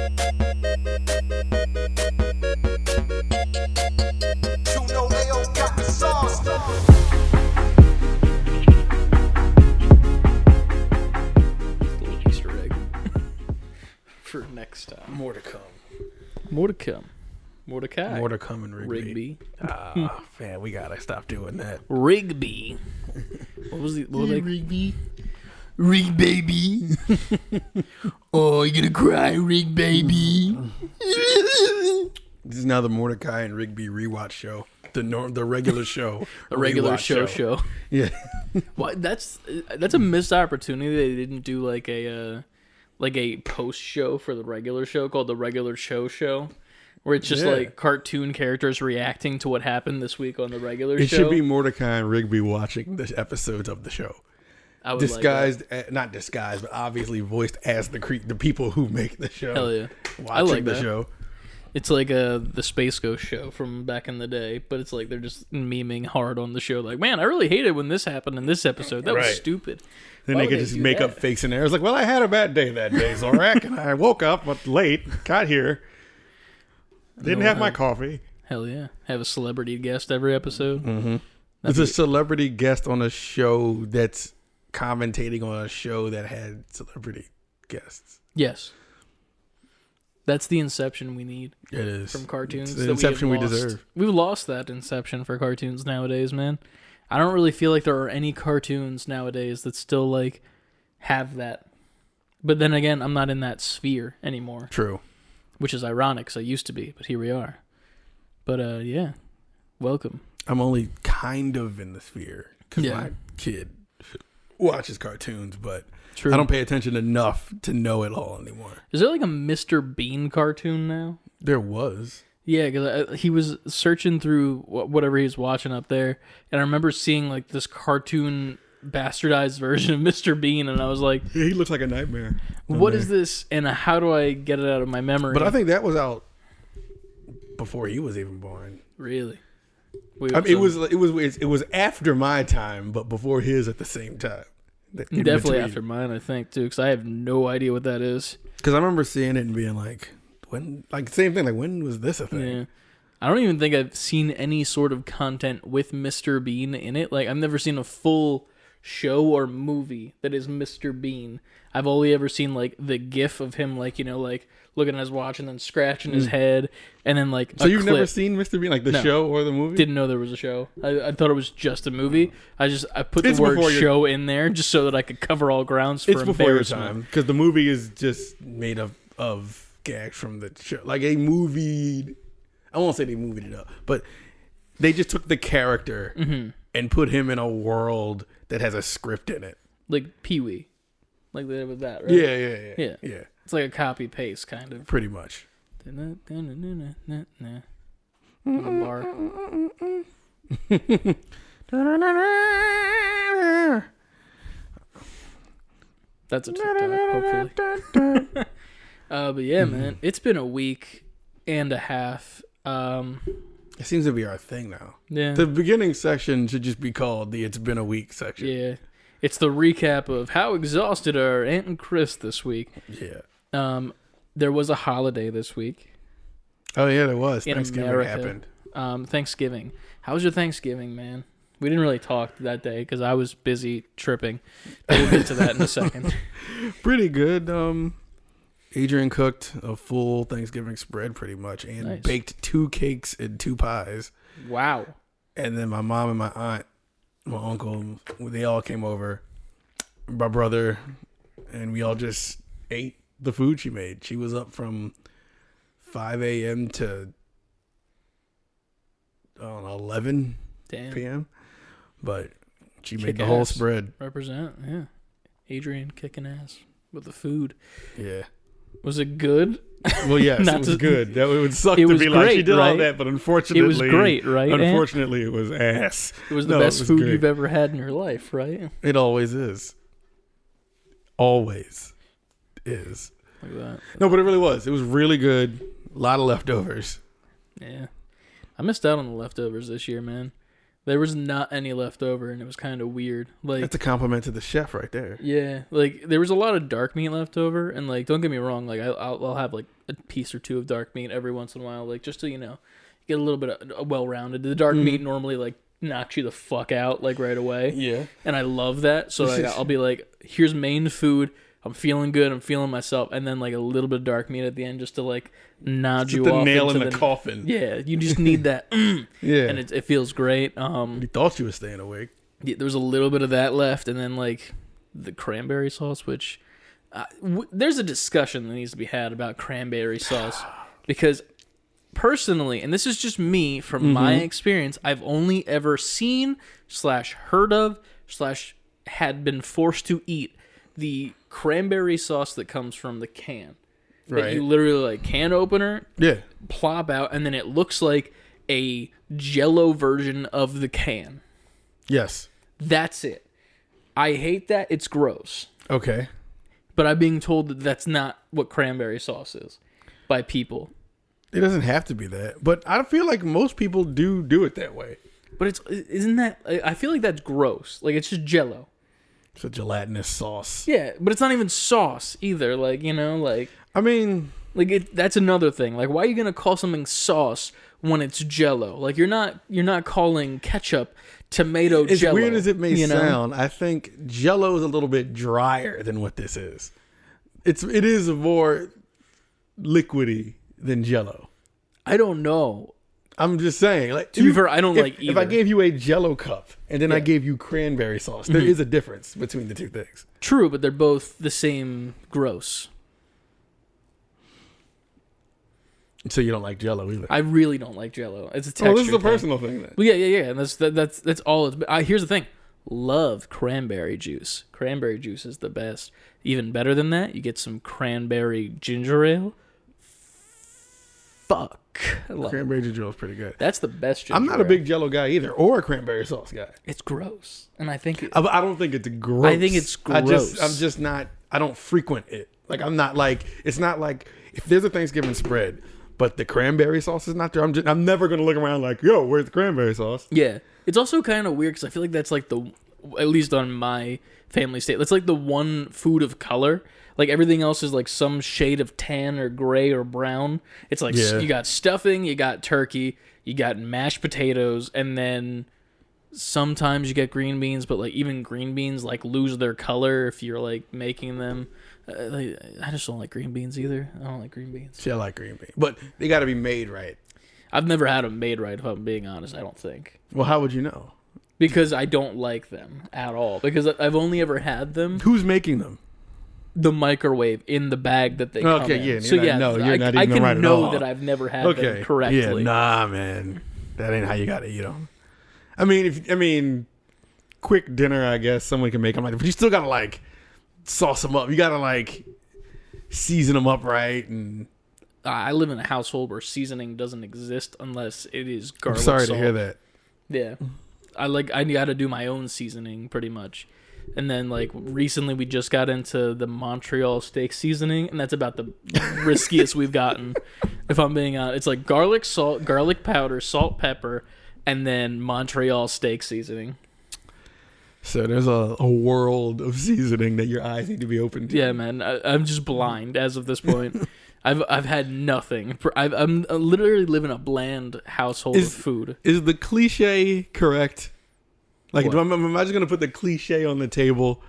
Little Easter egg for next time. More to come. More to come. Mordecai. More to come in Rigby. Rigby. Man, we gotta stop doing that. Rigby. What was the... What was Rigby. Rig baby. Oh, you gonna cry, Rig baby? This is now the Mordecai and Rigby rewatch show. The regular show. a regular show. Yeah. Well, that's a missed opportunity. They didn't do like a post show for the regular show called the regular show, where it's just like cartoon characters reacting to what happened this week on the regular show. It should be Mordecai and Rigby watching the episodes of the show. I would Disguised, not disguised, but obviously voiced as the people who make the show. Hell yeah. Watching I like the that. show. It's like the Space Ghost show from back in the day, but it's like they're just memeing hard on the show. Like, man, I really hated when this happened in this episode. That was stupid. Then Why they would could they just do make that? up fake scenarios. Like, well, I had a bad day that day, Zorak, and I woke up late, got here, didn't have my coffee. Hell yeah. Have a celebrity guest every episode. Mm-hmm. It's a celebrity guest on a show that's commentating on a show that had celebrity guests. Yes. That's the inception we need. It is. From cartoons. It's the inception we deserve. We've lost that inception for cartoons nowadays, man. I don't really feel like there are any cartoons nowadays that still, like, have that. But then again, I'm not in that sphere anymore. True. Which is ironic, because I used to be, but here we are. But, yeah. Welcome. I'm only kind of in the sphere, because my kid watches cartoons, but True. I don't pay attention enough to know it all anymore. Is there, like, a Mr. Bean cartoon now? There was. Yeah, because he was searching through whatever he was watching up there, and I remember seeing like this cartoon bastardized version of Mr. Bean, and I was like, Yeah, he looks like a nightmare. "What is this? And how do I get it out of my memory?" But I think that was out before he was even born. Really, I mean, it was after my time, but before his at the same time. Definitely after mine, I think too, because I have no idea what that is. Because I remember seeing it and being like, when, like, same thing, like, when was this a thing? Yeah. I don't even think I've seen any sort of content with Mr. Bean in it. Like, I've never seen a full show or movie that is Mr. Bean. I've only ever seen, like, the gif of him, like, you know, like, looking at his watch and then scratching his head, and then, like, So you've never seen Mr. Bean, like, the show or the movie? Didn't know there was a show. I thought it was just a movie. I put the It's word before show in there just so that I could cover all grounds for It's before your embarrassment. time, because the movie is just made up of gags from the show. Like, I won't say they movied it up, but they just took the character and put him in a world that has a script in it. Like Pee-wee. Like they did with that, right? Yeah. It's like a copy-paste, kind of. Pretty much. On the bar. That's a TikTok, hopefully. But yeah, man, it's been a week and a half. It seems to be our thing now. Yeah. The beginning section should just be called the "It's Been a Week" section. Yeah. It's the recap of how exhausted are Aunt and Chris this week. Yeah. There was a holiday this week. Oh yeah, there was. In Thanksgiving America. happened. Thanksgiving. How was your Thanksgiving, man? We didn't really talk that day because I was busy tripping. But we'll get to that in a second. Pretty good. Adrian cooked a full Thanksgiving spread pretty much and baked 2 cakes and 2 pies. Wow. And then my mom and my aunt, my uncle, they all came over. My brother, and we all just ate the food she made. She was up from 5 a.m. to 11 p.m. But she made the whole spread. Represent, yeah. Adrian kicking ass with the food. Yeah. Was it good? Well, yes, it was good. That would suck to be great, like she did right? all that, but unfortunately, it was great, right? Unfortunately, it was ass. It was the best food you've ever had in your life, right? It always is. Always is. Like that. No, but it really was. It was really good. A lot of leftovers. Yeah, I missed out on the leftovers this year, man. There was not any left over, and it was kind of weird. Like, that's a compliment to the chef right there. Yeah, like there was a lot of dark meat left over, and like don't get me wrong, like I'll have like a piece or two of dark meat every once in a while, like just to get a little bit of well-rounded. The dark meat normally like knocks you the fuck out like right away. Yeah. And I love that. So like, I'll be like, here's main food. I'm feeling good. I'm feeling myself. And then like a little bit of dark meat at the end just to like nod you the off. nail in the coffin. Yeah. You just need that. Yeah. And it feels great. You thought you were staying awake. Yeah, there was a little bit of that left. And then like the cranberry sauce, which there's a discussion that needs to be had about cranberry sauce. Because personally, and this is just me from my experience, I've only ever seen / heard of / had been forced to eat the cranberry sauce that comes from the can. Right. That you literally like can opener, plop out, and then it looks like a Jell-O version of the can. Yes. That's it. I hate that. It's gross. Okay. But I'm being told that that's not what cranberry sauce is by people. It doesn't have to be that, but I feel like most people do it that way. But isn't that? I feel like that's gross. Like it's just Jell-O. It's a gelatinous sauce. Yeah, but it's not even sauce either. Like like I mean, like that's another thing. Like, why are you gonna call something sauce when it's Jell-O? Like you're not calling ketchup tomato as Jell-O. Weird as it may sound, I think Jell-O is a little bit drier than what this is. It is more liquidy than Jell-O. I don't know. I'm just saying, like, to be fair, I don't like either. If I gave you a Jell-O cup and then I gave you cranberry sauce, there is a difference between the two things. True, but they're both the same gross. So you don't like Jell-O either? I really don't like Jell-O. It's a texture. Oh, this is a personal thing then. Well, yeah. And that's all. Here's the thing. Love cranberry juice. Cranberry juice is the best. Even better than that, you get some cranberry ginger ale. Fuck. Cranberry ginger ale is pretty good. That's the best ginger I'm not a big Jell-O guy either, or a cranberry sauce guy. It's gross. And I think... I don't think it's gross. I think it's gross. I'm just not... I don't frequent it. Like, I'm not like... It's not like... If there's a Thanksgiving spread, but the cranberry sauce is not there, I'm never going to look around like, yo, where's the cranberry sauce? Yeah. It's also kind of weird because I feel like that's like at least on my family state, that's like the one food of color. Like everything else is like some shade of tan or gray or brown. It's like you got stuffing, you got turkey, you got mashed potatoes, and then sometimes you get green beans, but like even green beans like lose their color if you're like making them. I just don't like green beans either. I don't like green beans. See, I like green beans, but they got to be made right. I've never had them made right, if I'm being honest. I don't think. Well, how would you know? Because I don't like them at all. Because I've only ever had them. Who's making them? The microwave in the bag that they come in. Yeah. So yeah, you're not even I can right know at all. that I've never had them correctly. Yeah, nah, man, that ain't how you gotta eat them. I mean, quick dinner, I guess someone can make them like that, but you still gotta like sauce them up. You gotta like season them up right. And I live in a household where seasoning doesn't exist unless it is garlic. I'm sorry salt. to hear that. Yeah, I gotta do my own seasoning pretty much. And then, like, recently we just got into the Montreal steak seasoning, and that's about the riskiest we've gotten, if I'm being honest. It's like garlic, salt, garlic powder, salt, pepper, and then Montreal steak seasoning. So there's a world of seasoning that your eyes need to be open to. Yeah, man. I'm just blind as of this point. I've had nothing. I'm literally living a bland household of food. Is the cliche correct? Like, am I just going to put the cliche on the table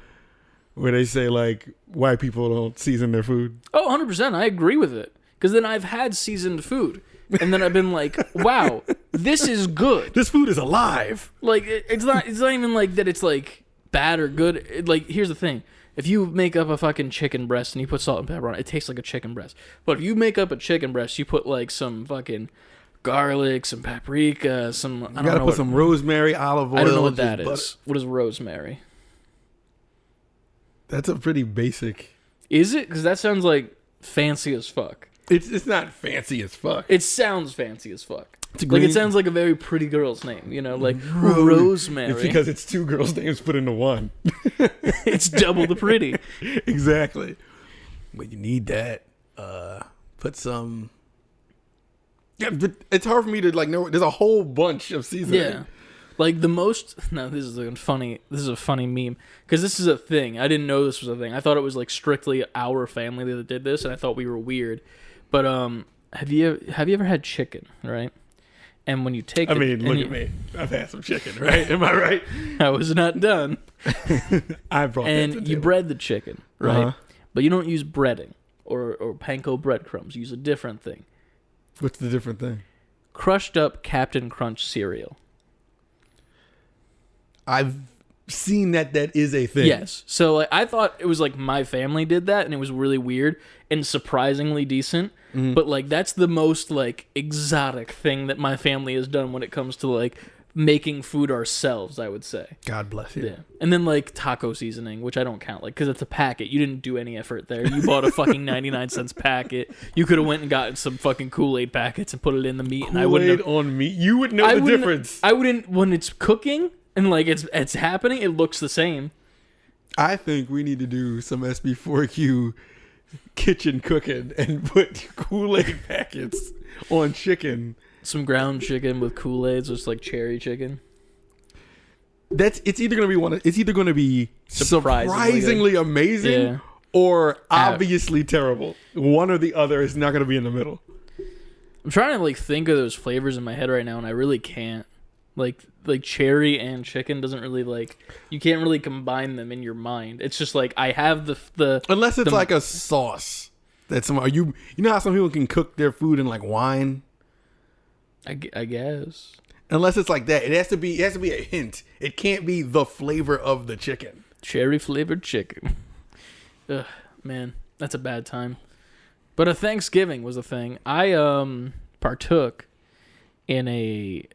where they say, like, white people don't season their food? Oh, 100%. I agree with it. Because then I've had seasoned food. And then I've been like, wow, this is good. This food is alive. Like, it's not even like that it's, like, bad or good. Like, here's the thing. If you make up a fucking chicken breast and you put salt and pepper on it, it tastes like a chicken breast. But if you make up a chicken breast, you put, like, some fucking garlic, some paprika, some... You gotta put some rosemary, olive oil. I don't know what that is. What is rosemary? That's a pretty basic... Is it? Because that sounds like fancy as fuck. It's not fancy as fuck. It sounds fancy as fuck. Like, it sounds like a very pretty girl's name, you know? Like, Rosemary. It's because it's two girls' names put into one. It's double the pretty. Exactly. But you need that. Put some... Yeah, but it's hard for me to, like, know. There's a whole bunch of seasoning. Yeah. Like, the most... No, this is a funny meme. Because this is a thing. I didn't know this was a thing. I thought it was, like, strictly our family that did this, and I thought we were weird. But have you ever had chicken, right? And when you take I mean, look at me. I've had some chicken, right? Am I right? I was not done. I brought that to And the you table. bread the chicken, right? Uh-huh. But you don't use breading or panko breadcrumbs. You use a different thing. What's the different thing? Crushed up Captain Crunch cereal. I've seen that is a thing. Yes. So like, I thought it was like my family did that, and it was really weird and surprisingly decent. Mm-hmm. But like that's the most like exotic thing that my family has done when it comes to like making food ourselves, I would say. God bless you. Yeah. And then like taco seasoning, which I don't count, like because it's a packet. You didn't do any effort there. You bought a fucking 99 cents packet. You could have went and gotten some fucking Kool-Aid packets and put it in the meat, and I wouldn't Kool-Aid have, on meat. You would know the difference. I wouldn't when it's cooking and like it's happening. It looks the same. I think we need to do some SB4Q kitchen cooking and put Kool-Aid packets on chicken. Some ground chicken with Kool-Aid, so it's like cherry chicken. It's either going to be surprisingly amazing, Yeah. or obviously terrible. One or the other is not going to be in the middle. I'm trying to like think of those flavors in my head right now, and I really can't. Like cherry and chicken doesn't really like, you can't really combine them in your mind. It's just like I have the Unless it's like a sauce that you know how some people can cook their food in like wine. I guess. Unless it's like that, it has to be a hint. It can't be the flavor of the chicken. Cherry flavored chicken. Ugh, man, that's a bad time. But a Thanksgiving was a thing. I partook in a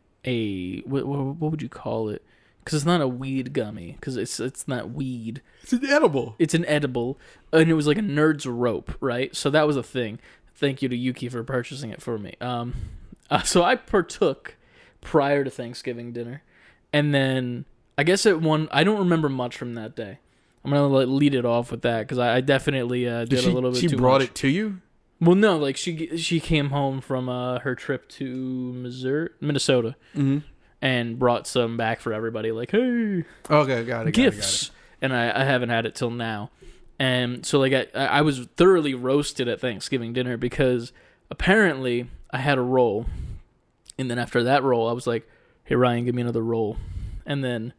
what would you call it? Because it's not a weed gummy. Because it's not weed. It's an edible. It's an edible, and it was like a nerd's rope, right? So that was a thing. Thank you to Yuki for purchasing it for me. So I partook prior to Thanksgiving dinner, and then I guess I don't remember much from that day. I'm gonna lead it off with that because I definitely did a little bit. She too brought much. it to you. Well, no, like she came home from her trip to Minnesota, and brought some back for everybody. Like, hey, Okay, got it. gifts, and I haven't had it till now. And so like I was thoroughly roasted at Thanksgiving dinner because apparently I had a roll, and then after that roll I was like, hey Ryan, give me another roll, and then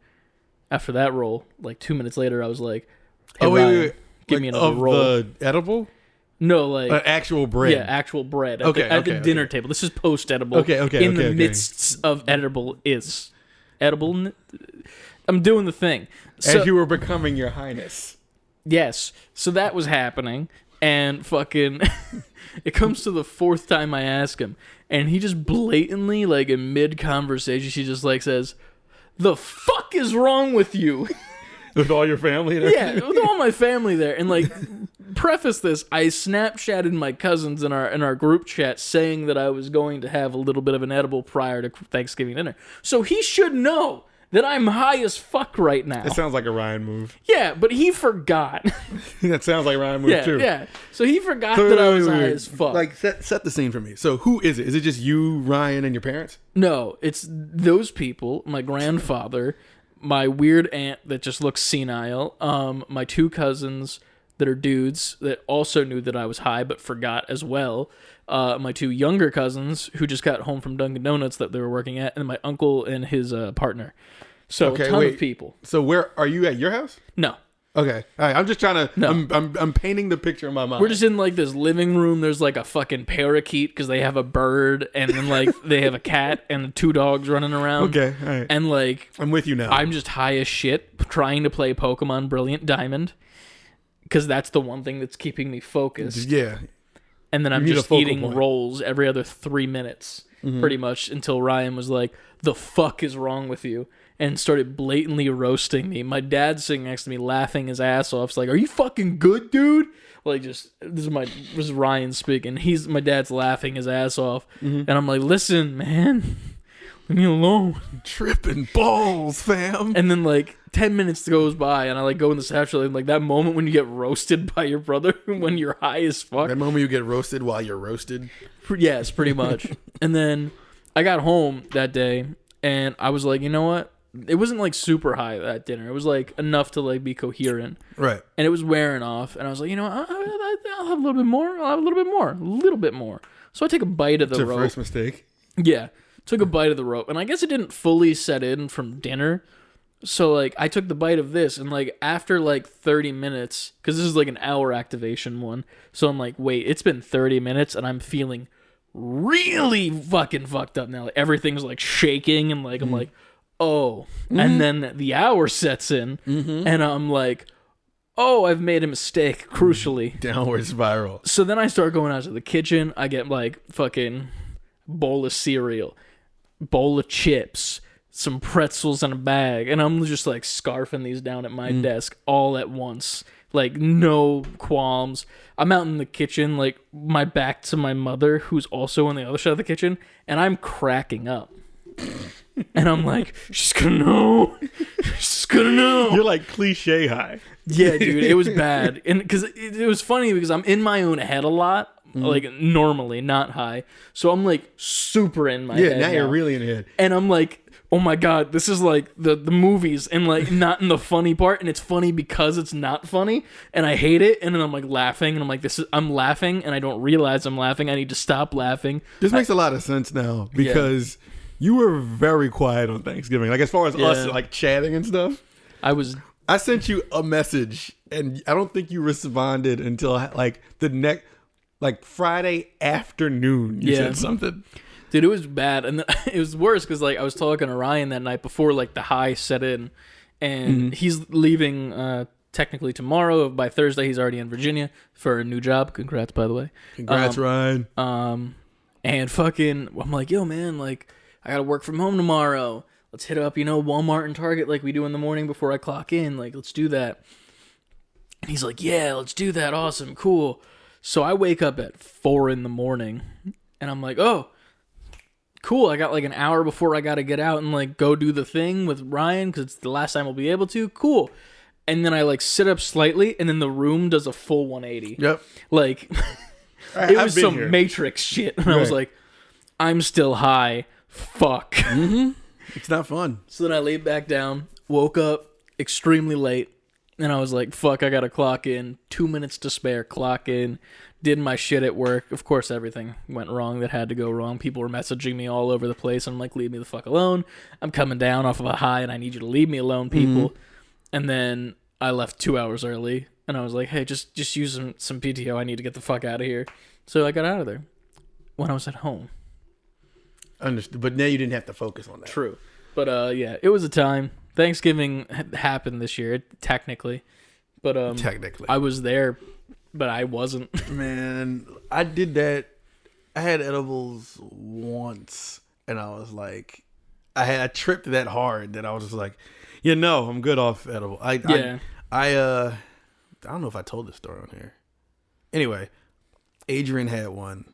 after that roll, like 2 minutes later, I was like, hey Ryan, give me another roll. The edible? No, like actual bread. Yeah, actual bread. Okay, at the dinner table. This is post edible. In the midst of edible is edible. I'm doing the thing. So, As you were becoming your highness. yes. So that was happening, and fucking, it comes to the fourth time I ask him, and he just blatantly, like in mid conversation, she just like says, "The fuck is wrong with you?" With all your family there? Yeah, with all my family there. And like, preface this, I Snapchatted my cousins in our group chat saying that I was going to have a little bit of an edible prior to Thanksgiving dinner. So he should know that I'm high as fuck right now. That sounds like a Ryan move. Yeah, but he forgot. That sounds like a Ryan move too. Yeah. So he forgot that I was high as fuck. Like, set the scene for me. So who is it? Is it just you, Ryan, and your parents? No, it's those people, my grandfather, my weird aunt that just looks senile, my two cousins that are dudes that also knew that I was high but forgot as well, my two younger cousins who just got home from Dunkin' Donuts that they were working at, and my uncle and his partner. So a ton of people. So where are you at your house? No. Okay. All right. I'm just trying to. No. I'm painting the picture in my mind. We're just in like this living room. There's like a fucking parakeet because they have a bird, and then like they have a cat and two dogs running around. Okay. All right. And like I'm with you now. I'm just high as shit trying to play Pokemon Brilliant Diamond because that's the one thing that's keeping me focused. Yeah. And then I'm need a just focal eating point. rolls every other 3 minutes, pretty much, until Ryan was like, "The fuck is wrong with you?" and started blatantly roasting me. My dad's sitting next to me laughing his ass off. It's like, "Are you fucking good, dude?" Like, just this is Ryan speaking. My dad's laughing his ass off, and I'm like, "Listen, man, leave me alone." Tripping balls, fam. And then like 10 minutes goes by, and I like go in the Snapchat, and like that moment when you get roasted by your brother when you're high as fuck. That moment you get roasted while you're roasted. Yes, pretty much. And then I got home that day, and I was like, you know what? it wasn't like super high at dinner. It was like enough to like be coherent. Right. And it was wearing off. And I was like, you know what? I'll have a little bit more. I'll have a little bit more. So I take a bite of the rope. Your first mistake? Yeah. Took a bite of the rope. And I guess it didn't fully set in from dinner. So, like, I took the bite of this, and, like, after, like, 30 minutes, because this is, like, an hour activation one, so I'm like, wait, it's been 30 minutes, and I'm feeling really fucking fucked up now. Like, everything's, like, shaking, and, like, I'm like, oh. And then the hour sets in, and I'm like, oh, I've made a mistake, crucially. Downward spiral. So then I start going out to the kitchen. I get, like, fucking bowl of cereal, bowl of chips, some pretzels in a bag, and I'm just like scarfing these down at my desk all at once, like no qualms. I'm out in the kitchen, like my back to my mother, who's also on the other side of the kitchen, and I'm cracking up. And I'm like, she's gonna know. She's gonna know. You're like cliche high. Yeah, dude, it was bad. And because it was funny because I'm in my own head a lot, like normally, not high. So I'm like super in my head. Yeah, now you're really in your head. And I'm like, oh my God, this is like the movies, and like not in the funny part, and it's funny because it's not funny, and I hate it, and then I'm like laughing, and I'm like, I'm laughing, and I don't realize I'm laughing. I need to stop laughing. This makes a lot of sense now because you were very quiet on Thanksgiving. Like as far as us like chatting and stuff. I sent you a message, and I don't think you responded until like the next, like Friday afternoon. You said something. Dude, it was bad, and it was worse because like I was talking to Ryan that night before like the high set in, and he's leaving technically tomorrow. By Thursday, he's already in Virginia for a new job. Congrats, by the way. Congrats, Ryan. And fucking, I'm like, yo, man, like I gotta work from home tomorrow. Let's hit up, Walmart and Target like we do in the morning before I clock in. Like, let's do that. And he's like, yeah, let's do that. Awesome, cool. So I wake up at 4 a.m, and I'm like, oh. Cool, I got like an hour before I gotta get out and like go do the thing with Ryan because it's the last time I'll be able to. Cool. And then I like sit up slightly and then the room does a full 180. Yep. Like, it was some here. Matrix shit. And I was like, I'm still high. Fuck. It's not fun. So then I laid back down, woke up extremely late, and I was like, fuck, I gotta clock in. 2 minutes to spare, clock in. Did my shit at work. Of course, everything went wrong that had to go wrong. People were messaging me all over the place. I'm like, leave me the fuck alone. I'm coming down off of a high, and I need you to leave me alone, people. And then I left 2 hours early, and I was like, hey, just use some PTO. I need to get the fuck out of here. So I got out of there when I was at home. Understood. But now you didn't have to focus on that. True. But yeah, it was a time. Thanksgiving happened this year, technically. But technically, I was there. But I wasn't. Man, I did that. I had edibles once, and I was like, I tripped that hard that I was just like, I'm good off edible. I don't know if I told this story on here. Anyway, Adrian had one,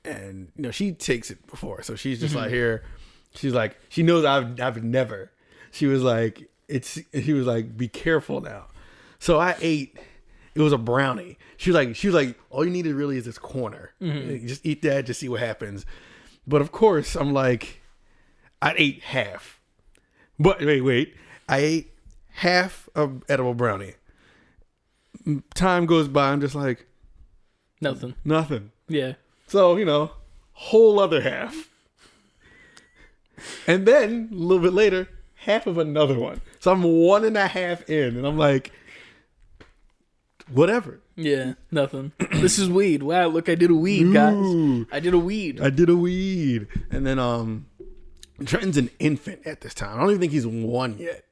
and she takes it before, so she's just like here. She's like, she knows I've never. She was like, be careful now. So I ate. It was a brownie. She was like, all you need really is this corner. Just eat that, just see what happens. But of course, I'm like, I ate half. But wait. I ate half of edible brownie. Time goes by, I'm just like, nothing. Yeah. So, whole other half. And then, a little bit later, half of another one. So I'm 1.5 in, and I'm like, whatever. Yeah, nothing. This is weed. Wow, look, I did a weed, guys. I did a weed. And then Trenton's an infant at this time. I don't even think he's 1 yet.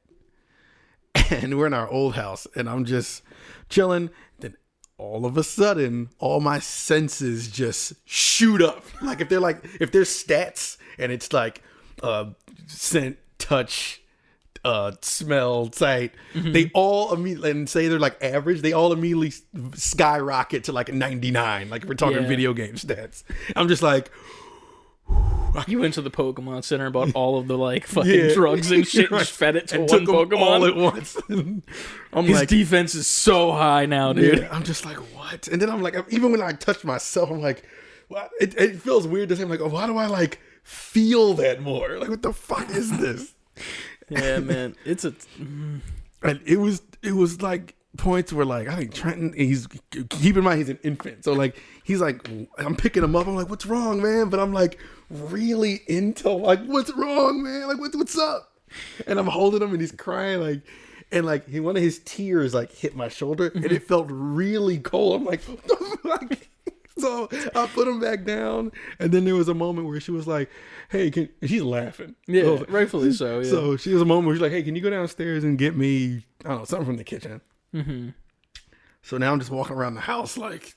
And we're in our old house, and I'm just chilling. Then all of a sudden, all my senses just shoot up. Like if there's stats, and it's like scent, touch, smell, sight, they all immediately, and say they're like average, they all immediately skyrocket to like 99, like if we're talking video game stats. I'm just like, you went to the Pokemon Center and bought all of the like fucking drugs and shit, and just fed it to one Pokemon all at once. His defense is so high now, dude. I'm just like, what? And then I'm like, even when I touch myself, I'm like, what? It feels weird to say. I'm like, oh, why do I like feel that more? Like, what the fuck is this? Yeah, man. It's a. And it was like points where like I think Trenton, he's keep in mind he's an infant, so like he's like I'm picking him up. I'm like, what's wrong, man? But I'm like really into like what's wrong, man? Like what's up? And I'm holding him and he's crying like. And like one of his tears like hit my shoulder and it felt really cold. I'm like, what the fuck? So I put him back down, and then there was a moment where she was like, "Hey, and she's laughing." Yeah, so, rightfully so. Yeah. So she was a moment where she's like, "Hey, can you go downstairs and get me, I don't know, something from the kitchen?" Mm-hmm. So now I'm just walking around the house like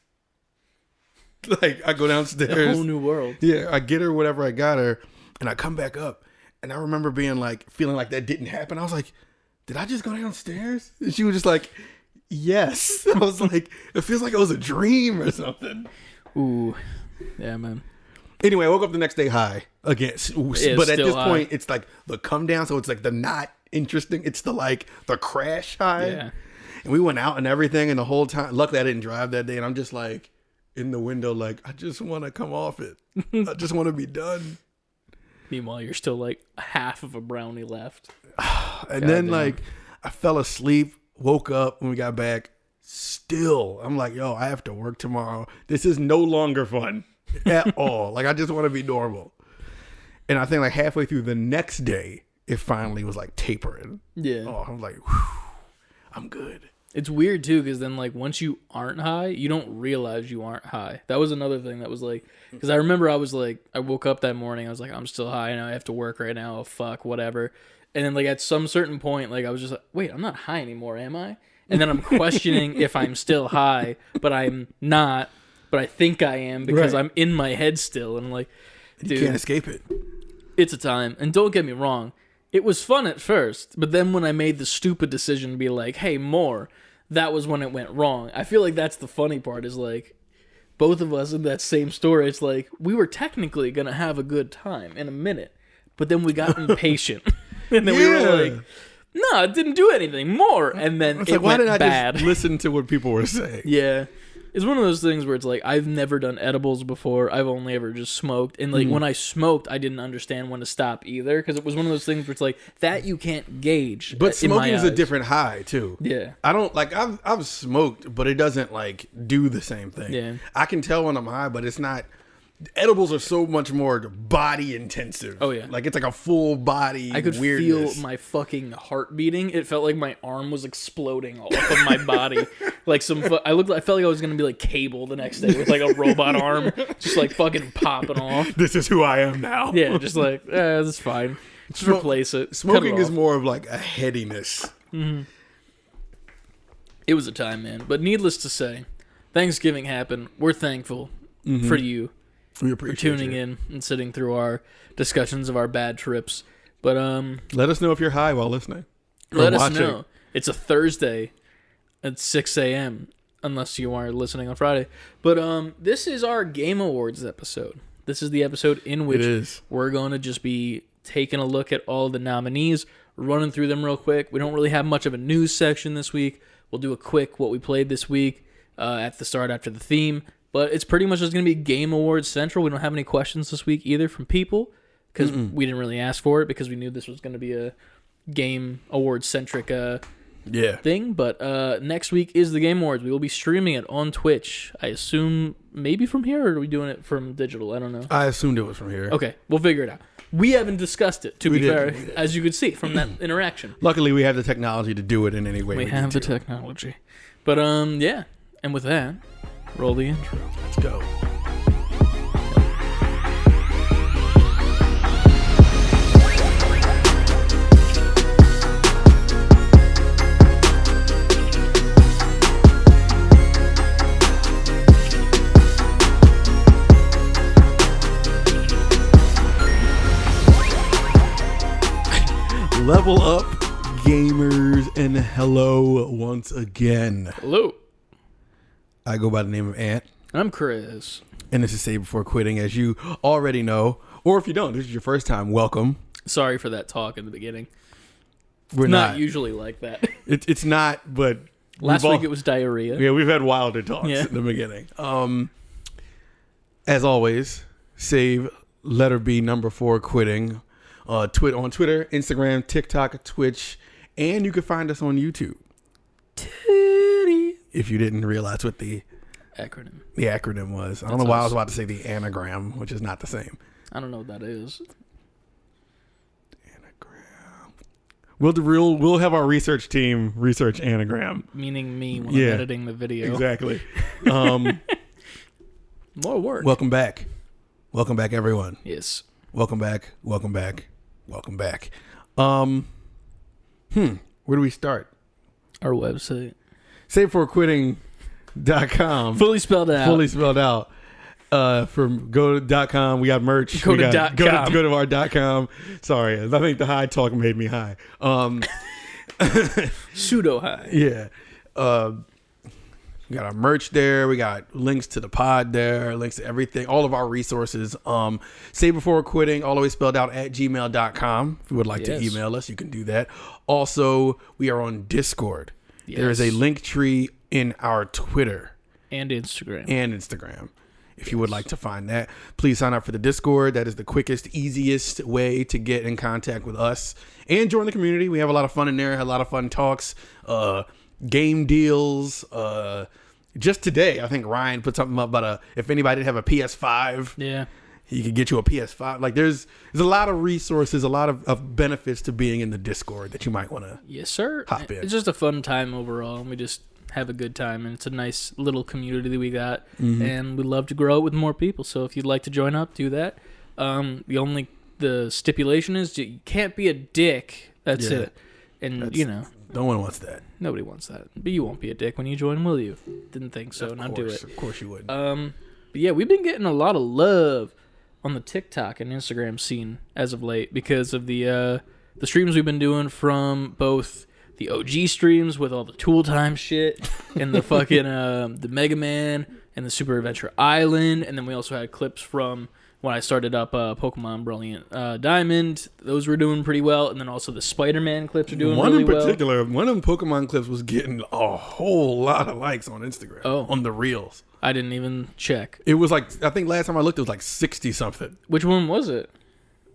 I go downstairs, a whole new world. Yeah, I get her whatever I got her, and I come back up, and I remember being like feeling like that didn't happen. I was like, did I just go downstairs? And she was just like, yes. I was like, it feels like it was a dream or something. Ooh, yeah, man. Anyway, I woke up the next day high again, but at this point, it's like the come down, so it's like the not interesting. It's the like the crash high. Yeah. And we went out and everything, and the whole time, luckily I didn't drive that day, and I'm just like in the window, like I just want to come off it. I just want to be done. Meanwhile, you're still like half of a brownie left. And then like I fell asleep, woke up when we got back. Still, I'm like, yo, I have to work tomorrow. This is no longer fun at all. Like, I just want to be normal. And I think like halfway through the next day, it finally was like tapering. Yeah. Oh, I'm like, whew, I'm good. It's weird too, because then like once you aren't high, you don't realize you aren't high. That was another thing that was like, because I remember I was like, I woke up that morning, I was like, I'm still high and I have to work right now. Oh, fuck, whatever. And then like at some certain point, like I was just like, wait, I'm not high anymore, am I? And then I'm questioning if I'm still high, but I'm not, but I think I am because I'm in my head still. And I'm like, dude, you can't escape it. It's a time. And don't get me wrong, it was fun at first, but then when I made the stupid decision to be like, hey, more, that was when it went wrong. I feel like that's the funny part is like, both of us in that same story, it's like, we were technically going to have a good time in a minute, but then we got impatient. And then we were like, no, it didn't do anything more. And then it went bad. Just listen to what people were saying? Yeah. It's one of those things where it's like, I've never done edibles before. I've only ever just smoked. And like when I smoked, I didn't understand when to stop either. Because it was one of those things where it's like, that you can't gauge. But smoking is a different high too. Yeah. I don't like, I've smoked, but it doesn't like do the same thing. Yeah. I can tell when I'm high, but it's not. Edibles are so much more body intensive. Oh yeah, like it's like a full body. I could weirdness. feel my fucking heart beating. It felt like my arm was exploding off of my body. Like I felt like I was gonna be like Cable the next day with like a robot arm, just like fucking popping off. This is who I am now. Yeah, just like that's fine. Just replace it. Smoking is more of like a headiness. Mm-hmm. It was a time, man. But needless to say, Thanksgiving happened. We're thankful for you. We for appreciate tuning in and sitting through our discussions of our bad trips. But let us know if you're high while listening. Let us know. It's a Thursday at 6 a.m. unless you are listening on Friday. But this is our Game Awards episode. This is the episode in which we're going to just be taking a look at all the nominees, running through them real quick. We don't really have much of a news section this week. We'll do a quick what we played this week at the start after the theme. But it's pretty much just going to be Game Awards Central. We don't have any questions this week either from people because we didn't really ask for it because we knew this was going to be a Game Awards-centric thing. But next week is the Game Awards. We will be streaming it on Twitch. I assume maybe from here, or are we doing it from digital? I don't know. I assumed it was from here. Okay, we'll figure it out. We haven't discussed it, to be fair, as you could see from that interaction. Luckily, we have the technology to do it in any way we have the technology. But, yeah. And with that, roll the intro. Let's go. Level up, gamers, and hello once again. Hello. I go by the name of Ant. I'm Chris. And this is Save Before Quitting, as you already know. Or if you don't, this is your first time, welcome. Sorry for that talk in the beginning. We're not usually like that. It's not, but... Last week it was diarrhea. Yeah, we've had wilder talks in the beginning. As always, save letter B number 4 quitting on Twitter, Instagram, TikTok, Twitch, and you can find us on YouTube. If you didn't realize what the acronym was. I don't know why I was about to say the anagram, which is not the same. I don't know what that is. Anagram. We'll have our research team research anagram. Meaning me when I'm editing the video. Exactly. More work. Welcome back. Welcome back, everyone. Yes. Welcome back. Welcome back. Welcome back. Where do we start? Our website. SaveBeforeQuitting.com. Fully spelled out. From go.com, we got merch. Go to our .com. Sorry, I think the high talk made me high. Pseudo high. Yeah. We got our merch there. We got links to the pod there, links to everything, all of our resources. Save Before Quitting, all the way spelled out at gmail.com. If you would like to email us, you can do that. Also, we are on Discord. Yes. There is a link tree in our Twitter and Instagram. If you would like to find that, please sign up for the Discord. That is the quickest, easiest way to get in contact with us and join the community. We have a lot of fun in there, a lot of fun talks, game deals. Just today, I think Ryan put something up about if anybody didn't have a PS5, he could get you a PS5. Like there's a lot of resources, a lot of benefits to being in the Discord that you might want to hop in. It's just a fun time overall, and we just have a good time, and it's a nice little community that we got, and we'd love to grow it with more people. So if you'd like to join up, do that. The stipulation is you can't be a dick. That's it. And no one wants that. Nobody wants that. But you won't be a dick when you join, will you? Didn't think so. Now do it. Of course you would. But yeah, we've been getting a lot of love on the TikTok and Instagram scene as of late because of the streams we've been doing from both the OG streams with all the Tool Time shit and the fucking the Mega Man and the Super Adventure Island, and then we also had clips from when I started up Pokemon Brilliant Diamond. Those were doing pretty well, and then also the Spider-Man clips are doing really well. One in particular, one of them Pokemon clips was getting a whole lot of likes on Instagram. On the Reels. I didn't even check. It was like, I think last time I looked, it was like 60 something. Which one was it?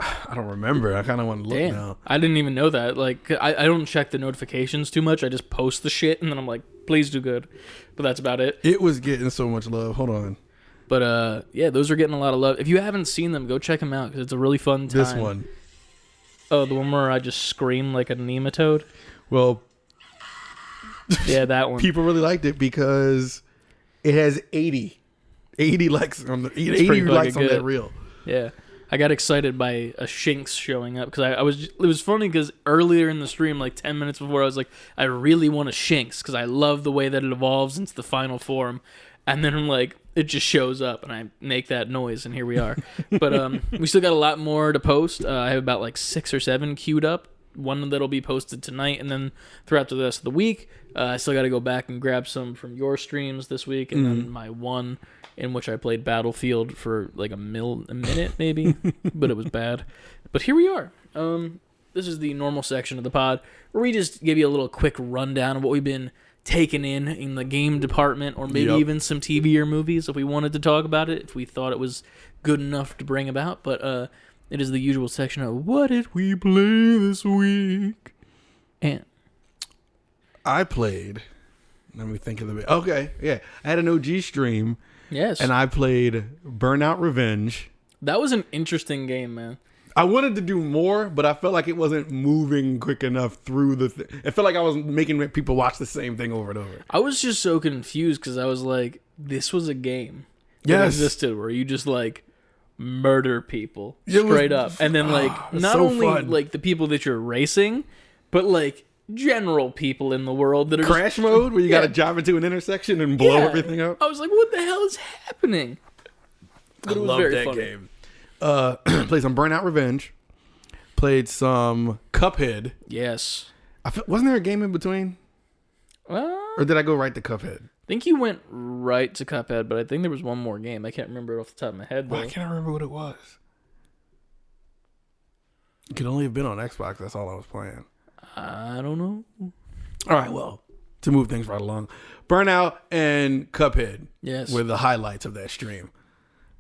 I don't remember. I kind of want to look now. I didn't even know that. Like, I don't check the notifications too much. I just post the shit, and then I'm like, please do good. But that's about it. It was getting so much love. Hold on. But, yeah, those are getting a lot of love. If you haven't seen them, go check them out, because it's a really fun time. This one. Oh, the one where I just scream like a nematode? Well. Yeah, that one. People really liked it because it has 80 likes on the 80 likes on that reel. Yeah. I got excited by a Shinx showing up because it was funny because earlier in the stream, like 10 minutes before, I was like, I really want a Shinx because I love the way that it evolves into the final form. And then I'm like, it just shows up and I make that noise and here we are. But we still got a lot more to post. I have about like 6 or 7 queued up. One that'll be posted tonight, and then throughout the rest of the week, I still got to go back and grab some from your streams this week, and then my one in which I played Battlefield for like a minute maybe, but it was bad. But here we are. This is the normal section of the pod where we just give you a little quick rundown of what we've been taking in the game department, or maybe even some TV or movies if we wanted to talk about it, if we thought it was good enough to bring about. But it is the usual section of what did we play this week? And I played. Let me think of the. Okay, yeah, I had an OG stream. Yes, and I played Burnout Revenge. That was an interesting game, man. I wanted to do more, but I felt like it wasn't moving quick enough through the. It felt like I was making people watch the same thing over and over. I was just so confused because I was like, "This was a game that existed where you just like." Murder people straight up, and then like not so only fun. Like the people that you're racing, but like general people in the world that are crash mode where you gotta drive into an intersection and blow everything up. I was like, what the hell is happening? But I love that game. Played some Burnout Revenge. Played some Cuphead. Yes. Wasn't there a game in between? Or did I go right to Cuphead? I think you went right to Cuphead, but I think there was one more game. I can't remember it off the top of my head, though. Why can't I remember what it was? It could only have been on Xbox. That's all I was playing. I don't know. All right, well, to move things right along. Burnout and Cuphead were the highlights of that stream.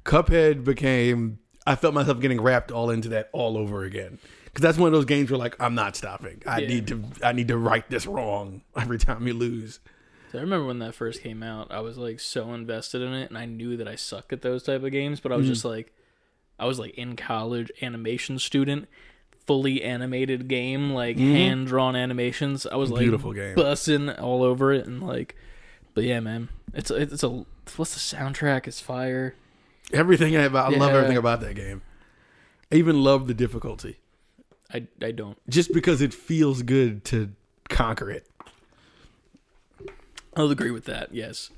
Cuphead became... I felt myself getting wrapped all into that all over again. Because that's one of those games where, like, I'm not stopping. I need to right this wrong every time you lose. So I remember when that first came out, I was like so invested in it, and I knew that I suck at those type of games, but I was just like, I was like in college, animation student, fully animated game, like hand drawn animations. I was like beautiful game, bussing all over it, and like, but yeah, man, it's a what's the soundtrack? It's fire. Everything I love everything about that game. I even love the difficulty. I don't. Just because it feels good to conquer it. I'll agree with that, yes.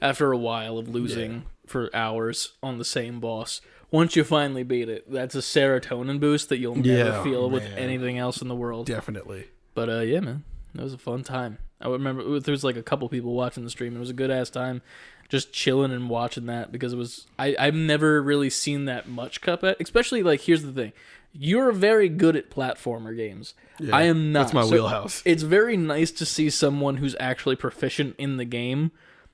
After a while of losing for hours on the same boss, once you finally beat it, that's a serotonin boost that you'll never feel with anything else in the world. Definitely. But yeah, man, it was a fun time. I remember there was like a couple people watching the stream. It was a good ass time, just chilling and watching that because it was. I've never really seen that much Cuphead. Especially like, here's the thing, you're very good at platformer games. Yeah, I am not. That's my wheelhouse. It's very nice to see someone who's actually proficient in the game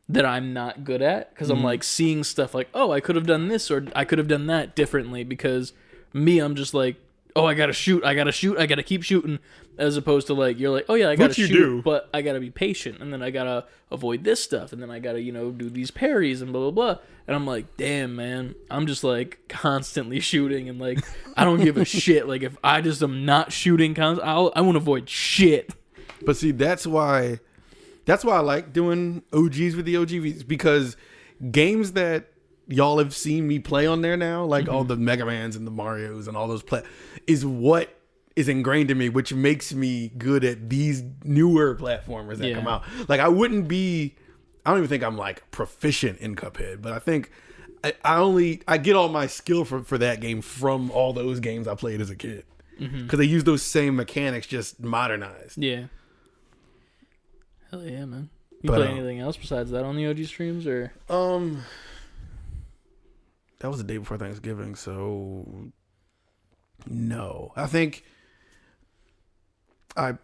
that I'm not good at, because I'm like seeing stuff like, oh, I could have done this or I could have done that differently, because me, I'm just like, oh, I gotta shoot, I gotta keep shooting, as opposed to like, you're like, oh yeah, I gotta shoot, but I gotta be patient, and then I gotta avoid this stuff, and then I gotta, do these parries and blah blah blah, and I'm like, damn man, I'm just like constantly shooting, and like I don't give a shit. Like if I just am not shooting, I won't avoid shit. But see, that's why I like doing OGs with the OGs, because games that y'all have seen me play on there now, like all the Mega Mans and the Marios and all those is what is ingrained in me, which makes me good at these newer platformers that come out. Like I don't even think I'm like proficient in Cuphead, but I think I get all my skill for that game from all those games I played as a kid, because they use those same mechanics, just modernized. Yeah. Hell yeah, man. You play anything else besides that on the OG streams, or? That was the day before Thanksgiving, so no. I think I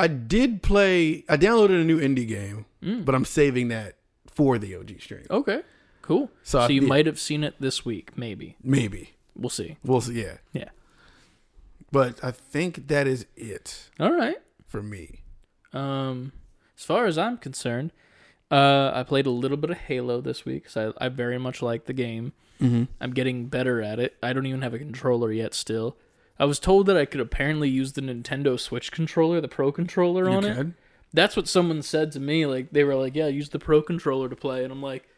did play. I downloaded a new indie game, but I'm saving that for the OG stream. Okay, cool. So you might have seen it this week, maybe. Maybe. We'll see. Yeah. Yeah. But I think that is it. All right. For me. As far as I'm concerned, I played a little bit of Halo this week, because I very much like the game. I'm getting better at it. I don't even have a controller yet still. I was told that I could apparently use the Nintendo Switch controller, the Pro Controller on it. That's what someone said to me. Like, they were like, yeah, use the Pro Controller to play. And I'm like,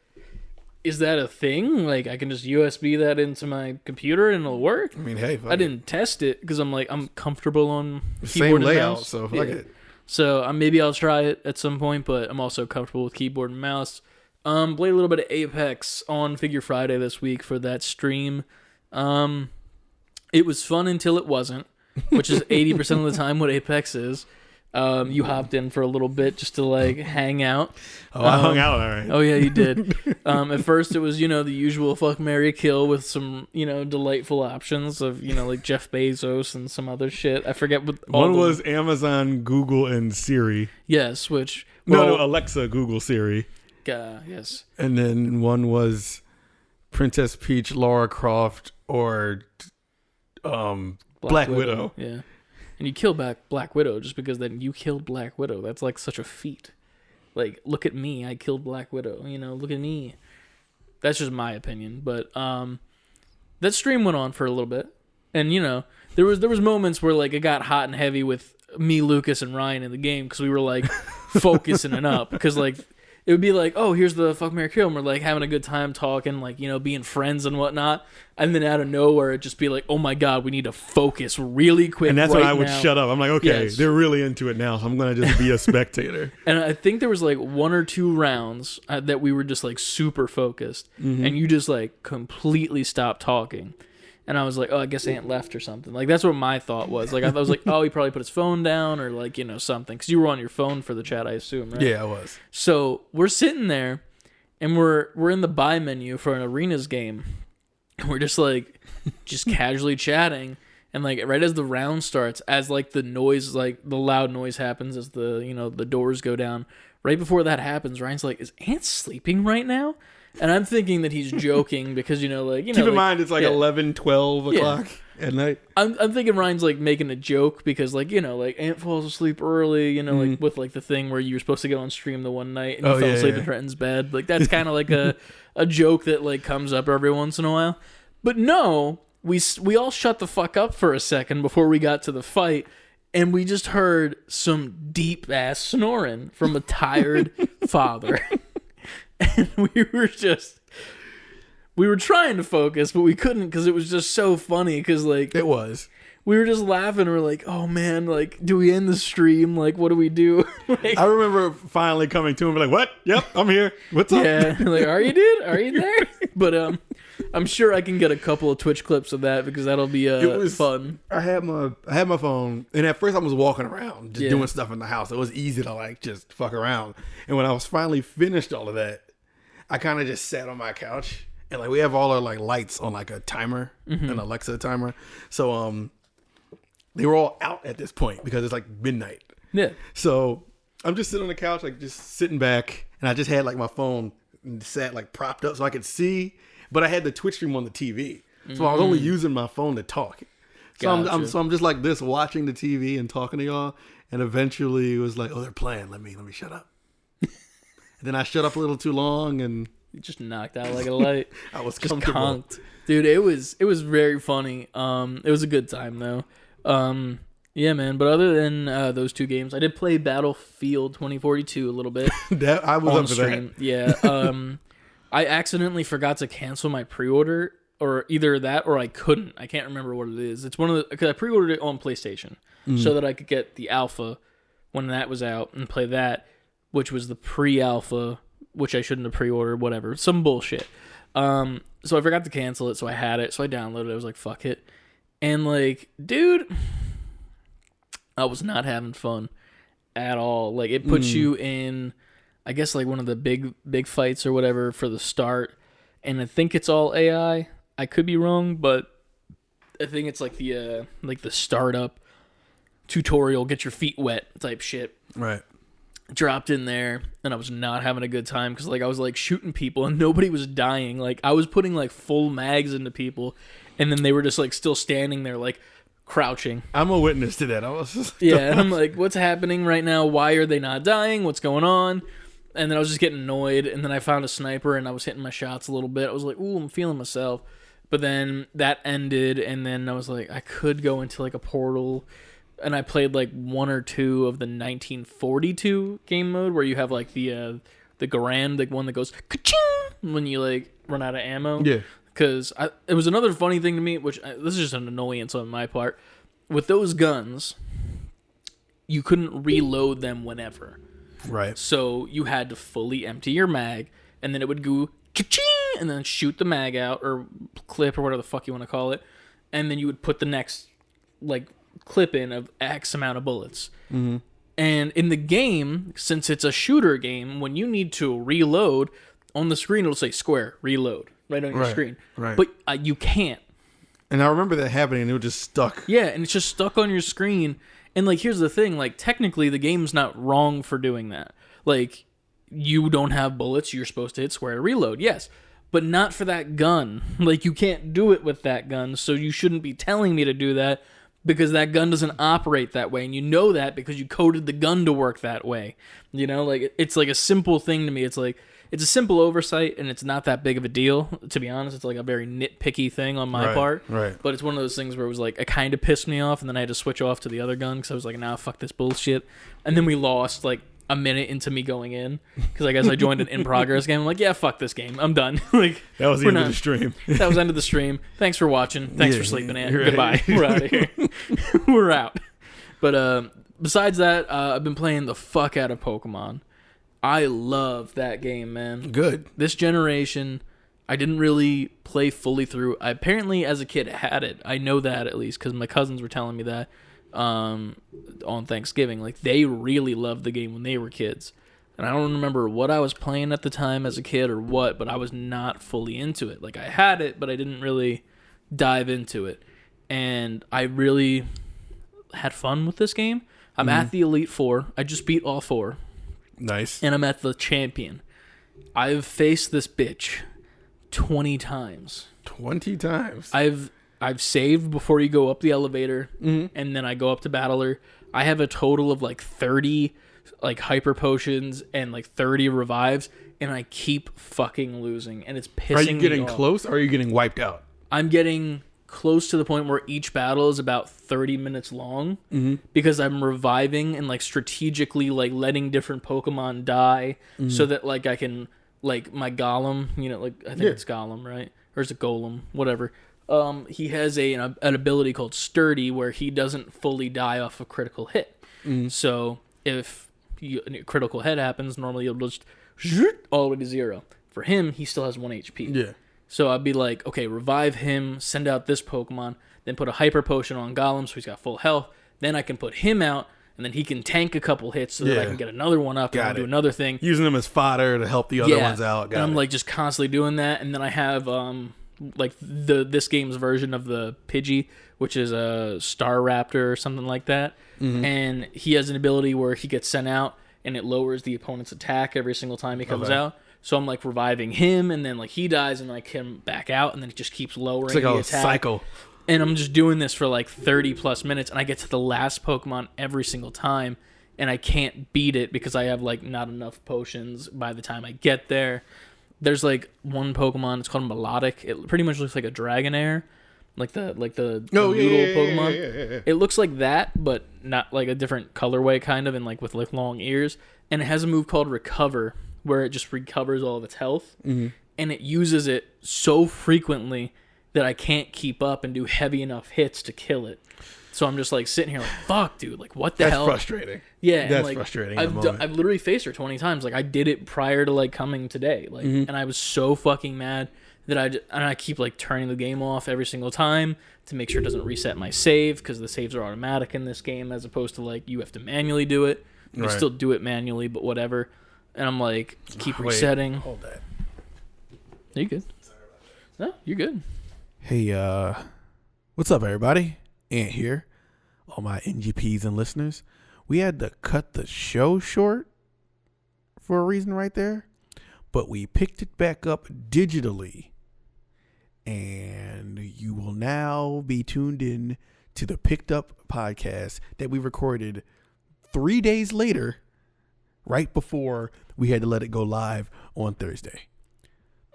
is that a thing? Like, I can just USB that into my computer and it'll work? I mean, hey. I didn't test it because I'm like, I'm comfortable on keyboard same and layout, mouse. so fuck it. So maybe I'll try it at some point, but I'm also comfortable with keyboard and mouse. Played a little bit of Apex on Figure Friday this week for that stream. It was fun until it wasn't, which is 80% of the time what Apex is. You hopped in for a little bit just to like hang out. Oh, I hung out, all right. Oh yeah, you did. At first it was, the usual fuck, marry, kill with some, delightful options of, like Jeff Bezos and some other shit. I forget what one was Amazon, Google, and Siri. Yes, which no, Alexa, Google, Siri. Yes. And then one was Princess Peach, Lara Croft, or Black Widow. Yeah. And you kill back Black Widow just because then you killed Black Widow. That's like such a feat. Like, look at me, I killed Black Widow. Look at me. That's just my opinion. But that stream went on for a little bit. And, there was moments where like it got hot and heavy with me, Lucas, and Ryan in the game, because we were like focusing it up. Because like it would be like, oh, here's the fuck, marry, kill, and we're like having a good time talking, like, being friends and whatnot, and then out of nowhere it'd just be like, oh my god, we need to focus really quick. And that's when I would now. shut up. I'm like, okay, they're really into it now, so I'm gonna just be a spectator. And I think there was like 1 or 2 rounds that we were just like super focused, and you just like completely stopped talking. And I was like, oh, I guess Ant left or something. Like, that's what my thought was. Like, I was like, oh, he probably put his phone down or, like, something. Because you were on your phone for the chat, I assume, right? Yeah, I was. So we're sitting there, and we're in the buy menu for an Arenas game. And we're just, like, just casually chatting. And, like, right as the round starts, as, like, the noise, like, the loud noise happens as the, the doors go down. Right before that happens, Ryan's like, is Ant sleeping right now? And I'm thinking that he's joking because, Keep in mind, it's like 11, 12 o'clock. at night. I'm thinking Ryan's like making a joke because like, you know, like Ant falls asleep early, you know, like with like the thing where you were supposed to get on stream the one night and you fell asleep in Trenton's bed. Like that's kind of like a joke that like comes up every once in a while. But no, we all shut the fuck up for a second before we got to the fight, and we just heard some deep ass snoring from a tired father. And we were trying to focus, but we couldn't because it was just so funny. Because like It was. we were just laughing. And we're like, "Oh man, like, do we end the stream? Like, what do we do?" Like, I remember finally coming to him and like, "What? Yep, I'm here. What's up?" yeah, like, "Are you, dude? Are you there?" But I'm sure I can get a couple of Twitch clips of that because that'll be fun. I had my phone, and at first I was walking around just doing stuff in the house. It was easy to like just fuck around. And when I was finally finished all of that, I kind of just sat on my couch. And like we have all our like lights on like a timer, an Alexa timer. So they were all out at this point because it's like midnight. Yeah. So I'm just sitting on the couch, like just sitting back, and I just had like my phone sat like propped up so I could see, but I had the Twitch stream on the TV, so I was only using my phone to talk. So I'm just like this watching the TV and talking to y'all, and eventually it was like, oh, they're playing. Let me shut up. And then I shut up a little too long and. You just knocked out like a light. I was just comfortable. conked. Dude, it was very funny. It was a good time though. Yeah, man. But other than those two games, I did play Battlefield 2042 a little bit. I was on up for stream. that. Yeah. I accidentally forgot to cancel my pre-order, or either that or I couldn't. I can't remember what it is. It's one of the because I pre-ordered it on PlayStation so that I could get the alpha when that was out and play that, which was the pre-alpha. Which I shouldn't have pre-ordered, whatever. Some bullshit. So I forgot to cancel it, so I had it. So I downloaded it. I was like, fuck it. And like, dude, I was not having fun at all. Like, it puts you in, I guess, like one of the big fights or whatever for the start. And I think it's all AI. I could be wrong, but I think it's like the startup tutorial, get your feet wet type shit. Right. Dropped in there and I was not having a good time because like I was like shooting people and nobody was dying. Like I was putting like full mags into people and then they were just like still standing there like crouching. I'm a witness to that. I was just and I'm like, what's happening right now? Why are they not dying? What's going on? And then I was just getting annoyed, and then I found a sniper and I was hitting my shots a little bit. I was like, ooh, I'm feeling myself. But then that ended, and then I was like, I could go into like a portal. And I played like one or two of the 1942 game mode where you have like the Garand, the one that goes ka-ching when you like run out of ammo. Yeah. Because it was another funny thing to me, which this is just an annoyance on my part. With those guns, you couldn't reload them whenever. Right. So you had to fully empty your mag, and then it would go ka-ching, and then shoot the mag out or clip or whatever the fuck you want to call it, and then you would put the next like clip in of X amount of bullets. Mm-hmm. And in the game, since it's a shooter game, when you need to reload, on the screen it'll say square, reload, right on your screen. Right. But you can't. And I remember that happening, and it was just stuck. Yeah, and it's just stuck on your screen. And like, here's the thing, like technically the game's not wrong for doing that. Like, you don't have bullets, you're supposed to hit square to reload, yes. But not for that gun. Like, you can't do it with that gun, so you shouldn't be telling me to do that. Because that gun doesn't operate that way, and you know that because you coded the gun to work that way. You know, like it's like a simple thing to me. It's like it's a simple oversight, and it's not that big of a deal. To be honest, it's like a very nitpicky thing on my part. Right. But it's one of those things where it was like it kind of pissed me off, and then I had to switch off to the other gun because I was like, nah, fuck this bullshit. And then we lost like a minute into me going in because I guess I joined an in progress game. I'm like, yeah, fuck this game. I'm done. Like that was the end of the stream. That was the end of the stream. Thanks for watching. Thanks for sleeping in. Right. Goodbye. We're out of here. We're out. But besides that, I've been playing the fuck out of Pokemon. I love that game, man. Good. This generation, I didn't really play fully through. I apparently, as a kid, had it. I know that at least because my cousins were telling me that. On Thanksgiving, like they really loved the game when they were kids, and I don't remember what I was playing at the time as a kid or what, but I was not fully into it. Like I had it, but I didn't really dive into it, and I really had fun with this game. I'm at the Elite Four. I just beat all four. Nice. And I'm at the champion. I've faced this bitch 20 times. 20 times. I've I've saved before you go up the elevator, and then I go up to Battler. I have a total of like 30 like hyper potions and like 30 revives, and I keep fucking losing, and it's pissing me off. Are you getting close, or are you getting wiped out? I'm getting close to the point where each battle is about 30 minutes long, because I'm reviving and like strategically like letting different Pokemon die, so that like I can like my Golem, you know, like I think it's Golem, right? Or is it Golem? Whatever. He has an ability called Sturdy where he doesn't fully die off a critical hit. So if a critical hit happens, normally it'll just all the way to 0. For him, he still has 1 HP. Yeah. So I'd be like, okay, revive him, send out this Pokemon, then put a Hyper Potion on Golem so he's got full health. Then I can put him out, and then he can tank a couple hits so that I can get another one up and do another thing. Using them as fodder to help the other ones out. I'm like just constantly doing that. And then I have like this game's version of the Pidgey, which is a Star Raptor or something like that. And he has an ability where he gets sent out and it lowers the opponent's attack every single time he comes out. So I'm like reviving him, and then like he dies, and like him back out, and then it just keeps lowering it's like the a attack. Cycle. And I'm just doing this for like 30 plus minutes, and I get to the last Pokemon every single time, and I can't beat it because I have like not enough potions by the time I get there. There's like one Pokemon, it's called Melodic. It pretty much looks like a Dragonair, like the noodle Pokemon. Yeah. It looks like that, but not like a different colorway, kind of, and like with like long ears. And it has a move called Recover, where it just recovers all of its health, and it uses it so frequently that I can't keep up and do heavy enough hits to kill it. So I'm just like sitting here like, fuck, dude, like what the hell? That's frustrating. Yeah, that's like, frustrating. I've literally faced her 20 times. Like I did it prior to like coming today, like, and I was so fucking mad that I keep like turning the game off every single time to make sure it doesn't reset my save, because the saves are automatic in this game as opposed to like you have to manually do it. You still do it manually, but whatever. And I'm like, keep resetting. Hold that. Are you good? No, you're good. Hey, what's up, everybody? Ant here. All my NGPs and listeners. We had to cut the show short for a reason right there, but we picked it back up digitally. And you will now be tuned in to the Picked Up podcast that we recorded 3 days later, right before we had to let it go live on Thursday.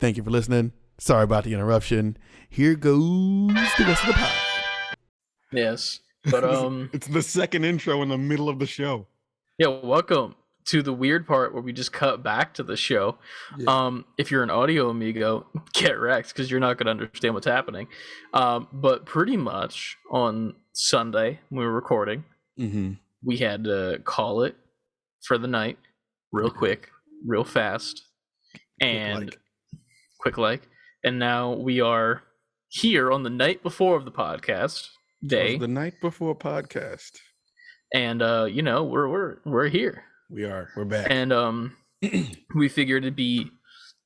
Thank you for listening. Sorry about the interruption. Here goes the rest of the pod. Yes, but it's the second intro in the middle of the show. Yeah, welcome to the weird part where we just cut back to the show. Yeah. If you're an audio amigo, get wrecked because you're not going to understand what's happening. But pretty much on Sunday when we were recording, we had to call it for the night, real quick, real fast, and quick like. And now we are here on the night before of the podcast day. The night before podcast. And you know, we're here. We're back. And we figured it'd be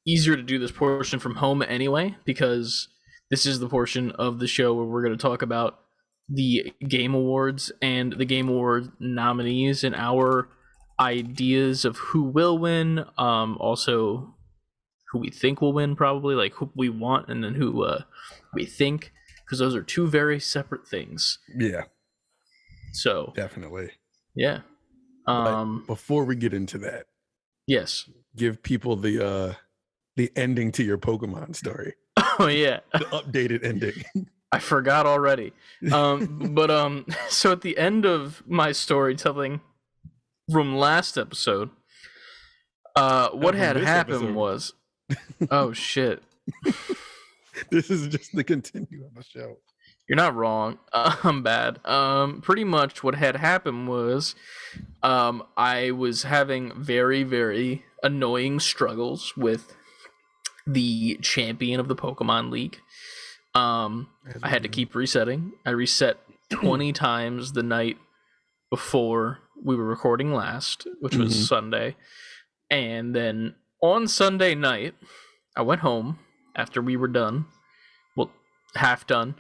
easier to do this portion from home anyway, because this is the portion of the show where we're going to talk about the Game Awards and the Game Award nominees and our ideas of who will win, also who we think will win, probably, like who we want, and then who we think, because those are two very separate things. Yeah. So definitely. Yeah. But before we get into that, yes, give people the ending to your Pokemon story. Oh yeah, the updated ending. I forgot already. But so at the end of my storytelling from last episode, what had happened was, oh shit. This is just the continue of the show. You're not wrong. I'm bad. Pretty much what had happened was, I was having very, very annoying struggles with the champion of the Pokemon League. I had to keep resetting. I reset 20 times the night before we were recording last, which was Sunday. And then on Sunday night, I went home after we were done. Well, half done.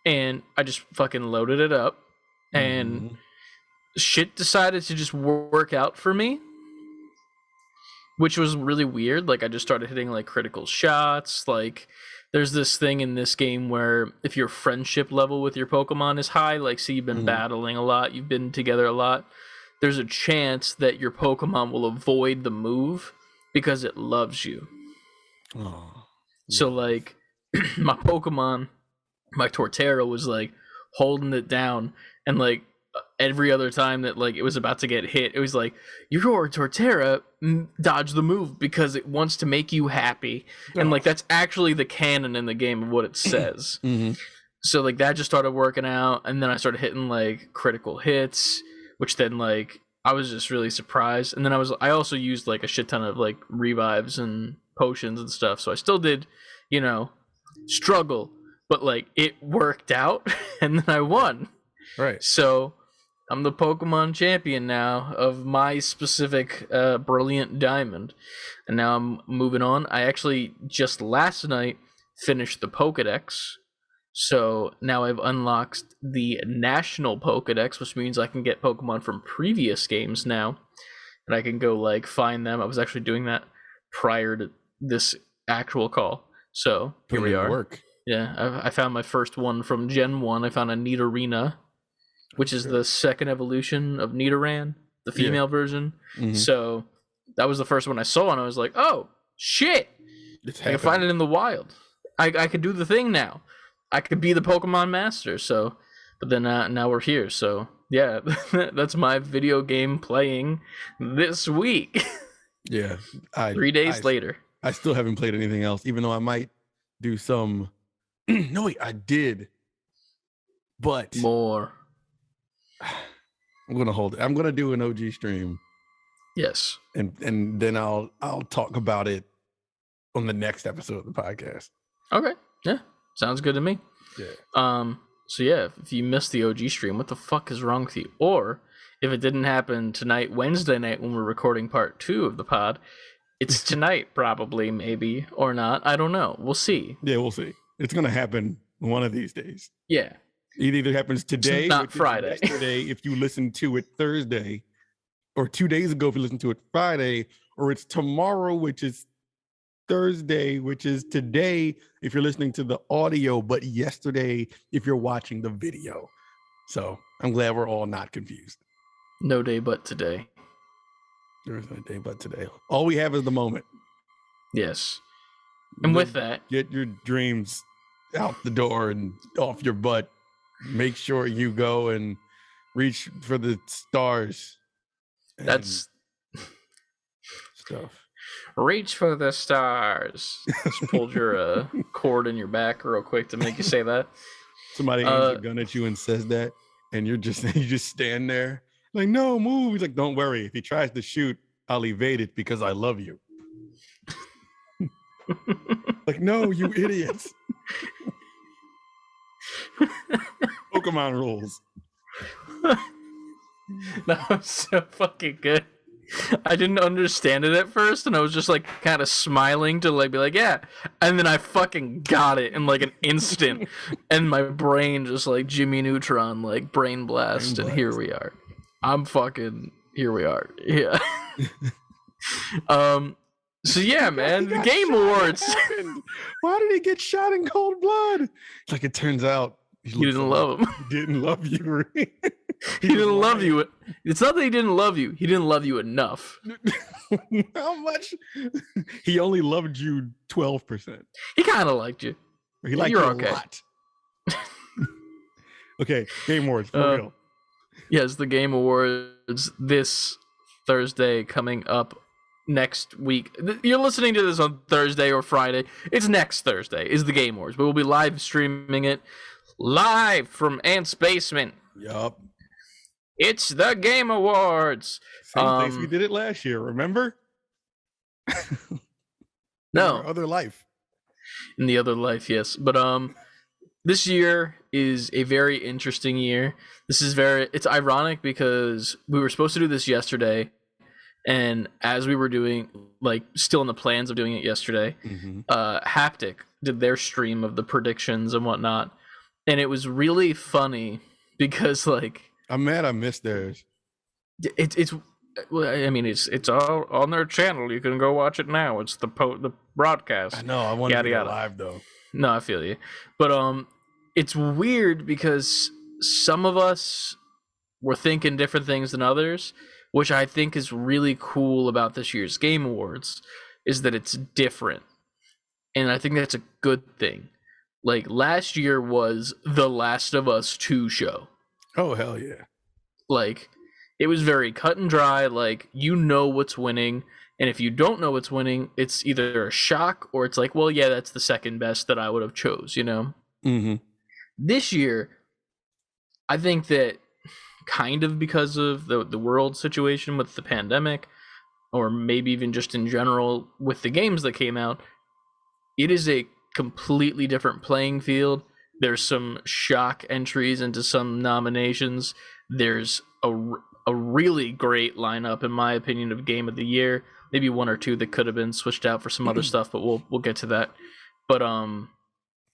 And I just fucking loaded it up. And shit decided to just work out for me. which was really weird. Like I just started hitting like critical shots. Like there's this thing in this game where if your friendship level with your Pokemon is high, like say you've been battling a lot, you've been together a lot, there's a chance that your Pokemon will avoid the move because it loves you. Oh, so like my Pokemon, my Torterra was like holding it down, and like every other time that like it was about to get hit, it was like, your Torterra dodge the move because it wants to make you happy. And like that's actually the canon in the game of what it says. So like that just started working out, and then I started hitting like critical hits, which then like I was just really surprised. And then I also used like a shit ton of like revives and potions and stuff, so I still did, you know, struggle, but like it worked out. And then I won. Right. So I'm the Pokemon champion now of my specific Brilliant Diamond. And now I'm moving on. I actually just last night finished the Pokedex. So now I've unlocked the National Pokedex, which means I can get Pokemon from previous games now. And I can go like find them. I was actually doing that prior to this actual call. So here we are. Work. Yeah, I found my first one from Gen 1. I found a Nidorina, which is the second evolution of Nidoran, the female version. So that was the first one I saw, and I was like, oh, shit. I can find it in the wild. I could do the thing now. I could be the Pokemon master. So, but then now we're here. So, yeah, that's my video game playing this week. Yeah. 3 days later. I still haven't played anything else, even though I might do some. No, wait, I did. But more. I'm gonna hold it. I'm gonna do an OG stream. Yes. And then I'll talk about it on the next episode of the podcast. Okay. Yeah. Sounds good to me. Yeah. So yeah, if you missed the OG stream, what the fuck is wrong with you? Or if it didn't happen tonight, Wednesday night, when we're recording part 2 of the pod, it's tonight, probably, maybe, or not. I don't know. We'll see. Yeah, we'll see. It's gonna happen one of these days. Yeah. It either happens today, it's not Friday. Yesterday, if you listen to it Thursday, or 2 days ago if you listen to it Friday, or it's tomorrow, which is Thursday, which is today if you're listening to the audio, but yesterday if you're watching the video. So I'm glad we're all not confused. No day but today. There is no day but today. All we have is the moment. Yes. And with that, get your dreams out the door and off your butt. Make sure you go and reach for the stars. That's stuff. Reach for the stars. Just pulled your cord in your back real quick to make you say that. Somebody aims a gun at you and says that, and you just stand there like, no, move. He's like, don't worry. If he tries to shoot, I'll evade it because I love you. Like, no, you idiots. Pokemon rules. That was so fucking good. I didn't understand it at first, and I was just like kind of smiling to like be like, yeah, and then I fucking got it in like an instant, and my brain just like Jimmy Neutron, like brain blast, and here we are. Here we are. Yeah. So yeah, man, the Game Awards. Why did he get shot in cold blood? Like, it turns out he didn't love him. He didn't love you. He didn't love you. It's not that he didn't love you. He didn't love you enough. How much? He only loved you 12%. He kind of liked you. He liked you a lot. Okay, Game Awards, for real. Yes, the Game Awards this Thursday coming up next week. You're listening to this on Thursday or Friday. It's next Thursday is the Game Awards. But we'll be live streaming it live from Ant's basement. Yup. It's the Game Awards. Same place we did it last year, remember? No. In our other life. In the other life, yes. But this year is a very interesting year. It's ironic because we were supposed to do this yesterday, and as we were doing, like, still in the plans of doing it yesterday, Haptic did their stream of the predictions and whatnot, and it was really funny because, like, I'm mad I missed theirs. it's Well, I mean, it's all on their channel. You can go watch it now. It's the I broadcast. know. I want to Yada be there yada. live though. No, I feel you. But it's weird because some of us were thinking different things than others, which I think is really cool about this year's Game Awards, is that it's different. And I think that's a good thing. Like last year was the Last of Us 2 show. Oh hell yeah! Like it was very cut and dry, like you know what's winning, and if you don't know what's winning, it's either a shock or it's like, well, yeah, that's the second best that I would have chose, you know? Mm-hmm. This year, I think that kind of because of the world situation with the pandemic, or maybe even just in general with the games that came out, it is a completely different playing field. There's some shock entries into some nominations. There's a really great lineup, in my opinion, of Game of the Year. Maybe one or two that could have been switched out for some other stuff, but we'll get to that. But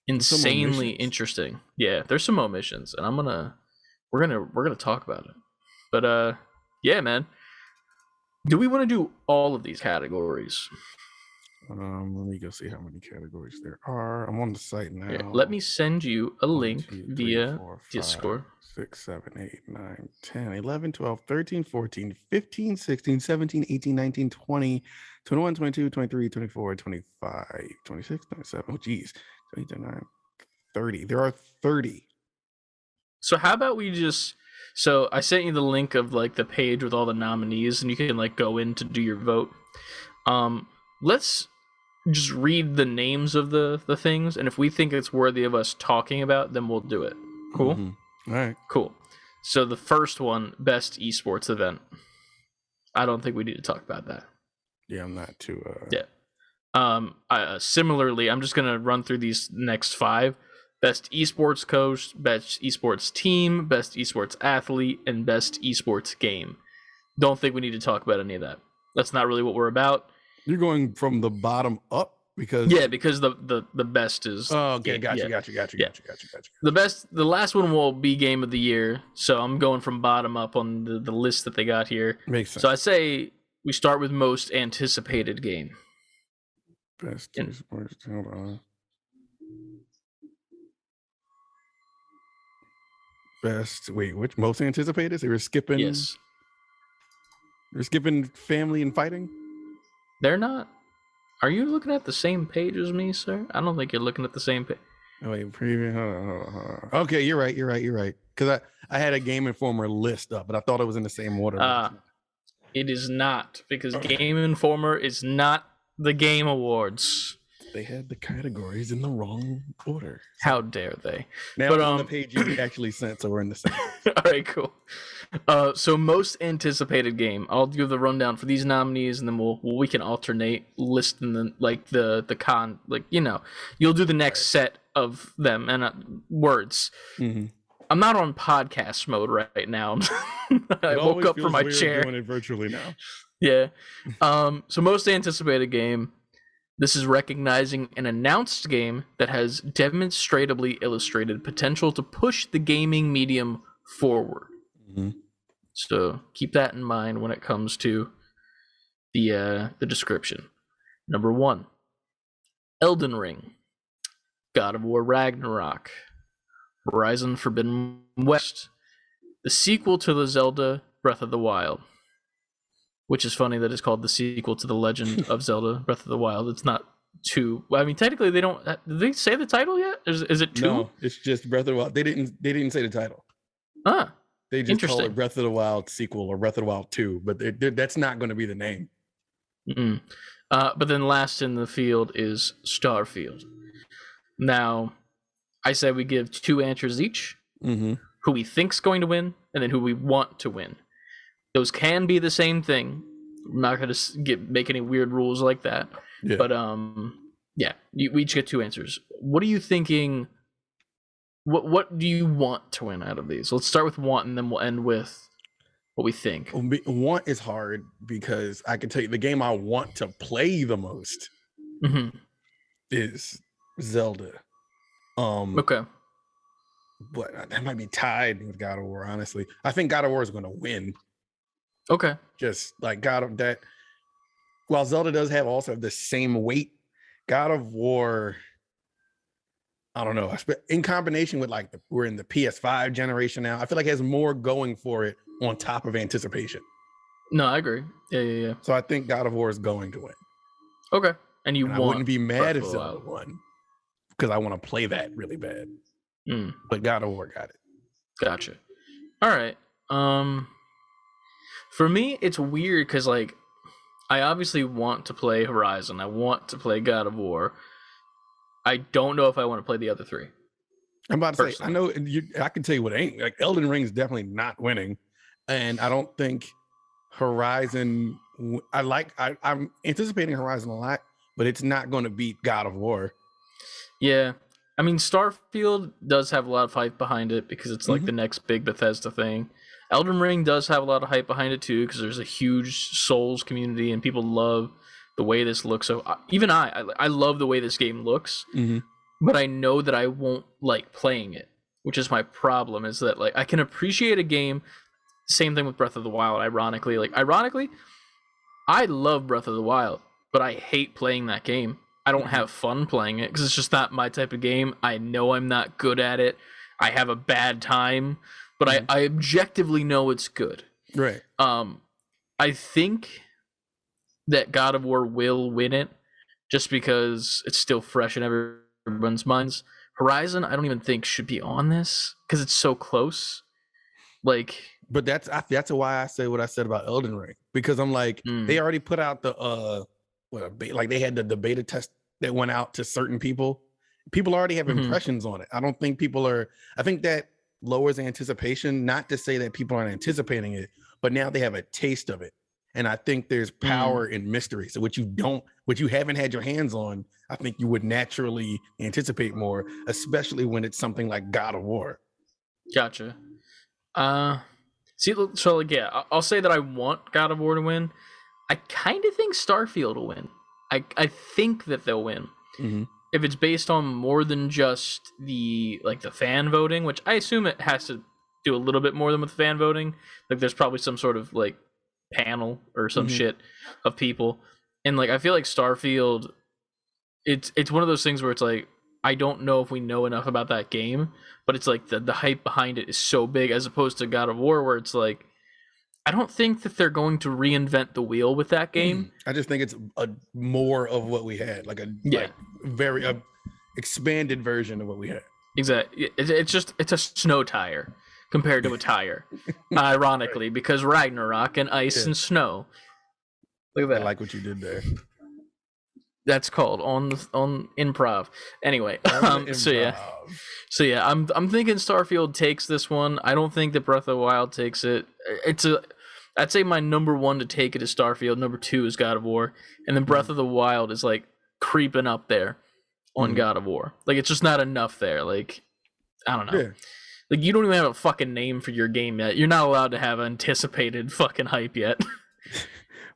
insanely interesting. Yeah, there's some omissions, and we're gonna talk about it. But yeah, man. Do we want to do all of these categories? Let me go see how many categories there are. I'm on the site now. Here, let me send you a link 1, 2, 3, via 4, 5, Discord. 6, 7, 8, 9, 10, 11, 12, 13, 14, 15, 16, 17, 18, 19, 20, 21, 22, 23, 24, 25, 26, 27. Oh, geez. 29, 30. There are 30. So how about we just... So I sent you the link of like the page with all the nominees, and you can like go in to do your vote. Let's just read the names of the things, and if we think it's worthy of us talking about, then we'll do it. Cool? Mm-hmm. All right. Cool. So the first one, best esports event. I don't think we need to talk about that. Yeah, I'm not too... Yeah. Similarly, I'm just going to run through these next 5. Best esports coach, best esports team, best esports athlete, and best esports game. Don't think we need to talk about any of that. That's not really what we're about. You're going from the bottom up? Because the best is... Oh, okay, gotcha. The last one will be Game of the Year, so I'm going from bottom up on the list that they got here. Makes sense. So I say we start with most anticipated game. Best esports, hold on. Best, wait, which most anticipated? They were skipping... Yes. They're skipping family and fighting? They're not. Are you looking at the same page as me, sir? I don't think you're looking at the same page. Oh, wait, preview. Hold on. Okay, you're right. Because I had a Game Informer list up, but I thought it was in the same order. It is not, because Game Informer is not the Game Awards. They had the categories in the wrong order. How dare they? Now but, on the page you actually sent, so we're in the same. All right, cool. So most anticipated game. I'll give the rundown for these nominees, and then we can alternate listing the con, like, you know, you'll do the next set of them and words. Mm-hmm. I'm not on podcast mode right now. I woke up from my chair. Doing it virtually now. Yeah. So most anticipated game. This is recognizing an announced game that has demonstrably illustrated potential to push the gaming medium forward. Mm-hmm. So keep that in mind when it comes to the description. Number 1, Elden Ring, God of War Ragnarok, Horizon Forbidden West, the sequel to the Zelda Breath of the Wild. Which is funny that it's called the sequel to The Legend of Zelda Breath of the Wild. It's not 2. I mean, technically, they don't... Did they say the title yet? Is it 2? No, it's just Breath of the Wild. They didn't say the title. They just call it Breath of the Wild sequel or Breath of the Wild 2, but that's not going to be the name. Mm-hmm. But then last in the field is Starfield. Now, I say we give 2 answers each. Mm-hmm. Who we think's going to win, and then who we want to win. Those can be the same thing. I'm not going to make any weird rules like that. Yeah. But yeah, we each get 2 answers. What are you thinking? What do you want to win out of these? Let's start with want, and then we'll end with what we think. Want is hard because I can tell you the game I want to play the most is Zelda. Okay. But that might be tied with God of War, honestly. I think God of War is going to win. Okay. Just like God of that. While Zelda does have also the same weight, God of War, I don't know. In combination with like we're in the PS5 generation now, I feel like it has more going for it on top of anticipation. No, I agree. Yeah. So I think God of War is going to win. Okay. And you And I want wouldn't be mad Breath if of the Zelda Wild. won because I want to play that really bad. But God of War got it. Gotcha. All right. For me, it's weird because like I obviously want to play Horizon. I want to play God of War. I don't know if I want to play the other three. I'm about to say, I Personally. know I can tell you what ain't. Like Elden Ring is definitely not winning. And I don't think Horizon, I'm anticipating Horizon a lot, but it's not going to beat God of War. Yeah. I mean, Starfield does have a lot of hype behind it because it's like the next big Bethesda thing. Elden Ring does have a lot of hype behind it too because there's a huge Souls community and people love the way this looks. So even I love the way this game looks, but I know that I won't like playing it, which is my problem. Is that like I can appreciate a game. Same thing with Breath of the Wild. Ironically, I love Breath of the Wild, but I hate playing that game. I don't have fun playing it because it's just not my type of game. I know I'm not good at it. I have a bad time, but I objectively know it's good. Right. I think that God of War will win it just because it's still fresh in everyone's minds. Horizon, I don't even think should be on this because it's so close. Like, but that's why I say what I said about Elden Ring, because I'm like, they already put out the like they had the beta test that went out to certain people. People already have impressions on it. I don't think I think that lowers anticipation, not to say that people aren't anticipating it, but now they have a taste of it. And I think there's power in mystery. So what you haven't had your hands on, I think you would naturally anticipate more, especially when it's something like God of War. Gotcha. See, so like, yeah, I'll say that I want God of War to win. I kind of think Starfield will win. I think that they'll win if it's based on more than just the fan voting, which I assume it has to do a little bit more than with fan voting. Like, there's probably some sort of like panel or some shit of people, and like I feel like Starfield, it's one of those things where it's like I don't know if we know enough about that game, but it's like the hype behind it is so big as opposed to God of War where it's like I don't think that they're going to reinvent the wheel with that game. I just think it's a more of what we had, like very expanded version of what we had. Exactly. It's a snow tire compared to a tire, ironically, because Ragnarok and ice and snow. Look at that. I like what you did there. That's called on improv. Anyway, so yeah, I'm thinking Starfield takes this one. I don't think that Breath of the Wild takes it. I'd say my number one to take it is Starfield. Number two is God of War, and then Breath of the Wild is like creeping up there on God of War. Like it's just not enough there. Like I don't know. Yeah. Like you don't even have a fucking name for your game yet. You're not allowed to have anticipated fucking hype yet.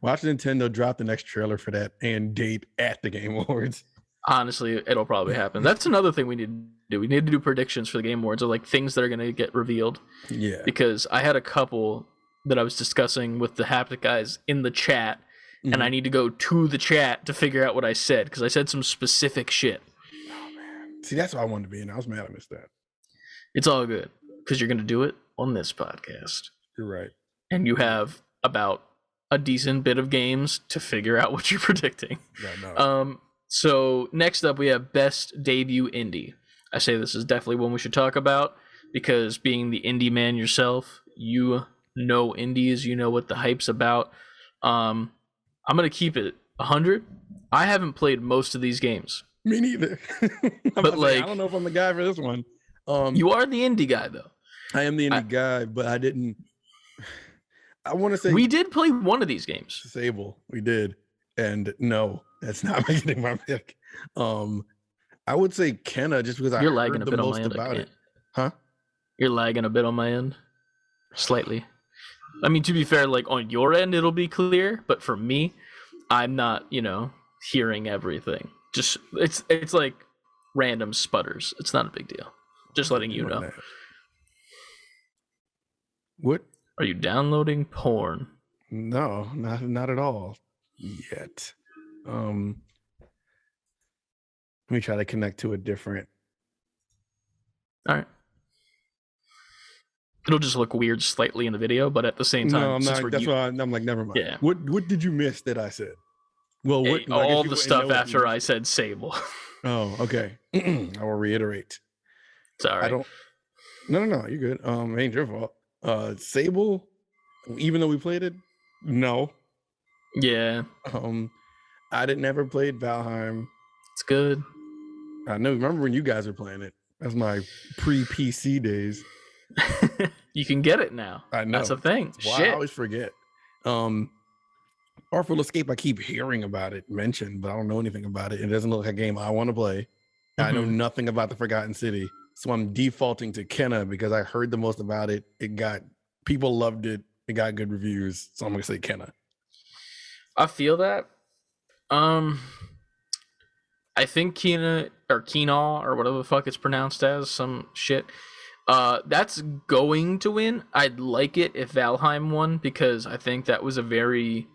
Watch Nintendo drop the next trailer for that and date at the Game Awards. Honestly, it'll probably happen. That's another thing we need to do. We need to do predictions for the Game Awards, or like things that are going to get revealed. Yeah. Because I had a couple that I was discussing with the Haptic guys in the chat, and I need to go to the chat to figure out what I said, because I said some specific shit. Oh, man. See, that's what I wanted to be in. I was mad I missed that. It's all good, because you're going to do it on this podcast. You're right. And you have about a decent bit of games to figure out what you're predicting. No. So next up, we have Best Debut Indie. I say this is definitely one we should talk about, because being the indie man yourself, you know indies, you know what the hype's about. I'm going to keep it 100. I haven't played most of these games. Me neither. But like, I don't know if I'm the guy for this one. You are the indie guy, though. I am the indie guy, but I didn't. I want to say we did play one of these games. Sable, we did, and no, that's not making my pick. I would say Kenna, just because You're I lagging heard a the bit most on my end. about it. Huh? You're lagging a bit on my end, slightly. I mean, to be fair, like on your end, it'll be clear, but for me, I'm not, hearing everything. Just it's like random sputters. It's not a big deal. Just letting you know. What? Are you downloading porn? No, not at all yet. Let me try to connect to a different. All right. It'll just look weird slightly in the video, but at the same No, time, I'm since not. That's why I'm like, never mind. yeah, What did you miss that I said? Well, what? I guess all you the wouldn't stuff know if you after I missed it. said Sable. Oh, okay. I will reiterate. It's all right. I don't. No. You're good. It ain't your fault. Sable, even though we played it, no. Yeah, I didn't never played Valheim. it's good. I know. Remember when you guys were playing it? That's my pre-PC days. You can get it now. I know. That's a thing. Why Shit. I always forget. Artful Escape, I keep hearing about it mentioned, but I don't know anything about it. It doesn't look like a game I want to play. I know nothing about the Forgotten City, so I'm defaulting to Kenna because I heard the most about it. People loved it. It got good reviews, so I'm gonna say Kenna. I feel that. I think Kina or Keenaw or whatever the fuck it's pronounced as, some shit. That's going to win. I'd like it if Valheim won because I think that was a very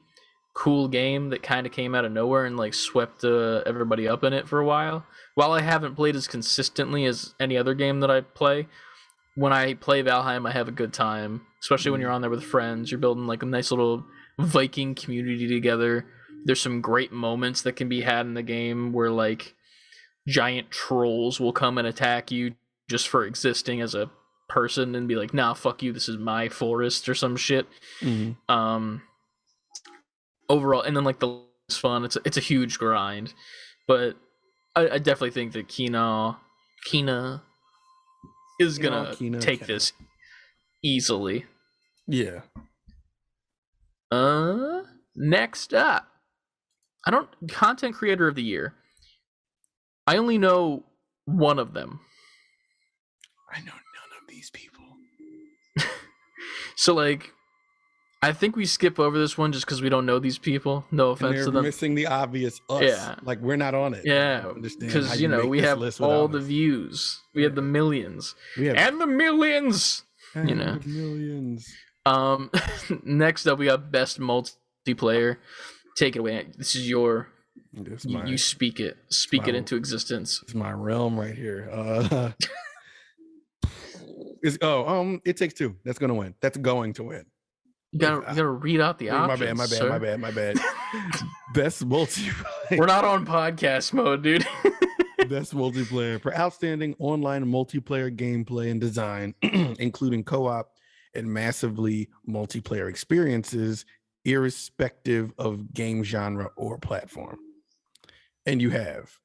cool game that kind of came out of nowhere and like swept everybody up in it for a while. While I haven't played as consistently as any other game that I play, when I play Valheim, I have a good time, especially when you're on there with friends. You're building like a nice little Viking community together. There's some great moments that can be had in the game where like giant trolls will come and attack you just for existing as a person and be like, nah, fuck you, this is my forest or some shit. Overall, and then like the it's fun. It's a huge grind, but I definitely think that Kina is gonna take this easily. Yeah. Next up, content creator of the year. I only know one of them. I know none of these people. So like, I think we skip over this one just because we don't know these people. No offense to them. Missing the obvious us. Yeah. Like we're not on it. Yeah. Because, we have all the views. We have the millions. And the millions! And the millions. Next up, we got Best Multiplayer. Take it away. This is your... You speak it. Speak it into existence. It's my realm right here. It Takes Two. That's going to win. That's going to win. You gotta read out the options. My bad. Best multiplayer. We're not on podcast mode, dude. Best multiplayer for outstanding online multiplayer gameplay and design, including co-op and massively multiplayer experiences, irrespective of game genre or platform. And you have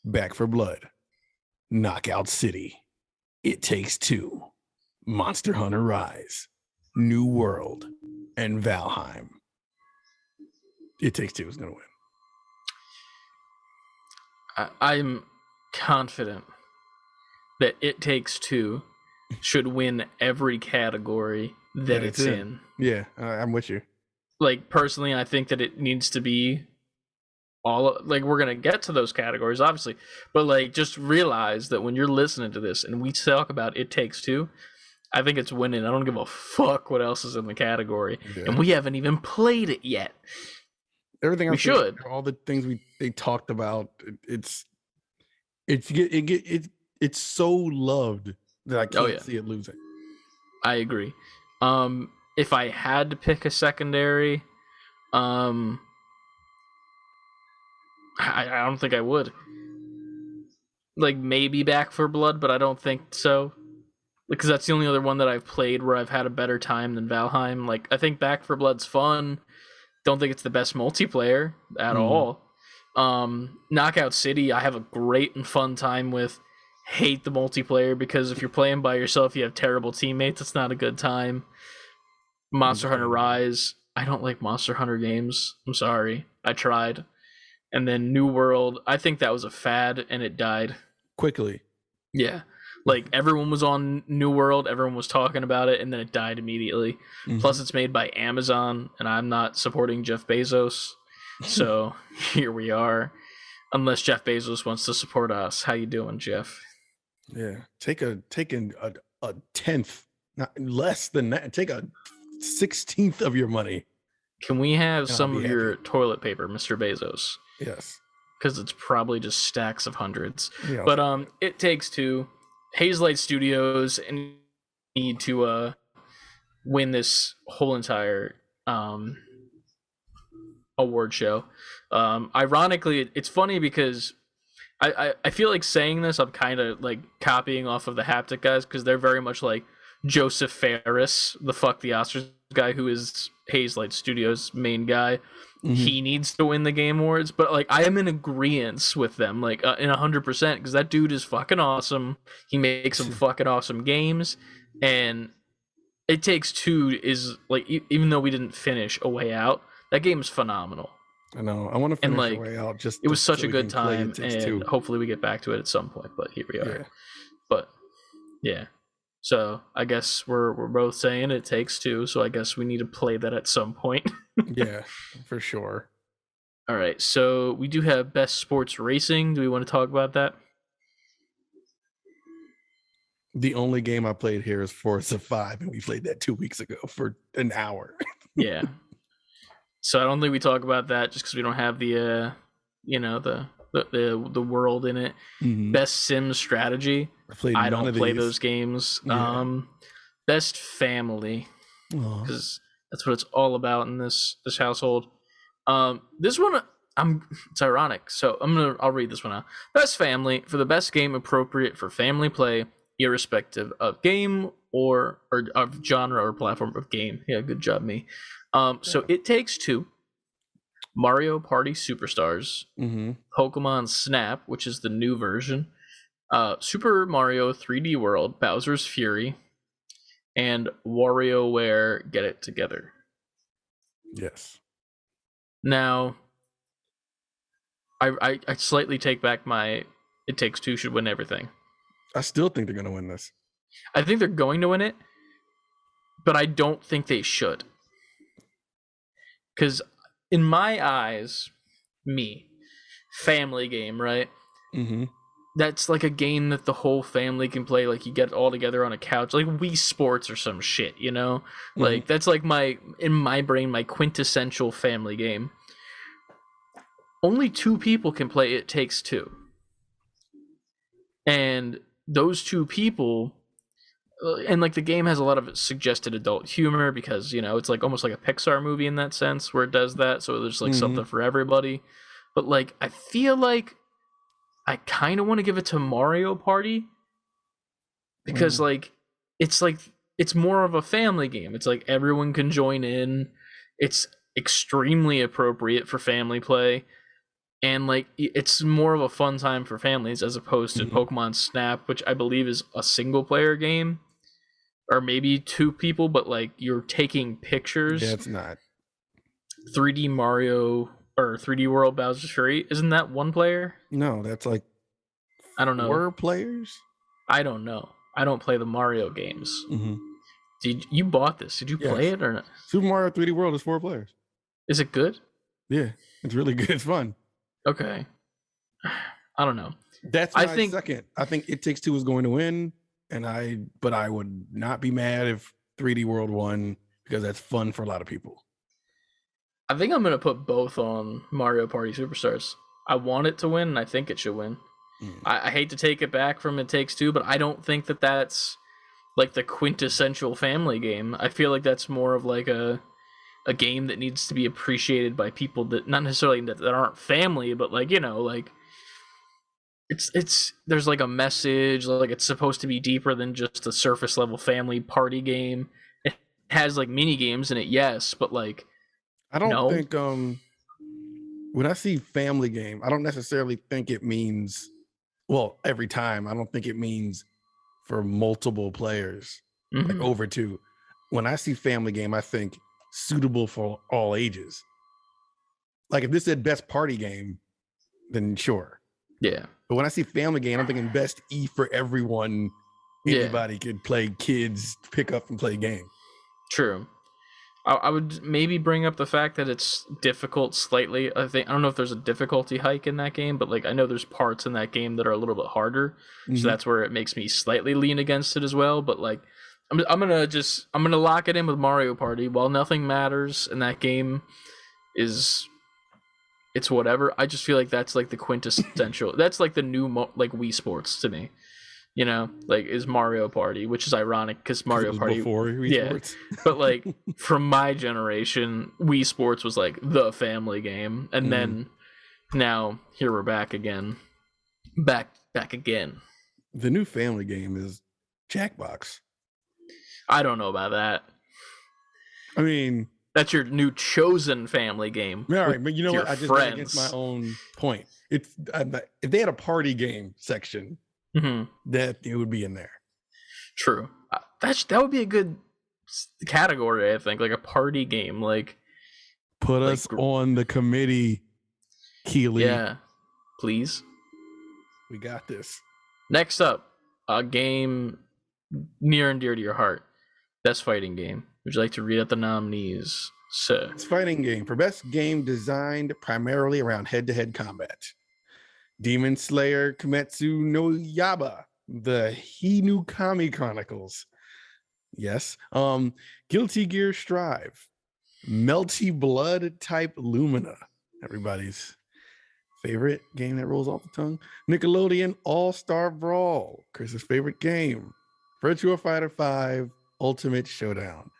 Back 4 Blood, Knockout City, It Takes Two, Monster Hunter Rise, New World, and Valheim. It Takes Two is going to win. I'm confident that It Takes Two should win every category that it's in. Yeah, I'm with you. Like, personally, I think that it needs to be we're going to get to those categories, obviously. But, like, just realize that when you're listening to this and we talk about It Takes Two, I think it's winning. I don't give a fuck what else is in the category. Yeah. And we haven't even played it yet. Everything else, we should. All the things they talked about, it's so loved that I can't see it losing. I agree. If I had to pick a secondary, I don't think I would. Like, maybe Back 4 Blood, but I don't think so. Because that's the only other one that I've played where I've had a better time than Valheim. Like, I think Back 4 Blood's fun. Don't think it's the best multiplayer at all. Knockout City, I have a great and fun time with. Hate the multiplayer because if you're playing by yourself, you have terrible teammates. It's not a good time. Monster Hunter Rise, I don't like Monster Hunter games. I'm sorry. I tried. And then New World, I think that was a fad and it died. Quickly. Yeah. Like, everyone was on New World, everyone was talking about it, and then it died immediately. Plus, it's made by Amazon, and I'm not supporting Jeff Bezos. So, here we are. Unless Jeff Bezos wants to support us. How you doing, Jeff? Yeah. Take a tenth, not less than that. Take a 16th of your money. can we have And I'll some be of happy. your toilet paper, Mr. Bezos? Yes. Because it's probably just stacks of hundreds. Yeah. But It Takes Two, Hazelight Studios, and need to win this whole entire award show. Ironically, it's funny because I feel like saying this, I'm kind of like copying off of the Haptic guys because they're very much like Joseph Ferris, the Fuck the Oscars guy, who is Hazelight Studios' main guy. Mm-hmm. He needs to win the Game Awards, but like I am in agreement with them, like in 100%, because that dude is fucking awesome. He makes some fucking awesome games, and It Takes Two is like even though we didn't finish A Way Out, that game's phenomenal. I know. I want to finish And like A Way Out. Just it was such so a good time, It Takes and Two. hopefully we get back to it at some point. But here we are. Yeah. But yeah, so I guess we're both saying It Takes Two. So I guess we need to play that at some point. Yeah, for sure. All right, so we do have best sports racing. Do we want to talk about that? The only game I played here is Forza 5, and we played that 2 weeks ago for an hour. Yeah. So I don't think we talk about that just because we don't have the the world in it. Mm-hmm. Best sim strategy. I don't play those games. Yeah. Best family, because that's what it's all about in this household. This one it's ironic. So I'll read this one out. Best family, for the best game appropriate for family play, irrespective of game or of genre or platform of game. Yeah, good job, me. So It Takes Two, Mario Party Superstars, Mm-hmm. Pokemon Snap, which is the new version, Super Mario 3D World, Bowser's Fury, and WarioWare Get It Together. Yes. Now, I slightly take back my It Takes Two should win everything. I still think they're going to win this. I think they're going to win it, but I don't think they should. Because in my eyes, family game, right? Mm-hmm. That's like a game that the whole family can play. Like you get all together on a couch, like Wii Sports or some shit, you know? Mm-hmm. Like that's like in my brain, my quintessential family game. Only 2 people can play It Takes Two. And those 2 people, and like the game has a lot of suggested adult humor because, you know, it's like almost like a Pixar movie in that sense where it does that. So there's like something for everybody. But like, I feel like I kind of want to give it to Mario Party because like it's more of a family game. It's like everyone can join in. It's extremely appropriate for family play. And like it's more of a fun time for families as opposed to Pokemon Snap, which I believe is a single player game, or maybe 2 people, but like you're taking pictures. Yeah, it's not. 3D Mario or 3D World Bowser's Fury, isn't that 1 player? No, that's like I don't know. 4 players. I don't know. I don't play the Mario games. Mm-hmm. Did you bought this? Did you play it or not? Super Mario 3D World is 4 players. Is it good? Yeah, it's really good. It's fun. Okay. I don't know. That's my second. I think It Takes Two is going to win, but I would not be mad if 3D World won because that's fun for a lot of people. I think I'm gonna put both on Mario Party Superstars. I want it to win, and I think it should win. I hate to take it back from It Takes Two, but I don't think that that's like the quintessential family game. I feel like that's more of like a game that needs to be appreciated by people that not necessarily that aren't family, but like, you know, like it's there's like a message, like it's supposed to be deeper than just a surface level family party game. It has like mini games in it, yes, but like I don't think when I see family game, I don't necessarily think it means every time. I don't think it means for multiple players, like over 2. When I see family game, I think suitable for all ages. Like if this said best party game, then sure. Yeah. But when I see family game, I'm thinking best E for everyone. Anybody could play, kids pick up and play a game. True. I would maybe bring up the fact that it's difficult slightly. I don't know if there's a difficulty hike in that game, but like I know there's parts in that game that are a little bit harder. So that's where it makes me slightly lean against it as well. But like I'm gonna lock it in with Mario Party. While nothing matters in that game is it's whatever. I just feel like that's like the quintessential. That's like the new like Wii Sports to me. You know, like is Mario Party, which is ironic because Because it Mario was Party, before Wii yeah. Sports. But like from my generation, Wii Sports was like the family game, and then now here we're back again, back again. The new family game is Jackbox. I don't know about that. I mean, That's your new chosen family game. all right, but you know your what? I just went against friends. my own point. It's if they had a party game section, that it would be in there. True. That would be a good category. I think like a party game. Like Put us on the committee, Keely. Yeah, please. We got this. Next up, a game near and dear to your heart. Best fighting game. Would you like to read out the nominees, sir? It's fighting game for best game designed primarily around head-to-head combat. Demon Slayer Kimetsu no Yaiba, the Hinukami Chronicles. Yes. Guilty Gear Strive, Melty Blood Type Lumina. Everybody's favorite game that rolls off the tongue. Nickelodeon All-Star Brawl, Chris's favorite game. Virtua Fighter 5 Ultimate Showdown.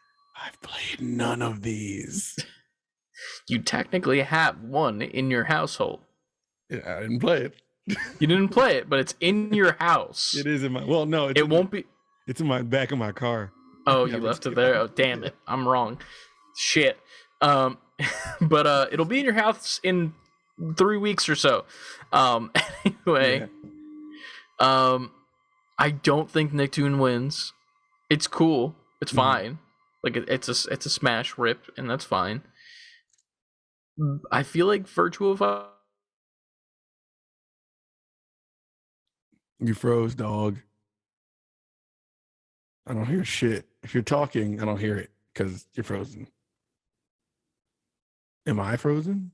I've played none of these. You technically have one in your household. Yeah, I didn't play it. You didn't play it, but it's in your house. It is in my no. It won't be. It's in my back of my car. Oh, you left it there. Oh, damn it! I'm wrong. Shit. But it'll be in your house in 3 weeks or so. Anyway, I don't think Nicktoon wins. It's cool. It's fine. Like it's a smash rip, and that's fine. I feel like Virtua. You froze, dog. I don't hear shit. If you're talking, I don't hear it because you're frozen. Am I frozen?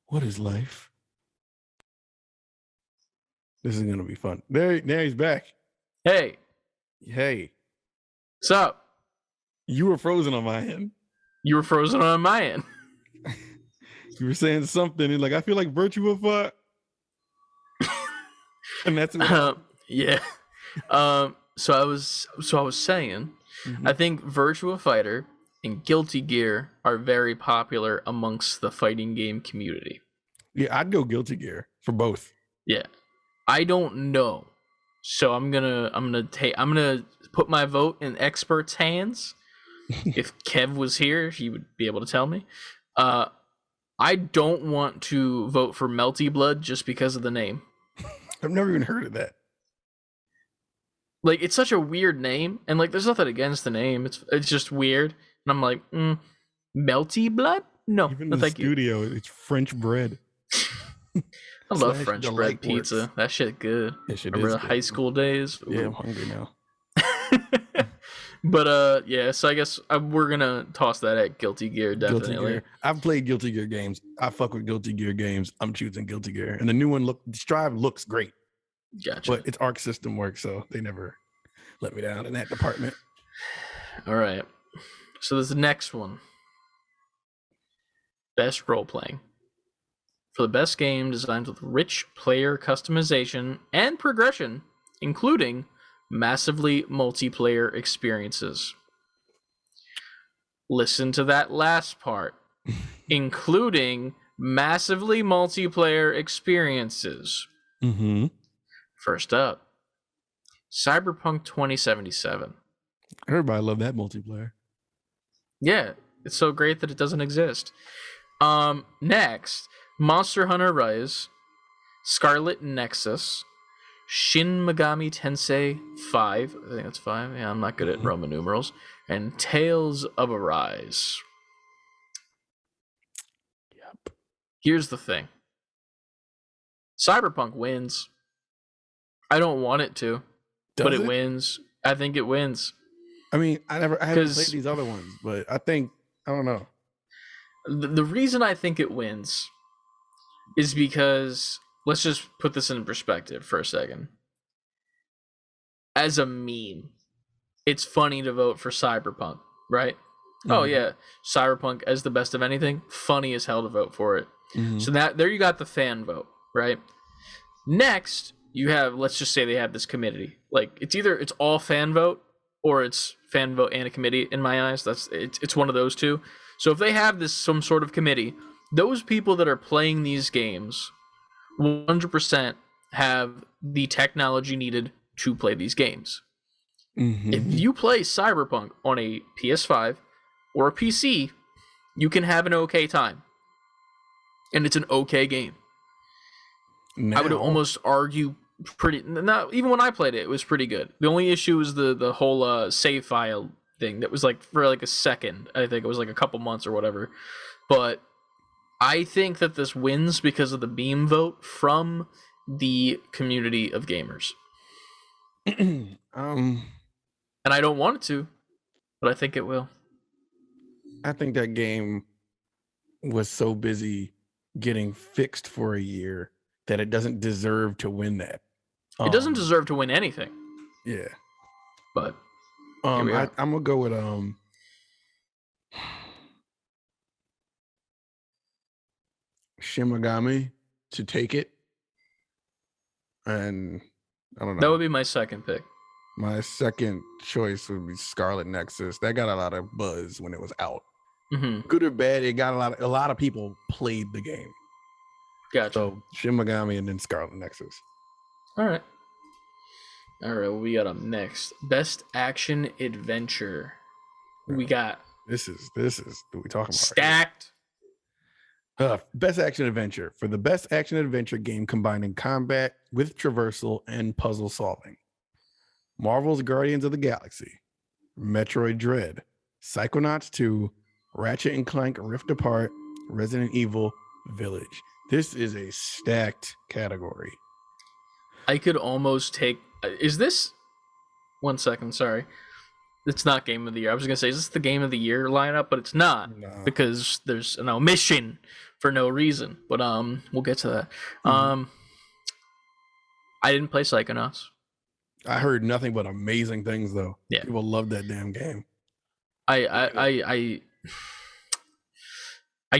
What is life? This is gonna be fun. Now he's back. Hey, What's up? You were frozen on my end. You were frozen on my end. You were saying something, and like I feel like Virtua Fighter. And that's yeah. So I was saying, I think Virtua Fighter and Guilty Gear are very popular amongst the fighting game community. Yeah, I'd go Guilty Gear for both. Yeah, I don't know, so I'm gonna put my vote in experts' hands. If Kev was here, he would be able to tell me. I don't want to vote for Melty Blood just because of the name. I've never even heard of that. Like, it's such a weird name, and like, there's nothing against the name. It's just weird, and I'm like, Melty Blood? No, Even no, in the thank studio, it's French bread. I love French bread pizza. That shit good. Remember the high school days? Ooh. Yeah, I'm hungry now. But yeah, so I guess we're gonna toss that at Guilty Gear, definitely. Guilty Gear. I've played Guilty Gear games. I fuck with Guilty Gear games. I'm choosing Guilty Gear, and the new one Strive looks great. Gotcha. But its Arc system works, so they never let me down in that department. All right. So there's the next one. Best role playing. For the best game designed with rich player customization and progression, including massively multiplayer experiences. Listen to that last part. Including massively multiplayer experiences. First up, Cyberpunk 2077. Everybody love that multiplayer. Yeah, it's so great that it doesn't exist. Next, Monster Hunter Rise, Scarlet Nexus, Shin Megami Tensei 5. I think that's 5. Yeah, I'm not good at Roman numerals. And Tales of Arise. Yep. Here's the thing. Cyberpunk wins. I don't want it to, but it wins. I think it wins. I mean, I haven't played these other ones, but I don't know. The reason I think it wins is because, let's just put this in perspective for a second. as a meme, it's funny to vote for Cyberpunk, right? Oh Mhm. yeah, Cyberpunk as the best of anything, funny as hell to vote for it. Mhm. So that there you got the fan vote, right? Next, you have, let's just say they have this committee. Like it's all fan vote or it's fan vote and a committee in my eyes. It's one of those two. So if they have this some sort of committee, those people that are playing these games 100% have the technology needed to play these games. If Mhm. you play Cyberpunk on a PS5 or a PC, you can have an okay time. And it's an okay game. I would Now, almost argue pretty not even when I played it, it was pretty good. The only issue was the whole save file thing that was like for like a second. I think it was like a couple months or whatever. But I think that this wins because of the beam vote from the community of gamers. um, And I don't want it to, but I think it will. I think that game was so busy getting fixed for a year that it doesn't deserve to win that. It doesn't deserve to win anything, Yeah. but here we are. I'm gonna go with Shimagami to take it, and I don't That know. would be my second pick. My second choice would be Scarlet Nexus. That got a lot of buzz when it was out. Mm-hmm. Good or bad, it got a lot of people played the game. Gotcha. So Shimagami and then Scarlet Nexus. All right. All right. What we got up next? Best action adventure. We got This is what we talking about. stacked. Right, best action adventure. For the best action adventure game combining combat with traversal and puzzle solving. Marvel's Guardians of the Galaxy, Metroid Dread, Psychonauts 2, Ratchet and Clank Rift Apart, Resident Evil Village. This is a stacked category. I could almost take. Is this? 1 second. Sorry. It's not game of the year. I was gonna say, is this the game of the year lineup? But it's not because there's an omission for no reason. But we'll get to that. I didn't play Psychonauts. I heard nothing but amazing things though. Yeah. People love that damn game. I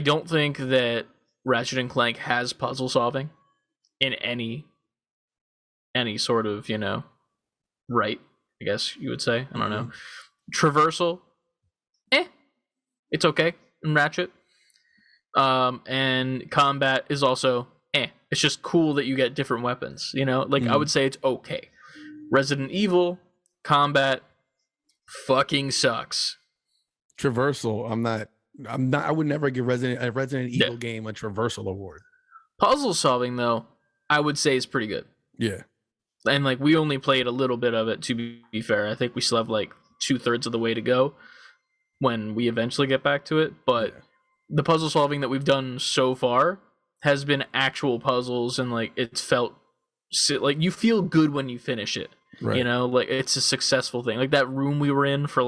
don't think that Ratchet and Clank has puzzle solving in any sort of, right, I guess you would say. I don't know. Traversal, it's okay in Ratchet. And combat is also It's just cool that you get different weapons, I would say it's okay. Resident Evil combat fucking sucks. Traversal, I would never give a Resident Evil game a traversal award. Puzzle solving though, I would say is pretty good. Yeah. And we only played a little bit of it, to be fair. I think we still have 2/3 of the way to go when we eventually get back to it. But the puzzle solving that we've done so far has been actual puzzles, and it's felt you feel good when you finish it. Right. It's a successful thing. Like that room we were in for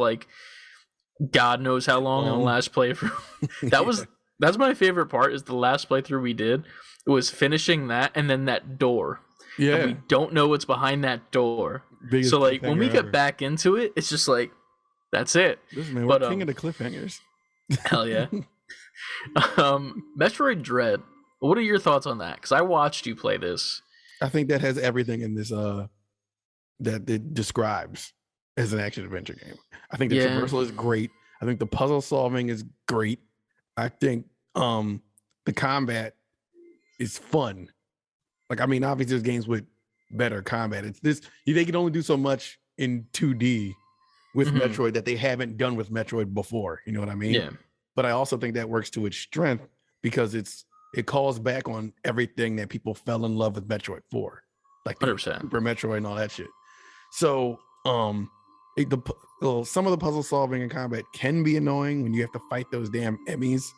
God knows how long in the last playthrough. That's my favorite part, is the last playthrough we did. It was finishing that and then that door. Yeah. And we don't know what's behind that door. Biggest so when we get back into it, it's just that's it. Listen, man, we're king of the cliffhangers. Hell yeah. Metroid Dread. What are your thoughts on that? Because I watched you play this. I think that has everything in this that it describes as an action adventure game. I think the traversal is great. I think the puzzle solving is great. I think the combat is fun. Obviously there's games with better combat. It's this, they can only do so much in 2D with Metroid that they haven't done with Metroid before. You know what I mean? Yeah. But I also think that works to its strength because it calls back on everything that people fell in love with Metroid for, 100%. Super Metroid and all that shit. So some of the puzzle solving and combat can be annoying when you have to fight those damn enemies.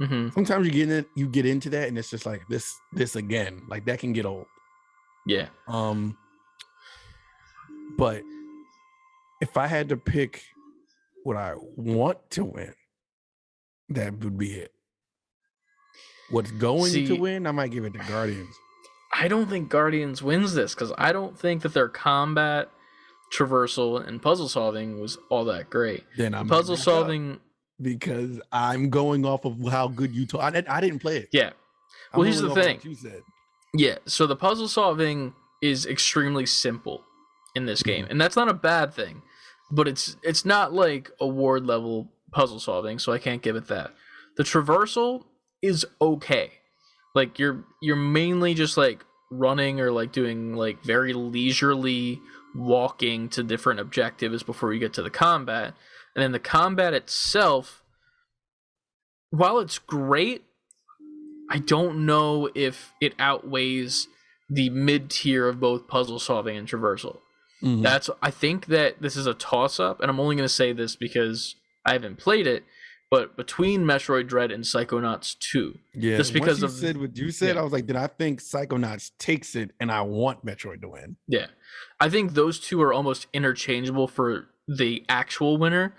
Sometimes you get into that and it's just this again. That can get old. Yeah. But if I had to pick what I want to win, that would be it. What's going to win, I might give it to Guardians. I don't think Guardians wins this because I don't think that their combat traversal and puzzle solving was all that great. Then I'm Puzzle solving, because I'm going off of how good you told. I didn't play it. yeah. I'm Well, here's the going off of thing. what you said. Yeah, so the puzzle solving is extremely simple in this game, and that's not a bad thing, but it's not like award level puzzle solving, so I can't give it that. The traversal is okay. Like you're mainly just like running or like doing like very leisurely walking to different objectives before you get to the combat. And then the combat itself, while it's great, I don't know if it outweighs the mid tier of both puzzle solving and traversal. I think that this is a toss up, and I'm only going to say this because I haven't played it. But between Metroid Dread and Psychonauts 2, Yeah, just because once you said what you said, I was like, then I think Psychonauts takes it, and I want Metroid to win. Yeah, I think those two are almost interchangeable for the actual winner.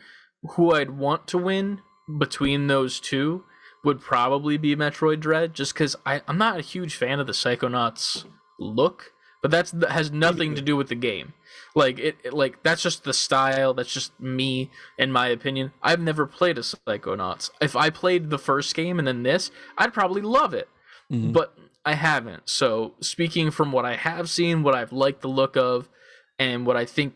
Who I'd want to win between those two would probably be Metroid Dread, just because I'm not a huge fan of the Psychonauts look, but that has nothing to do with the game. Like like that's just the style. That's just me, in my opinion. I've never played a Psychonauts. If I played the first game and then this, I'd probably love it, but I haven't. So speaking from what I have seen, what I've liked the look of, and what I think,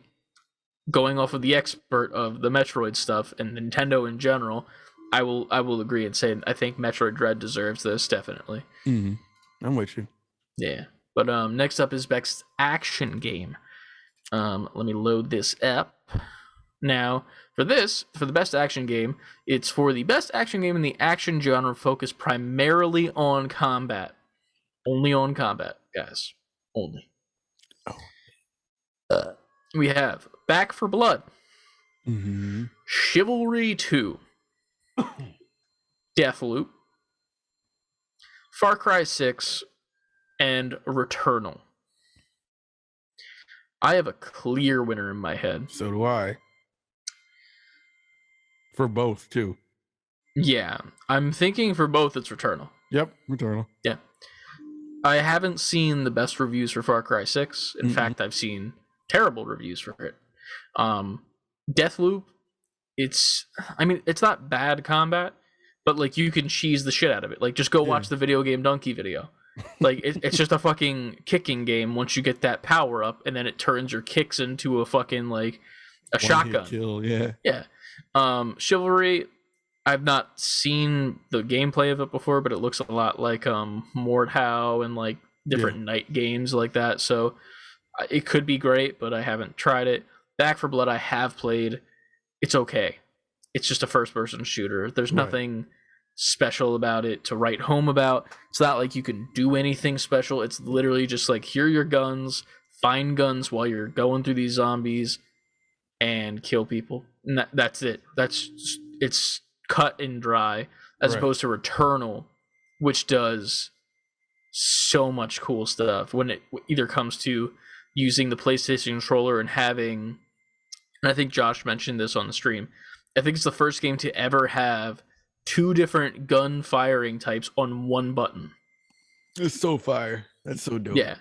going off of the expert of the Metroid stuff and Nintendo in general, I will agree and say I think Metroid Dread deserves this, definitely. I'm with you. Yeah. But next up is Best Action Game. Let me load this up. Now, for the Best Action Game, it's for the Best Action Game in the action genre focused primarily on combat. Only on combat, guys. Only. We have Back for Blood. Chivalry 2. Deathloop. Far Cry 6. And Returnal. I have a clear winner in my head. So do I. For both, too. Yeah, I'm thinking for both it's Returnal. Yep, Returnal. Yeah. I haven't seen the best reviews for Far Cry 6. In fact, I've seen terrible reviews for it. Deathloop, it's not bad combat, but like you can cheese the shit out of it. Like just go watch the Video Game Donkey video. Like it's just a fucking kicking game once you get that power up, and then it turns your kicks into a fucking like a shotgun. Kill, yeah. Yeah. Chivalry, I've not seen the gameplay of it before, but it looks a lot like Mordhau and like different night games like that. So it could be great, but I haven't tried it. Back for Blood I have played. It's okay. It's just a first-person shooter. There's nothing special about it to write home about. It's not like you can do anything special. It's literally just like, here are your guns, find guns while you're going through these zombies, and kill people. And that's it. It's cut and dry, as opposed to Returnal, which does so much cool stuff when it either comes to using the PlayStation controller and having, and I think Josh mentioned this on the stream, I think it's the first game to ever have 2 different gun firing types on one button. It's so fire. That's so dope. Yeah.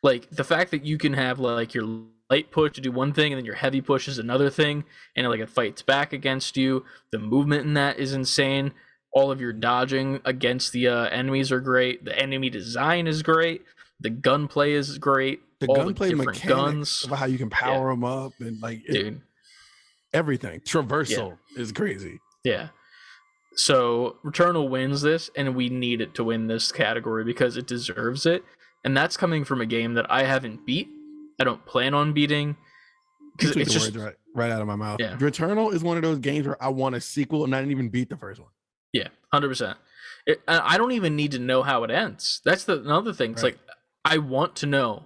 Like the fact that you can have like your light push to do one thing and then your heavy push is another thing, and like it fights back against you. The movement in that is insane. All of your dodging against the enemies are great. The enemy design is great. The gunplay is great. The gunplay mechanics about how you can power them up and like everything. Traversal is crazy. Yeah. So Returnal wins this, and we need it to win this category because it deserves it. And that's coming from a game that I haven't beat. I don't plan on beating. Because it's just right out of my mouth. Yeah. Returnal is one of those games where I want a sequel, and I didn't even beat the first one. Yeah, 100%. I don't even need to know how it ends. That's another thing. It's like I want to know,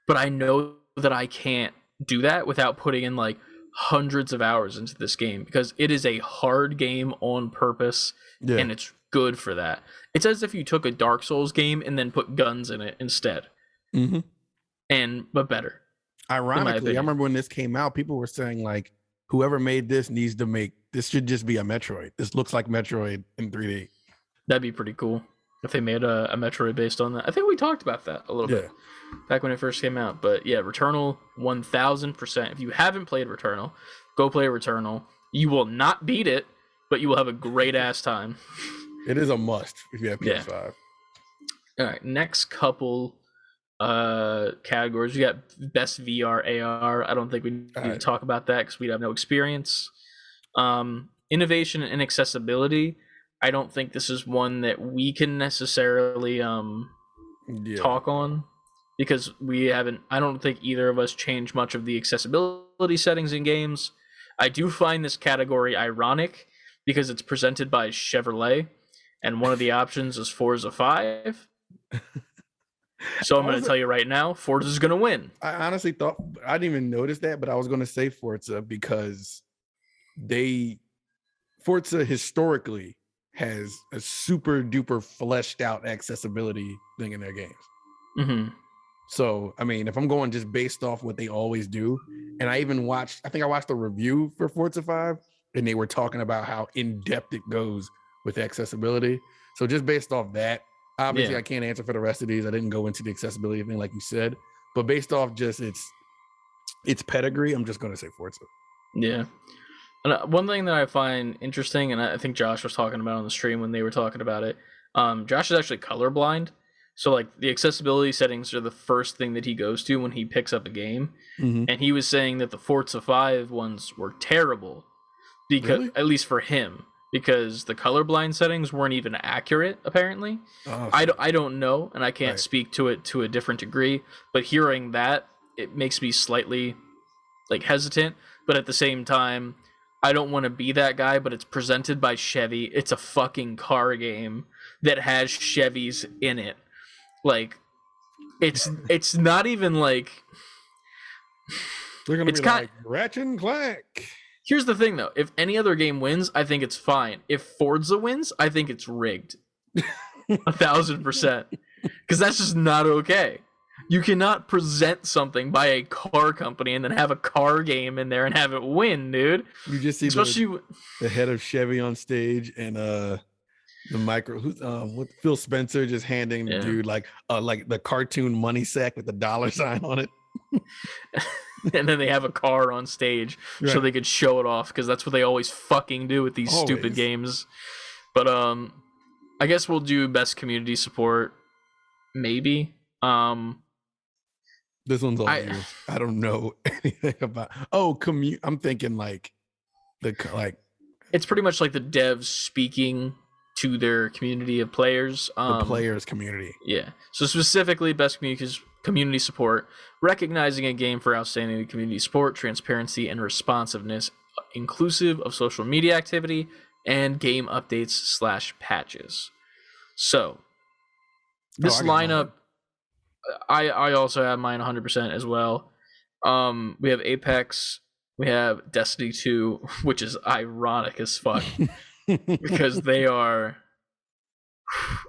but I know that I can't do that without putting in like hundreds of hours into this game, because it is a hard game on purpose, and it's good for that. It's as if you took a Dark Souls game and then put guns in it instead, but better. Ironically, I remember when this came out, people were saying like, whoever made this needs to make this, should just be a Metroid. This looks like Metroid in 3D. That'd be pretty cool. If they made a Metroid based on that. I think we talked about that a little bit back when it first came out. But yeah, Returnal 1000%. If you haven't played Returnal, go play Returnal. You will not beat it, but you will have a great ass time. It is a must if you have PS5. Yeah. All right, next couple categories. We got best VR AR. I don't think we need to talk about that because we have no experience. Innovation and accessibility. I don't think this is one that we can necessarily talk on because we haven't. I don't think either of us changed much of the accessibility settings in games. I do find this category ironic because it's presented by Chevrolet, and one of the options is Forza 5. So I'm going to tell you right now, Forza's going to win. I honestly thought, I didn't even notice that, but I was going to say Forza because Forza historically has a super duper fleshed out accessibility thing in their games. Mm-hmm. So, I mean, if I'm going just based off what they always do, and I think I watched a review for Forza 5, and they were talking about how in-depth it goes with accessibility. So just based off that, obviously I can't answer for the rest of these. I didn't go into the accessibility thing like you said, but based off just its pedigree, I'm just going to say Forza. Yeah. And one thing that I find interesting, and I think Josh was talking about on the stream when they were talking about it, Josh is actually colorblind. So, like, the accessibility settings are the first thing that he goes to when he picks up a game. Mm-hmm. And he was saying that the Forza 5 ones were terrible, because at least for him, because the colorblind settings weren't even accurate, apparently. Oh, I don't know, and I can't speak to it to a different degree, but hearing that, it makes me slightly, like, hesitant. But at the same time, I don't want to be that guy, but it's presented by Chevy. It's a fucking car game that has Chevys in it. Like, it's not even like... They're going to be like, Ratchet and Clank. Here's the thing, though. If any other game wins, I think it's fine. If Forza wins, I think it's rigged. 1,000%. Because that's just not okay. You cannot present something by a car company and then have a car game in there and have it win, dude. You just see the head of Chevy on stage and the micro with Phil Spencer just handing the dude like the cartoon money sack with the dollar sign on it. And then they have a car on stage so they could show it off because that's what they always fucking do with these stupid games. But I guess we'll do best community support, maybe. This one's all you. I don't know anything about. I'm thinking like it's pretty much like the devs speaking to their community of players. The players community. Yeah. So specifically, best community support, recognizing a game for outstanding community support, transparency, and responsiveness, inclusive of social media activity and game updates / patches. So this lineup, I also have mine 100% as well. We have Apex, we have Destiny 2, which is ironic as fuck because they are.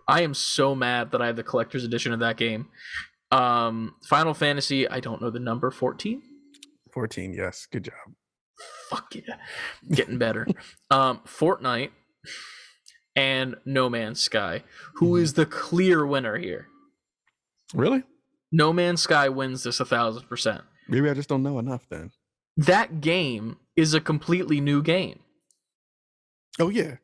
I am so mad that I have the collector's edition of that game. Final Fantasy, I don't know the number, 14? 14, yes. Good job. Fuck yeah. Getting better. Fortnite and No Man's Sky. Who is the clear winner here? Really? No Man's Sky wins this 1,000%. Maybe I just don't know enough then. That game is a completely new game. Oh, yeah.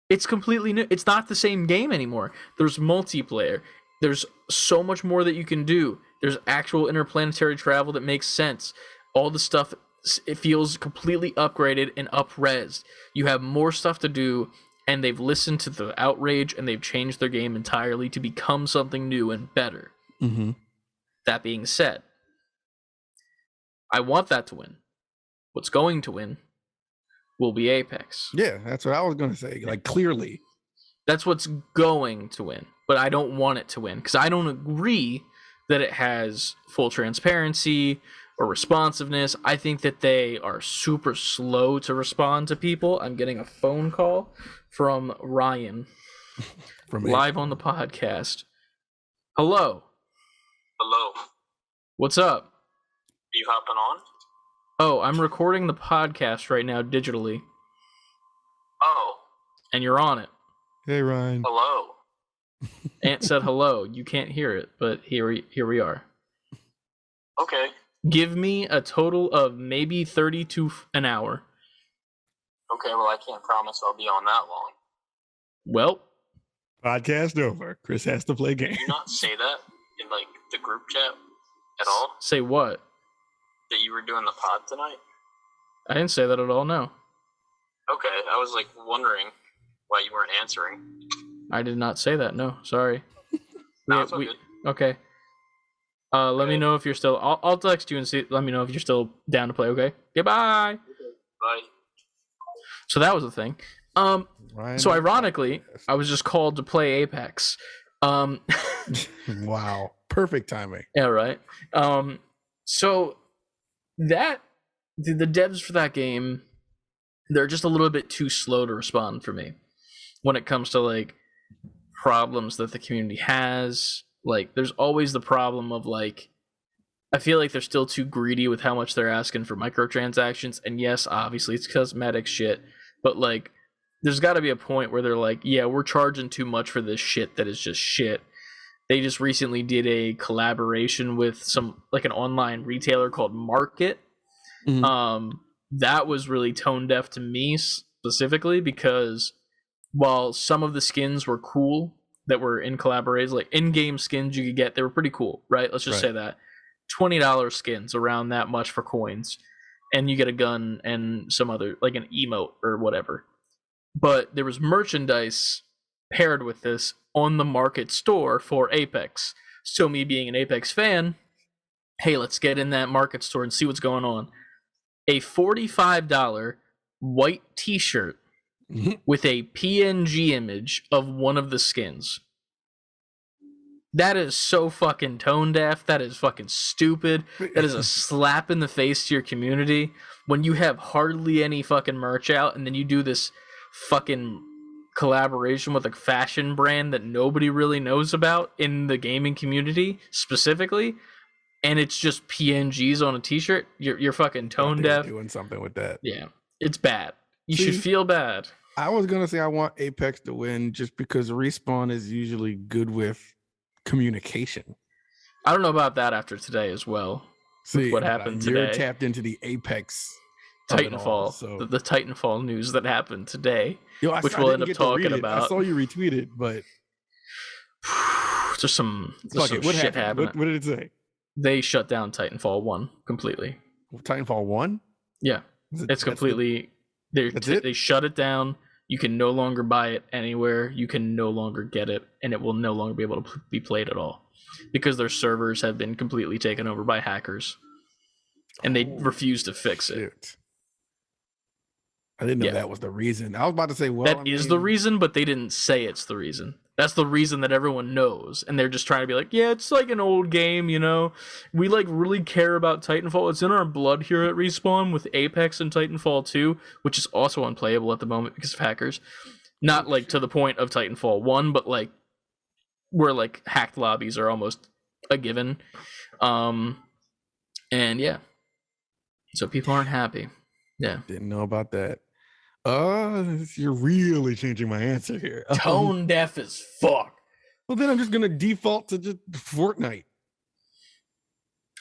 It's completely new. It's not the same game anymore. There's multiplayer. There's so much more that you can do. There's actual interplanetary travel that makes sense. All the stuff, it feels completely upgraded and up-resed. You have more stuff to do, and they've listened to the outrage, and they've changed their game entirely to become something new and better. Mm-hmm. That being said, I want that to win. What's going to win will be Apex. Yeah, that's what I was going to say. Like, clearly. That's what's going to win. But I don't want it to win because I don't agree that it has full transparency or responsiveness. I think that they are super slow to respond to people. I'm getting a phone call from Ryan live on the podcast. Hello. Hello. What's up? Are you hopping on? Oh, I'm recording the podcast right now digitally. Oh. And you're on it. Hey, Ryan. Hello. Ant said hello. You can't hear it, but here we are. Okay. Give me a total of maybe 32 an hour. Okay, well, I can't promise I'll be on that long. Well, Podcast over. Chris has to play games. Did you not say that in, like, the group chat at all? say what? That you were doing the pod tonight? I didn't say that at all, no. Okay, I was, like, wondering why you weren't answering. I did not say that, no. Sorry. No, it's all good. Okay. Let me know if you're still... I'll text you and let me know if you're still down to play, okay? Goodbye! Bye. So that was the thing. So ironically, I was just called to play Apex. Wow. Perfect timing. Yeah, right. So that the devs for that game, they're just a little bit too slow to respond for me when it comes to like problems that the community has. Like, there's always the problem of like, I feel like they're still too greedy with how much they're asking for microtransactions. And yes, obviously it's cosmetic shit, but like, there's got to be a point where they're like, yeah, we're charging too much for this shit that is just shit. They just recently did a collaboration with some like an online retailer called Market. Mhm. That was really tone deaf to me specifically because while some of the skins were cool that were in collaborations, like in-game skins you could get, they were pretty cool, right? Let's just say that. $20 skins, around that much for coins. And you get a gun and some other, like an emote or whatever. But there was merchandise paired with this on the Market store for Apex. So me being an Apex fan, hey, let's get in that Market store and see what's going on. A $45 white t-shirt with a PNG image of one of the skins. That is so fucking tone deaf. That is fucking stupid. That is a slap in the face to your community when you have hardly any fucking merch out and then you do this fucking collaboration with a fashion brand that nobody really knows about in the gaming community specifically, and it's just PNGs on a t-shirt. You're fucking tone deaf. Doing something with that. Yeah, it's bad. You should feel bad. I was gonna say I want Apex to win just because Respawn is usually good with communication. I don't know about that after today as well. See what happened today. You're tapped into the Apex Titanfall, so. the Titanfall news that happened today, which I we'll end up didn't get to talking read it. about. I saw you retweet it, but there's some what shit happening. What did it say? They shut down Titanfall 1 completely. Titanfall 1? Yeah, it's completely. They shut it down. You can no longer buy it anywhere. You can no longer get it, and it will no longer be able to be played at all because their servers have been completely taken over by hackers, and they refuse to fix it. I didn't know that was the reason. I was about to say, well, that is the reason, but they didn't say it's the reason. That's the reason that everyone knows, and they're just trying to be like, yeah, it's like an old game, you know? We, like, really care about Titanfall. It's in our blood here at Respawn with Apex and Titanfall 2, which is also unplayable at the moment because of hackers. Not, like, to the point of Titanfall 1, but, like, where, like, hacked lobbies are almost a given. And, yeah. So people aren't happy. Yeah. Didn't know about that. You're really changing my answer here. Tone deaf as fuck. Well, then I'm just gonna default to just Fortnite.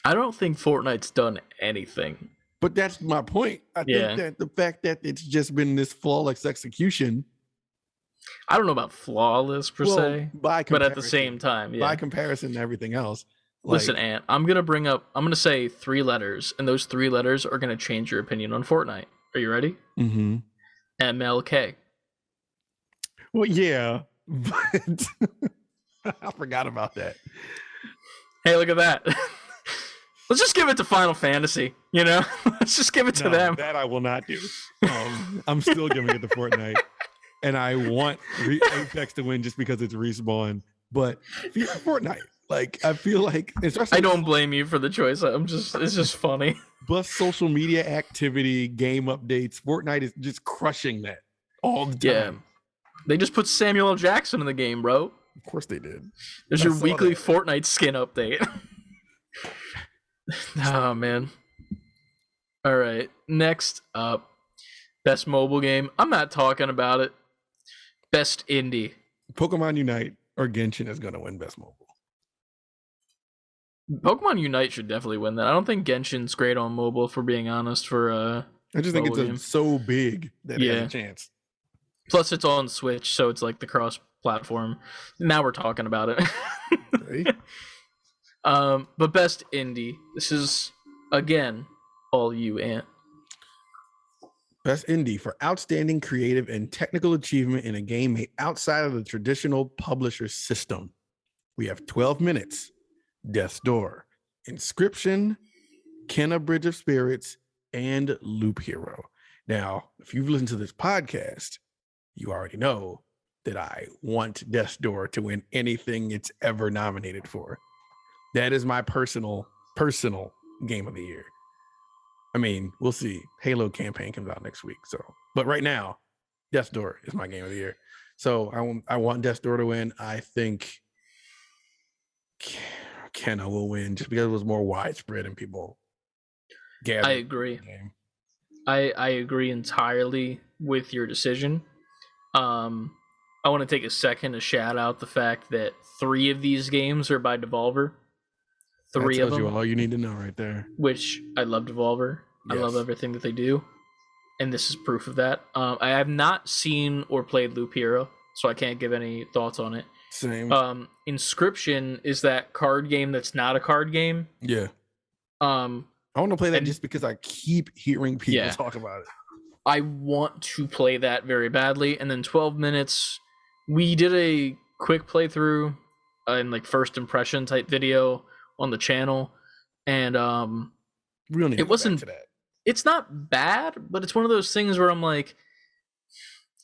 I don't think Fortnite's done anything. But that's my point. I think that the fact that it's just been this flawless execution. I don't know about flawless per se, but at the same time, by comparison to everything else. Listen, Ant, I'm gonna say 3 letters, and those 3 letters are gonna change your opinion on Fortnite. Are you ready? Mm-hmm. MLK. Well, yeah, but I forgot about that. Hey, look at that. Let's just give it to Final Fantasy, you know? Let's just give it to them. That I will not do. I'm still giving it to Fortnite. And I want Apex to win just because it's Respawn. But Fortnite, like, I feel like... I don't blame you for the choice. It's just funny. Plus social media activity, game updates. Fortnite is just crushing that all the time. Yeah. They just put Samuel L. Jackson in the game, bro. Of course they did. There's your weekly Fortnite skin update. Oh, man. All right. Next up. Best mobile game. I'm not talking about it. Best indie. Pokemon Unite. or Genshin is going to win Best Mobile. Pokemon Unite should definitely win that. I don't think Genshin's great on mobile, for being honest. For I just think mobile game. it's so big that it has Yeah. a chance. Plus, it's on Switch, so it's like the cross-platform. Now we're talking about it. Right? But best indie. This is again all you, Ant. Best Indie for outstanding creative and technical achievement in a game made outside of the traditional publisher system. We have 12 minutes, Death's Door, Inscription, Kenna Bridge of Spirits, and Loop Hero. Now, if you've listened to this podcast, you already know that I want Death's Door to win anything it's ever nominated for. That is my personal game of the year. I mean, we'll see. Halo campaign comes out next week. So, but right now, Death's Door is my game of the year. So I want Death's Door to win. I think Kenna will win just because it was more widespread and people gathered. I agree. I agree entirely with your decision. I want to take a second to shout out the fact that 3 of these games are by Devolver. 3 that of tells them, you all you need to know right there. which I love Devolver. Yes. I love everything that they do, and this is proof of that. I have not seen or played Loop Hero, so I can't give any thoughts on it. Same. Inscription is that card game that's not a card game. Yeah. I want to play that and- just because I keep hearing people Yeah. talk about it. I want to play that very badly. And then 12 minutes, we did a quick playthrough in like first impression type video on the channel, and We don't need to it go wasn't back to that. it's not bad, but it's one of those things where I'm like,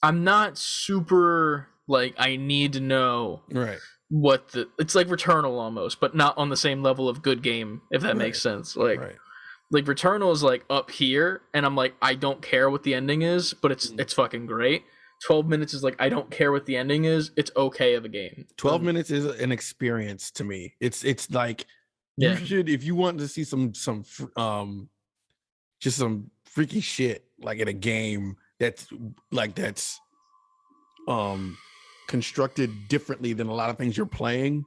I'm not super like, I need to know Right. what it's like Returnal almost, but not on the same level of good game, if that Right. makes sense. Like Right. like Returnal is like up here, and I'm like, I don't care what the ending is, but it's fucking great. 12 minutes is like, I don't care what the ending is, it's okay of a game. 12 minutes is an experience to me. It's like you Yeah. should, if you want to see some just some freaky shit like in a game that's constructed differently than a lot of things you're playing,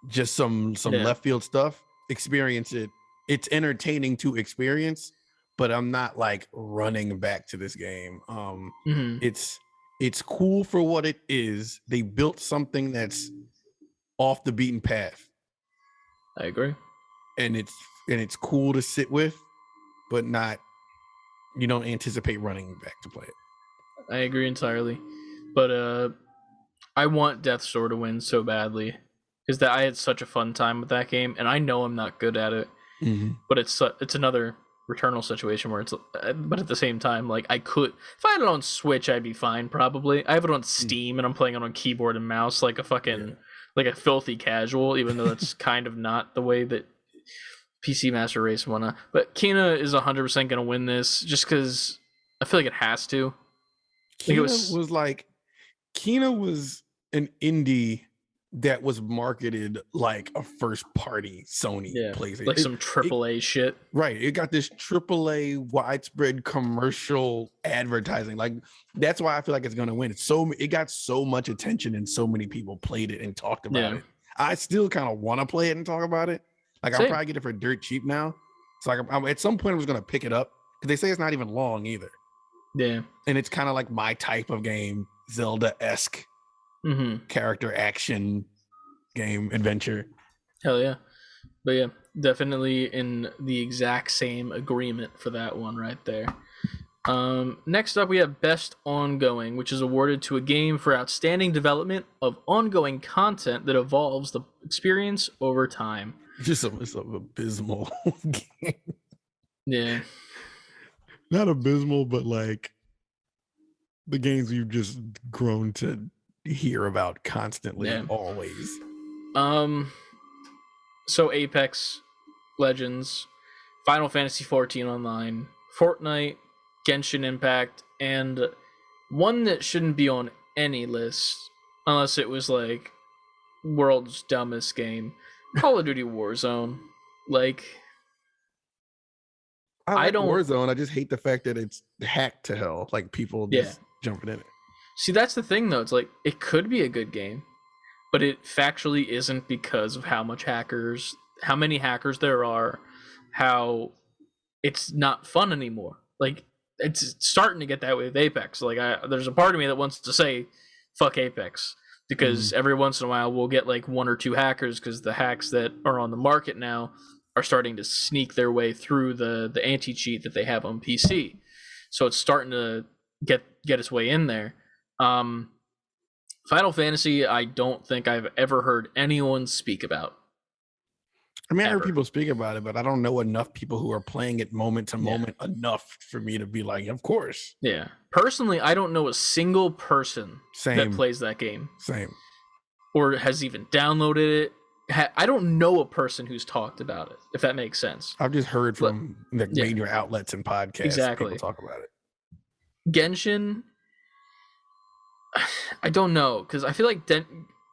just some Yeah. left field stuff, experience it. It's entertaining to experience, but I'm not like running back to this game. Mhm. It's cool for what it is. They built something that's off the beaten path, I agree. and it's cool to sit with, but not, you don't anticipate running back to play it. I agree entirely. But I want Death's Door to win so badly, because that I had such a fun time with that game, and I know I'm not good at it, but it's another Returnal situation where it's, but at the same time, like, I could, if I had it on Switch, I'd be fine probably. I have it on Steam, and I'm playing it on keyboard and mouse like a fucking like a filthy casual, even though that's kind of not the way that PC Master Race and whatnot. But Kena is 100% gonna win this, just because I feel like it has to. Kena was an indie that was marketed like a first party Sony PlayStation. Like some AAA shit. Right. It got this AAA widespread commercial advertising. Like, that's why I feel like it's gonna win. It got so much attention and so many people played it and talked about it. I still kind of want to play it and talk about it. Like, I'll probably get it for dirt cheap now. So like, I'm at some point I was gonna pick it up, because they say it's not even long either. Yeah. And it's kind of like my type of game, Zelda-esque character action game adventure. Hell yeah. But yeah, definitely in the exact same agreement for that one right there. Next up, we have Best Ongoing, which is awarded to a game for outstanding development of ongoing content that evolves the experience over time. It's an abysmal game. Yeah. Not abysmal, but like the games you've just grown to hear about constantly, always. So Apex Legends, Final Fantasy 14 Online, Fortnite, Genshin Impact, and one that shouldn't be on any list unless it was like world's dumbest game, Call of Duty Warzone. Like, I don't Warzone. I just hate the fact that it's hacked to hell. Like, people just jumping in it. See, that's the thing though. It's like, it could be a good game. but it factually isn't because of how many hackers there are, how it's not fun anymore. Like, it's starting to get that way with Apex. Like, there's a part of me that wants to say, fuck Apex, because every once in a while we'll get like one or two hackers, because the hacks that are on the market now are starting to sneak their way through the anti-cheat that they have on PC. So it's starting to get its way in there. Final Fantasy, I don't think I've ever heard anyone speak about. I mean, I heard Ever. people speak about it, but I don't know enough people who are playing it moment to moment enough for me to be like, of course. Yeah. Personally, I don't know a single person that plays that game. Same. Or has even downloaded it. I don't know a person who's talked about it, if that makes sense. I've just heard from the major outlets and podcasts. Exactly. People talk about it. Genshin, I don't know, because I feel like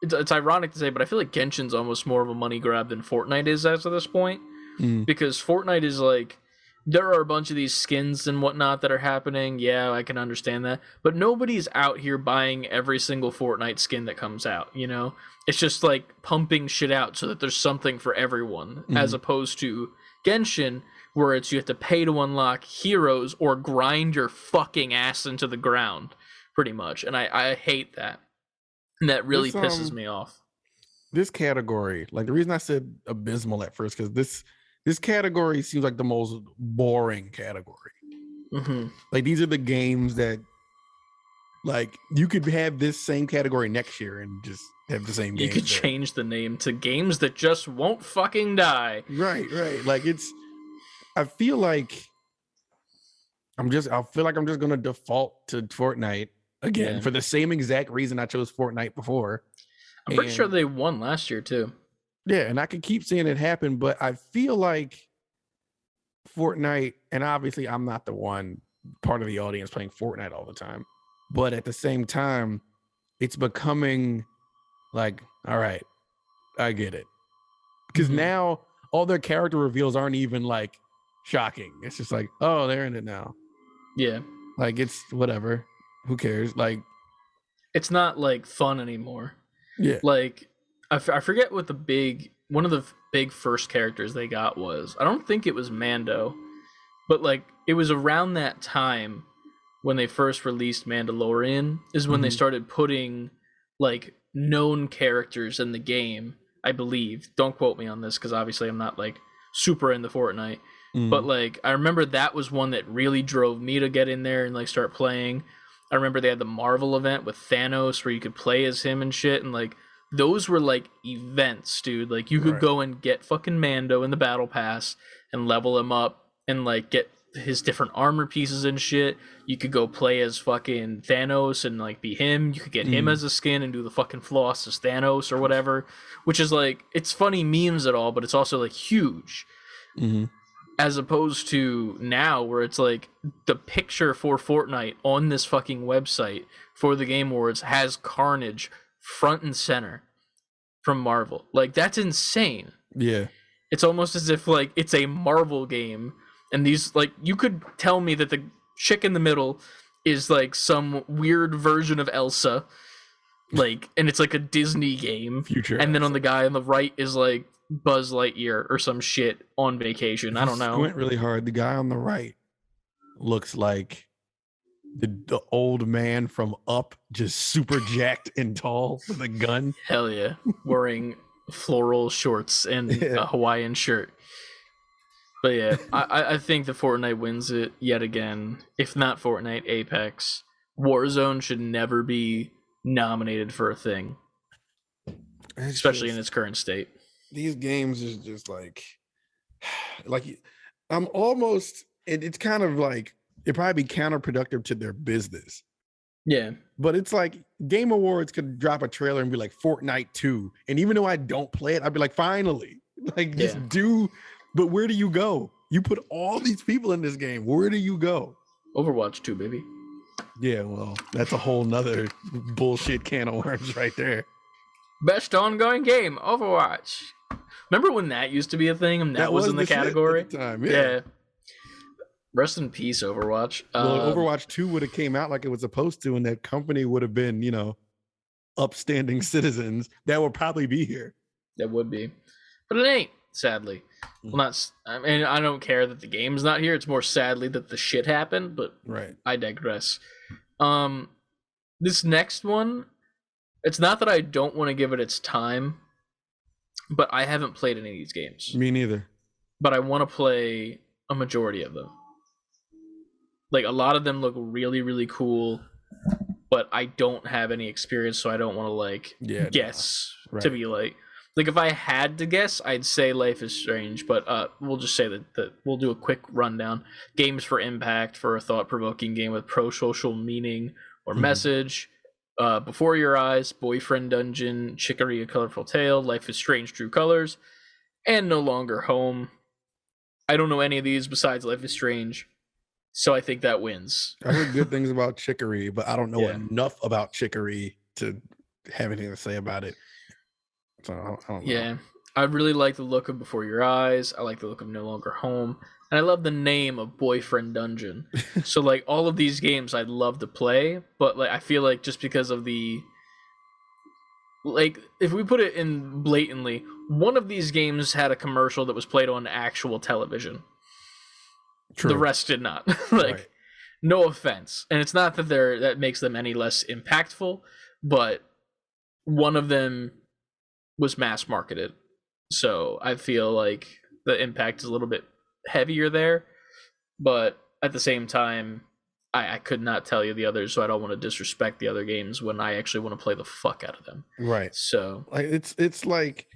it's ironic to say, but I feel like Genshin's almost more of a money grab than Fortnite is as of this point. Because Fortnite is like, there are a bunch of these skins and whatnot that are happening. Yeah, I can understand that. But nobody's out here buying every single Fortnite skin that comes out, you know? It's just like pumping shit out so that there's something for everyone, as opposed to Genshin, where it's you have to pay to unlock heroes or grind your fucking ass into the ground, pretty much. And I hate that. And that really pisses me off. This category, like the reason I said abysmal at first, because this category seems like the most boring category. Like, these are the games that, like, you could have this same category next year and just have the same games. You could change the name to games that just won't fucking die. Right. Like, I feel like I'm just gonna default to Fortnite again for the same exact reason I chose Fortnite before. I'm pretty sure they won last year too. Yeah, and I can keep seeing it happen, but I feel like Fortnite, and obviously I'm not the one part of the audience playing Fortnite all the time, but at the same time, it's becoming like, all right, I get it. Because now all their character reveals aren't even like shocking. It's just like, oh, they're in it now. Yeah. Like, it's whatever. Who cares? Like, it's not like fun anymore. Yeah. Like, I forget what one of the big first characters they got was. I don't think it was Mando, but like, it was around that time when they first released Mandalorian is when they started putting like known characters in the game, I believe. Don't quote me on this, because obviously I'm not like super into Fortnite. But like, I remember that was one that really drove me to get in there and like start playing. I remember they had the Marvel event with Thanos where you could play as him and shit, and like, those were like events, dude. Like, you could go and get fucking Mando in the battle pass and level him up and like get his different armor pieces and shit. You could go play as fucking Thanos and like be him. You could get him as a skin and do the fucking floss as Thanos or whatever, which is like, it's funny memes at all, but it's also like huge. As opposed to now, where it's like the picture for Fortnite on this fucking website for the Game Awards has Carnage front and center from Marvel. Like, that's insane. Yeah. It's almost as if like it's a Marvel game, and these, like, you could tell me that the chick in the middle is like some weird version of Elsa, like, and it's like a Disney game. Future and then Elsa. on the guy on the right is like Buzz Lightyear or some shit on vacation. I don't know. Went really hard. The guy on the right looks like the old man from Up, just super jacked and tall with a gun. Hell yeah. Wearing floral shorts and a Hawaiian shirt. But yeah, I think the Fortnite wins it yet again. If not Fortnite, Apex. Warzone should never be nominated for a thing. Especially in its current state. These games is just like I'm almost, it's kind of like, it'd probably be counterproductive to their business. Yeah. But it's like Game Awards could drop a trailer and be like Fortnite 2. And even though I don't play it, I'd be like, finally. Like, just but where do you go? You put all these people in this game. Where do you go? Overwatch 2, baby. Yeah, well, that's a whole nother bullshit can of worms right there. Best ongoing game, Overwatch. Remember when that used to be a thing and that was in the category? At the time, yeah. Rest in peace, Overwatch. Well, Overwatch 2 would have came out like it was supposed to, and that company would have been, upstanding citizens that will probably be here. That would be, but it ain't. Sadly, well, not. I mean, I don't care that the game's not here. It's more sadly that the shit happened. But Right. I digress. This next one, it's not that I don't want to give it its time, but I haven't played any of these games. Me neither. But I want to play a majority of them. Like, a lot of them look really, really cool, but I don't have any experience, so I don't want to, like, guess to be like, if I had to guess, I'd say Life is Strange, but we'll just say that we'll do a quick rundown. Games for Impact, for a thought-provoking game with pro-social meaning or message. Before Your Eyes, Boyfriend Dungeon, Chicory, A Colorful Tale, Life is Strange, True Colors, and No Longer Home. I don't know any of these besides Life is Strange, so I think that wins. I heard good things about Chicory, but I don't know enough about Chicory to have anything to say about it. So I don't know. Yeah, I really like the look of Before Your Eyes. I like the look of No Longer Home. And I love the name of Boyfriend Dungeon. So, like, all of these games I'd love to play, but, like, I feel like just because of the... Like, if we put it in blatantly, one of these games had a commercial that was played on actual television. True. The rest did not. No offense. And it's not that that makes them any less impactful, but one of them was mass marketed. So I feel like the impact is a little bit heavier there, but at the same time, I could not tell you the others, so I don't want to disrespect the other games when I actually want to play the fuck out of them. Right. So like it's like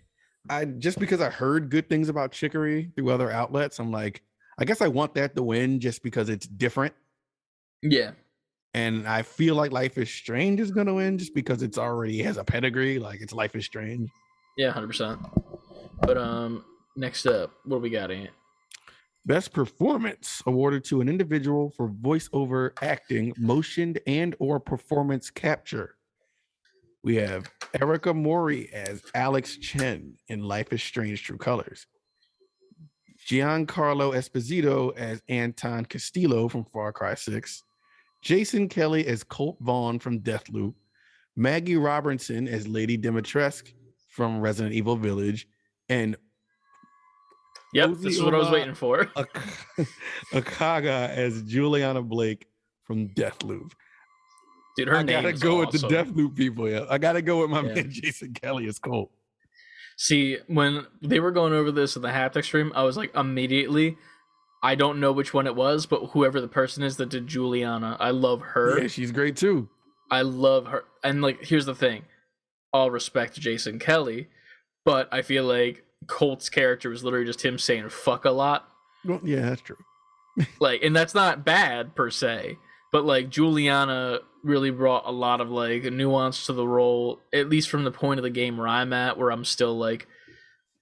just because I heard good things about Chicory through other outlets, I'm like, I guess I want that to win just because it's different. Yeah. And I feel like Life is Strange is gonna win just because it's already has a pedigree, like it's Life is Strange. Yeah, 100%. But next up, what do we got in? Best performance awarded to an individual for voiceover acting, motion and or performance capture. We have Erica Mori as Alex Chen in Life is Strange True Colors. Giancarlo Esposito as Anton Castillo from Far Cry 6. Jason Kelly as Colt Vaughn from Deathloop. Maggie Robertson as Lady Dimitrescu from Resident Evil Village. And this is what I was waiting for. Akaga as Juliana Blake from Deathloop. Dude, her name is go awesome. With the Deathloop people. Yeah, I gotta go with my man Jason Kelly as Colt. See, when they were going over this in the haptic stream, I was like, immediately, I don't know which one it was, but whoever the person is that did Juliana, I love her. Yeah, she's great too. I love her. And, like, here's the thing. All respect to Jason Kelly, but I feel like Colt's character was literally just him saying fuck a lot. Well, yeah, that's true. Like, and that's not bad per se, but, like, Juliana really brought a lot of, like, nuance to the role, at least from the point of the game where I'm at, where I'm still, like,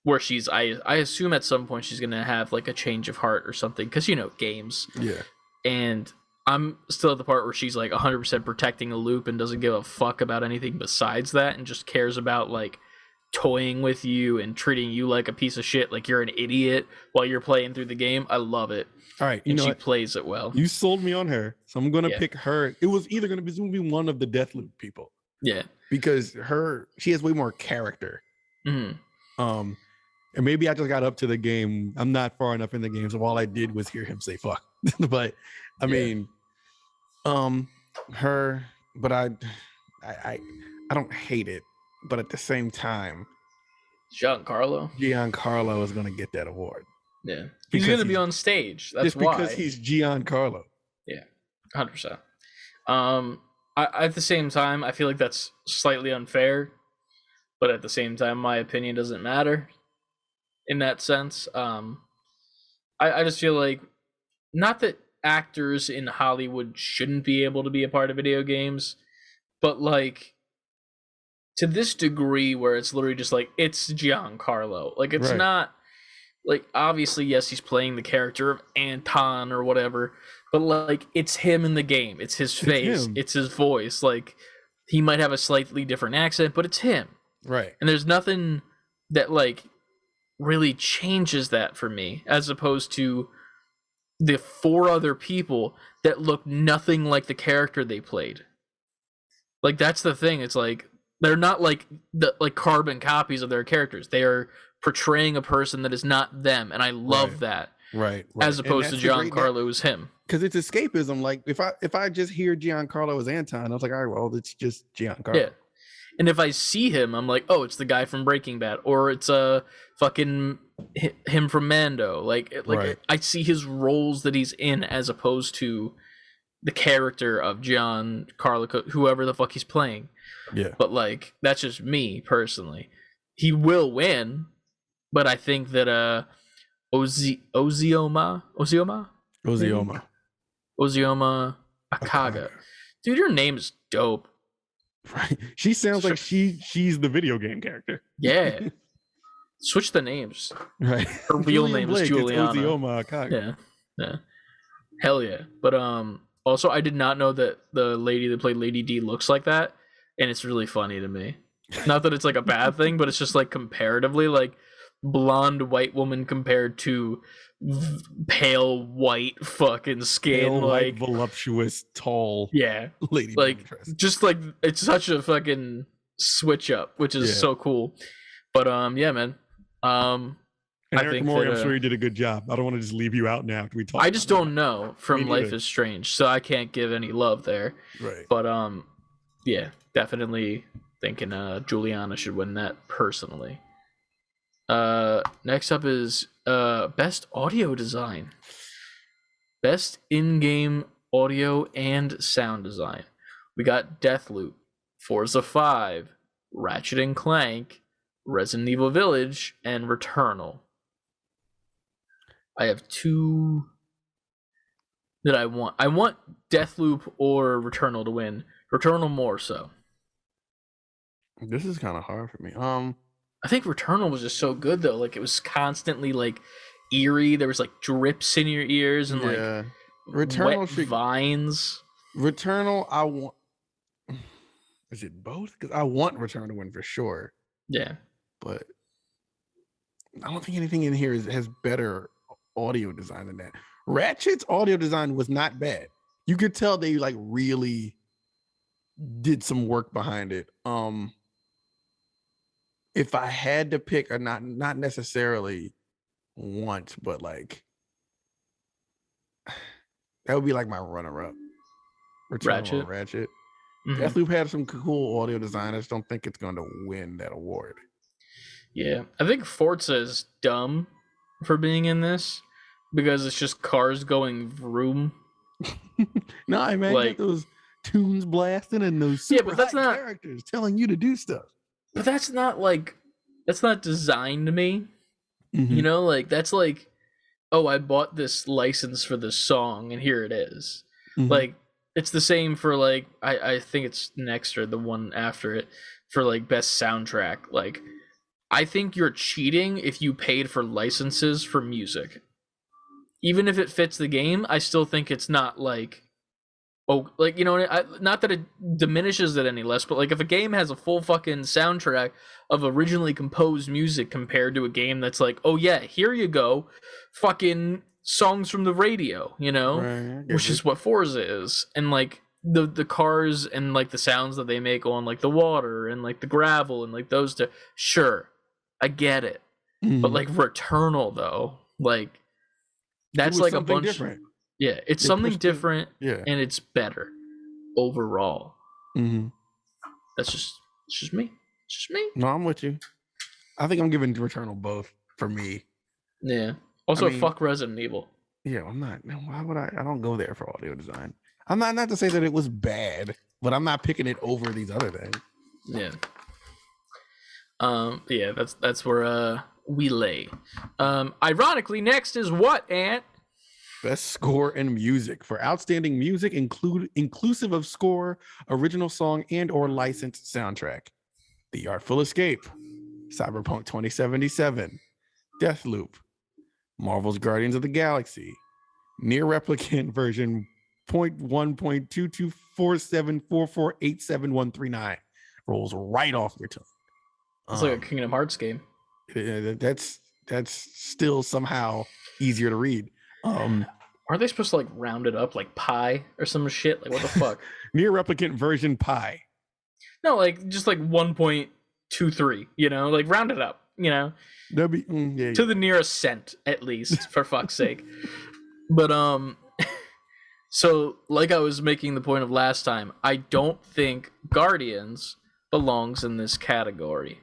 where she's, I assume at some point she's gonna have, like, a change of heart or something, because, you know, games. Yeah. And I'm still at the part where she's, like, 100% protecting a loop and doesn't give a fuck about anything besides that, and just cares about, like, toying with you and treating you like a piece of shit, like you're an idiot while you're playing through the game. I love it. All right, she plays it well. You sold me on her, so I'm gonna pick her. It was either gonna be one of the Deathloop people. Yeah, because she has way more character. Mm-hmm. And maybe I just got up to the game. I'm not far enough in the game, so all I did was hear him say "fuck." But I mean, her. But I don't hate it. But at the same time, Giancarlo is going to get that award. Yeah, he's going to be on stage. That's just why. Because he's Giancarlo. Yeah, 100%. At the same time, I feel like that's slightly unfair, but at the same time, my opinion doesn't matter. In that sense, I just feel like, not that actors in Hollywood shouldn't be able to be a part of video games, but like, to this degree where it's literally just like, it's Giancarlo. Like, it's not, like, obviously, yes, he's playing the character of Anton or whatever, but, like, it's him in the game. It's his face. It's his voice. Like, he might have a slightly different accent, but it's him. Right. And there's nothing that, like, really changes that for me, as opposed to the 4 other people that look nothing like the character they played. Like, that's the thing. It's like, They're not like carbon copies of their characters. They are portraying a person that is not them, and I love that. Right. As opposed to Giancarlo as him. Because it's escapism. Like if I just hear Giancarlo as Anton, I was like, all right, well, it's just Giancarlo. Yeah. And if I see him, I'm like, oh, it's the guy from Breaking Bad, or it's fucking him from Mando. Like Right. I see his roles that he's in, as opposed to the character of Giancarlo, whoever the fuck he's playing. Yeah. But like, that's just me personally. He will win, but I think that Ozioma Akaga. Dude, your name is dope. Right. She sounds like she's the video game character. Yeah. Switch the names. Right. Her real name is Juliana. It's Ozioma Akaga. Yeah. Yeah. Hell yeah. But also I did not know that the lady that played Lady D looks like that, and it's really funny to me. Not that it's like a bad thing, but it's just like comparatively, like blonde white woman compared to pale white fucking skin, Pale, like voluptuous, tall, lady. Like just like it's such a fucking switch up, which is so cool. But yeah, man. And Eric Mori, I'm sure you did a good job. I don't want to just leave you out now after we talk. I just don't know from Life is Strange, so I can't give any love there. Right. But yeah, definitely thinking Juliana should win that personally. Next up is best audio design. Best in-game audio and sound design. We got Deathloop, Forza 5, Ratchet and Clank, Resident Evil Village, and Returnal. I have two that I want. I want Deathloop or Returnal to win. Returnal more so. This is kind of hard for me. I think Returnal was just so good though. Like it was constantly like eerie. There was like drips in your ears and like Returnal wet vines. Returnal, I want. Is it both? Because I want Returnal to win for sure. Yeah, but I don't think anything in here has better audio design than that. Ratchet's audio design was not bad. You could tell they like really did some work behind it. If I had to pick, or not necessarily want, but like that would be like my runner-up. Ratchet. Mm-hmm. Deathloop had some cool audio design. I just don't think it's going to win that award. Yeah, I think Forza is dumb for being in this because it's just cars going vroom. No, I mean, like those tunes blasting and those super but that's not characters telling you to do stuff. But that's not designed to me. Mm-hmm. You know, like that's like, oh, I bought this license for this song and here it is. Mm-hmm. Like it's the same for like I think it's next or the one after it for like best soundtrack. Like I think you're cheating if you paid for licenses for music. Even if it fits the game, I still think it's not like, oh, like, you know, not that it diminishes it any less, but like if a game has a full fucking soundtrack of originally composed music compared to a game that's like, oh yeah, here you go, fucking songs from the radio, you know, right, which is what Forza is, and like the cars and like the sounds that they make on like the water and like the gravel and like those two, sure, I get it, but like Returnal though, like that's like a bunch different. Yeah, it's something different, and it's better overall. Mm-hmm. It's just me. It's just me. No, I'm with you. I think I'm giving Returnal both for me. Yeah. Also, fuck Resident Evil. Yeah, I'm not. Why would I? I don't go there for audio design. I'm not to say that it was bad, but I'm not picking it over these other things. Yeah. Yeah. That's where we lay. Ironically, next is what, Ant? Best score and music. For outstanding music, inclusive of score, original song, and or licensed soundtrack. The Artful Escape, Cyberpunk 2077, Deathloop, Marvel's Guardians of the Galaxy, Near Replicant version 0.1.22474487139. Rolls right off your tongue. It's like a Kingdom Hearts game. That's still somehow easier to read. Aren't they supposed to like round it up like pi or some shit? Like what the fuck? Near Replicant version pi. No, like just like 1.23. You know, like round it up. You know, That'd be to the nearest cent at least, for fuck's sake. But so like I was making the point of last time, I don't think Guardians belongs in this category.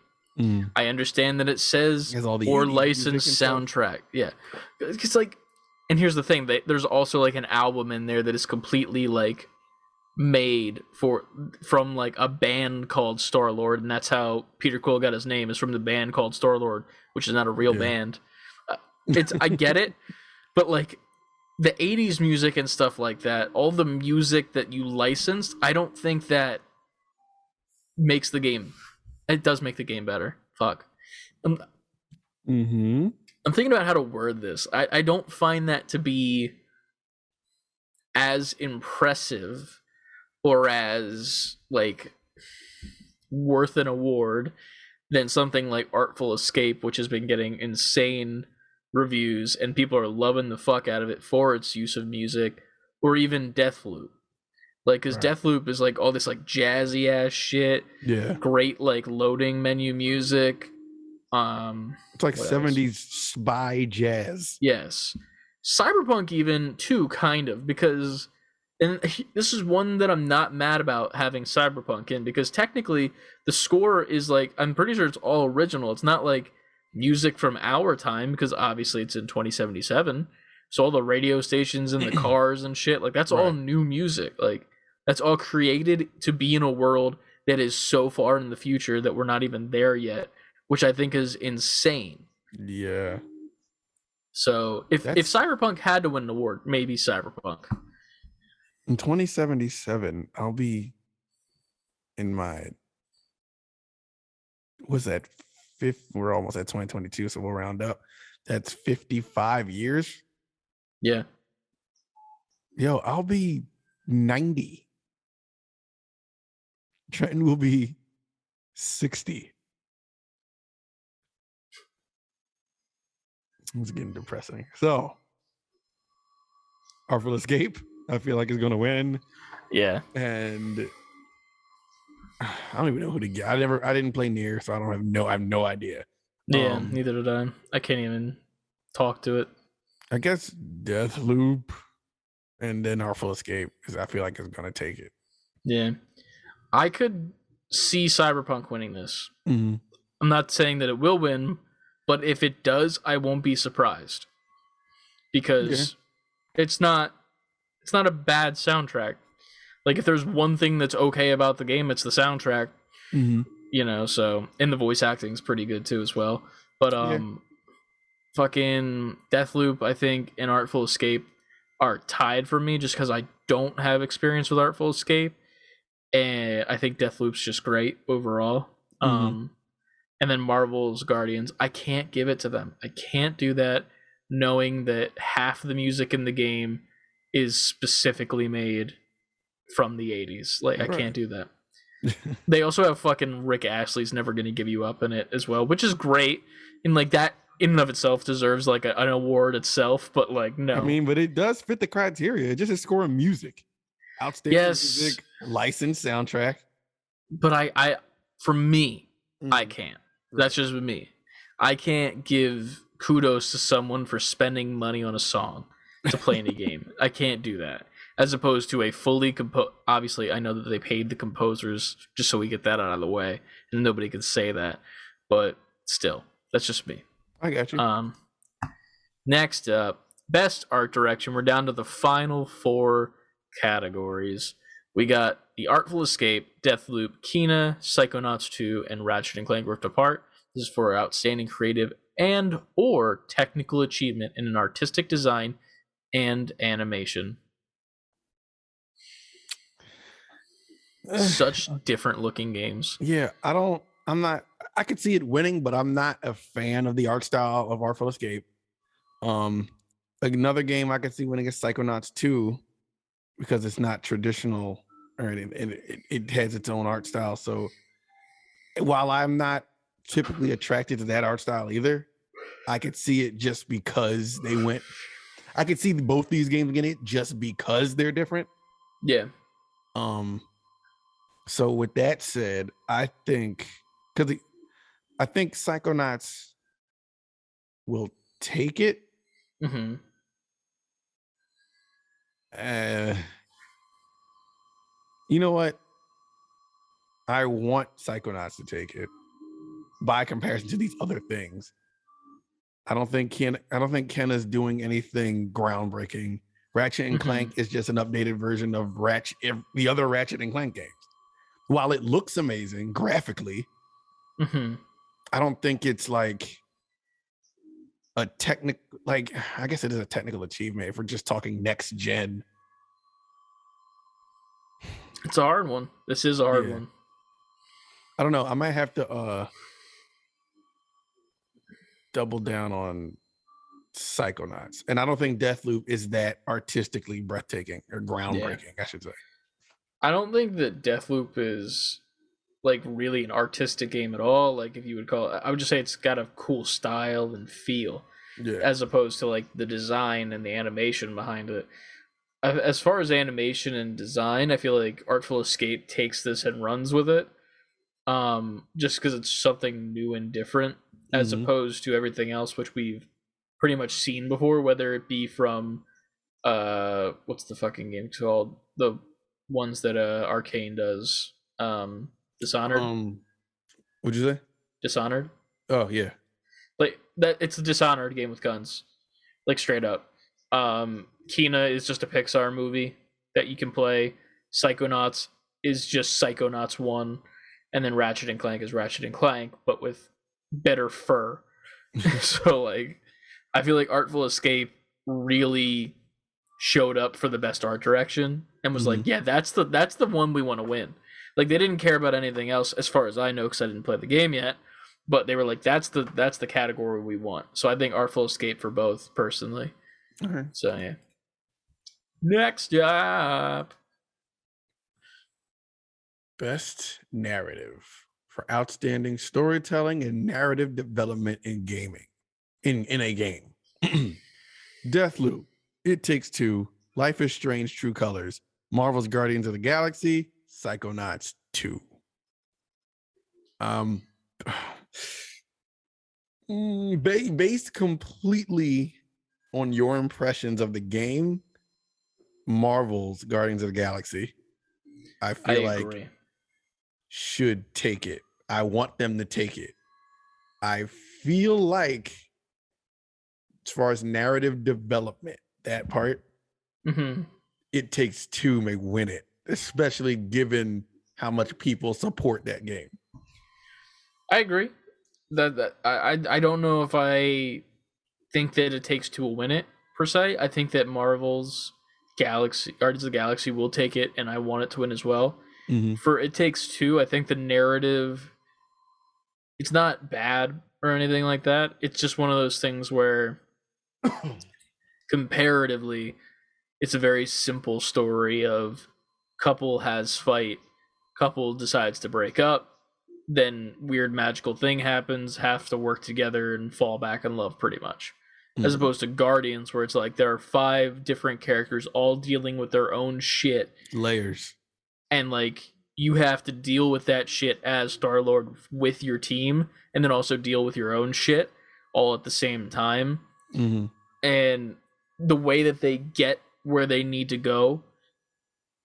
I understand that it says all the or 80s licensed music and soundtrack. Yeah, because like, and here's the thing: there's also like an album in there that is completely like made from like a band called Star Lord, and that's how Peter Quill got his name, is from the band called Star Lord, which is not a real band. It's I get it, but like the 80s music and stuff like that, all the music that you licensed, I don't think that makes the game. It does make the game better. Fuck. I'm thinking about how to word this. I don't find that to be as impressive or as like worth an award than something like Artful Escape, which has been getting insane reviews and people are loving the fuck out of it for its use of music, or even Deathloop. Like, because Deathloop is like all this like jazzy ass shit. Yeah. Great like loading menu music. It's like 70s spy jazz. Yes. Cyberpunk even too, kind of, because and this is one that I'm not mad about having Cyberpunk in, because technically the score is like, I'm pretty sure it's all original. It's not like music from our time, because obviously it's in 2077. So all the radio stations and the cars and shit, like that's all new music. Like that's all created to be in a world that is so far in the future that we're not even there yet, which I think is insane. Yeah. So if Cyberpunk had to win an award, maybe Cyberpunk. In 2077, I'll be in my, what's that, fifth? We're almost at 2022, so we'll round up. That's 55 years. Yeah. Yo, I'll be 90. Trenton will be 60. It's getting depressing. So, Artful Escape, I feel like is going to win. Yeah. And I don't even know who to get. I didn't play Nier, so I have no idea. Yeah, neither did I. I can't even talk to it. I guess Deathloop and then Artful Escape, because I feel like it's going to take it. Yeah. I could see Cyberpunk winning this. Mm-hmm. I'm not saying that it will win, but if it does, I won't be surprised. Because it's not a bad soundtrack. Like, if there's one thing that's okay about the game, it's the soundtrack. Mm-hmm. You know, so, and the voice acting is pretty good too as well. But fucking Deathloop, I think, and Artful Escape are tied for me, just because I don't have experience with Artful Escape, and I think Deathloop's just great overall. And then Marvel's Guardians, I can't give it to them. I can't do that, knowing that half the music in the game is specifically made from the 80s. Like, I can't do that. They also have fucking Rick Astley's Never Gonna Give You Up in it as well, which is great. And like that in and of itself deserves like an award itself, but like no. I mean, but it does fit the criteria. It just is scoring music. Outstanding music, licensed soundtrack. But I for me, I can't. That's just with me. I can't give kudos to someone for spending money on a song to play in a game. I can't do that. As opposed to a fully obviously I know that they paid the composers, just so we get that out of the way, and nobody can say that, but still, that's just me. I got you. Next up, best art direction. We're down to the final 4 categories. We got The Artful Escape, Deathloop, Kena, Psychonauts 2, and Ratchet & Clank Rift Apart. This is for outstanding creative and or technical achievement in an artistic design and animation. Such different looking games. Yeah, I could see it winning, but I'm not a fan of the art style of Artful Escape. Another game I could see winning is Psychonauts 2, because it's not traditional, or it has its own art style. So while I'm not typically attracted to that art style either, I could see it just because they went. I could see both these games getting it just because they're different. Yeah. So with that said, I think because I think Psychonauts will take it. Mm-hmm. Uh, you know what? I want Psychonauts to take it by comparison to these other things. I don't think Ken is doing anything groundbreaking. Ratchet and Clank is just an updated version of the other Ratchet and Clank games. While it looks amazing graphically, I don't think it's like a technical, like, I guess it is a technical achievement if we're just talking next gen. It's a hard one. This is a hard one. I don't know. I might have to double down on Psychonauts. And I don't think Deathloop is that artistically breathtaking or groundbreaking, I should say. I don't think that Deathloop is like really an artistic game at all. Like, if you would call it, I would just say it's got a cool style and feel, as opposed to like the design and the animation behind it. As far as animation and design, I feel like Artful Escape takes this and runs with it. Just because it's something new and different, as opposed to everything else which we've pretty much seen before, whether it be from what's the fucking game called? The ones that Arcane does. Dishonored. What'd you say? Dishonored. Oh yeah. Like that, it's a Dishonored game with guns. Like, straight up. Kina is just a Pixar movie that you can play. Psychonauts is just Psychonauts 1. And then Ratchet and Clank is Ratchet and Clank, but with better fur. So, like, I feel like Artful Escape really showed up for the best art direction and was like, yeah, that's the one we want to win. Like, they didn't care about anything else, as far as I know, because I didn't play the game yet. But they were like, that's the category we want. So I think Artful Escape for both, personally. Okay. So yeah. Next up, best narrative for outstanding storytelling and narrative development in gaming. In a game. Deathloop, It Takes Two, Life is Strange, True Colors, Marvel's Guardians of the Galaxy, Psychonauts 2. Based completely on your impressions of the game, Marvel's Guardians of the Galaxy, I feel like should take it. I want them to take it. I feel like, as far as narrative development, that part, It Takes Two may win it, especially given how much people support that game. I agree. I don't know if I think that It Takes Two will win it, per se. I think that Marvel's Guardians of the Galaxy will take it, and I want it to win as well. For It Takes Two, I think the narrative, it's not bad or anything like that. It's just one of those things where comparatively, it's a very simple story of couple has fight, couple decides to break up, then weird magical thing happens, have to work together and fall back in love, pretty much. As opposed to Guardians, where it's like there are 5 different characters all dealing with their own shit. Layers. And like, you have to deal with that shit as Star-Lord with your team, and then also deal with your own shit all at the same time. And the way that they get where they need to go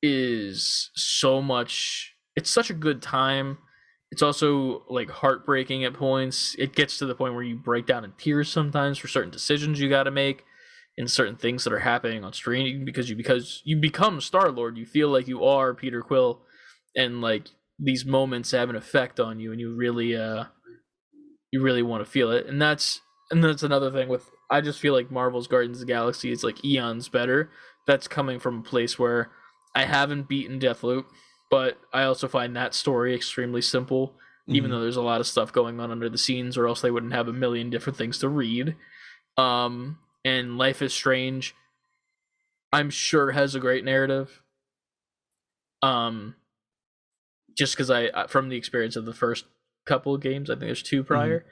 is so much, it's such a good time. It's also like heartbreaking at points. It gets to the point where you break down in tears sometimes for certain decisions you got to make and certain things that are happening on screen, because you become Star-Lord. You feel like you are Peter Quill, and like these moments have an effect on you, and you really want to feel it. And that's another thing with, I just feel like Marvel's Guardians of the Galaxy is like eons better. That's coming from a place where I haven't beaten Deathloop, but I also find that story extremely simple, even though there's a lot of stuff going on under the scenes, or else they wouldn't have a million different things to read. And Life is Strange, I'm sure, has a great narrative. Just because I from the experience of the first couple of games, I think there's 2 prior,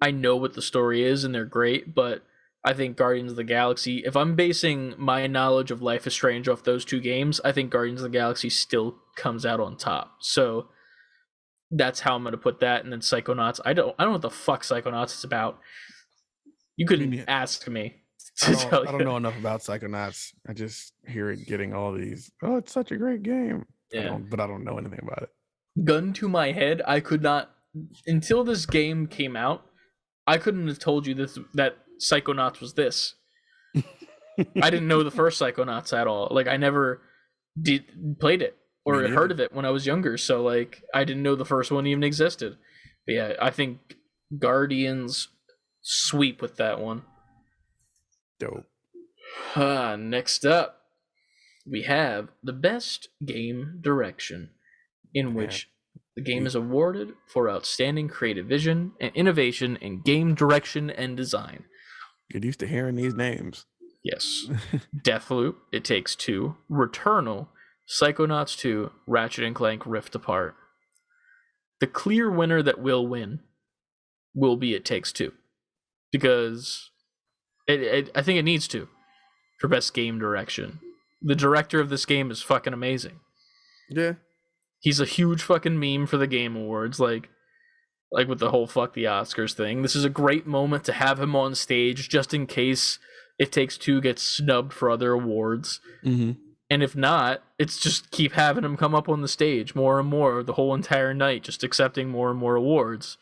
I know what the story is, and they're great, but I think Guardians of the Galaxy, if I'm basing my knowledge of Life is Strange off those two games, I think Guardians of the Galaxy still comes out on top. So that's how I'm going to put that. And then Psychonauts, I don't know what the fuck Psychonauts is about. You couldn't ask me to tell you. I don't know enough about Psychonauts. I just hear it getting all these, oh, it's such a great game. Yeah. But I don't know anything about it. Gun to my head, I could not, until this game came out, I couldn't have told you that Psychonauts was this. I didn't know the first Psychonauts at all. Like, I never played it or heard of it when I was younger, so like I didn't know the first one even existed. But yeah, I think Guardians sweep with that one. Dope. Next up, we have the best game direction, in which the game is awarded for outstanding creative vision and innovation in game direction and design. Get used to hearing these names. Yes. Deathloop, It Takes Two, Returnal, Psychonauts 2, Ratchet and Clank Rift Apart. The clear winner that will win will be It Takes Two. Because I think it needs to for best game direction. The director of this game is fucking amazing. Yeah. He's a huge fucking meme for the Game Awards, like with the whole fuck the Oscars thing. This is a great moment to have him on stage just in case It Takes Two gets snubbed for other awards. Mm-hmm. And if not, it's just keep having him come up on the stage more and more the whole entire night, just accepting more and more awards.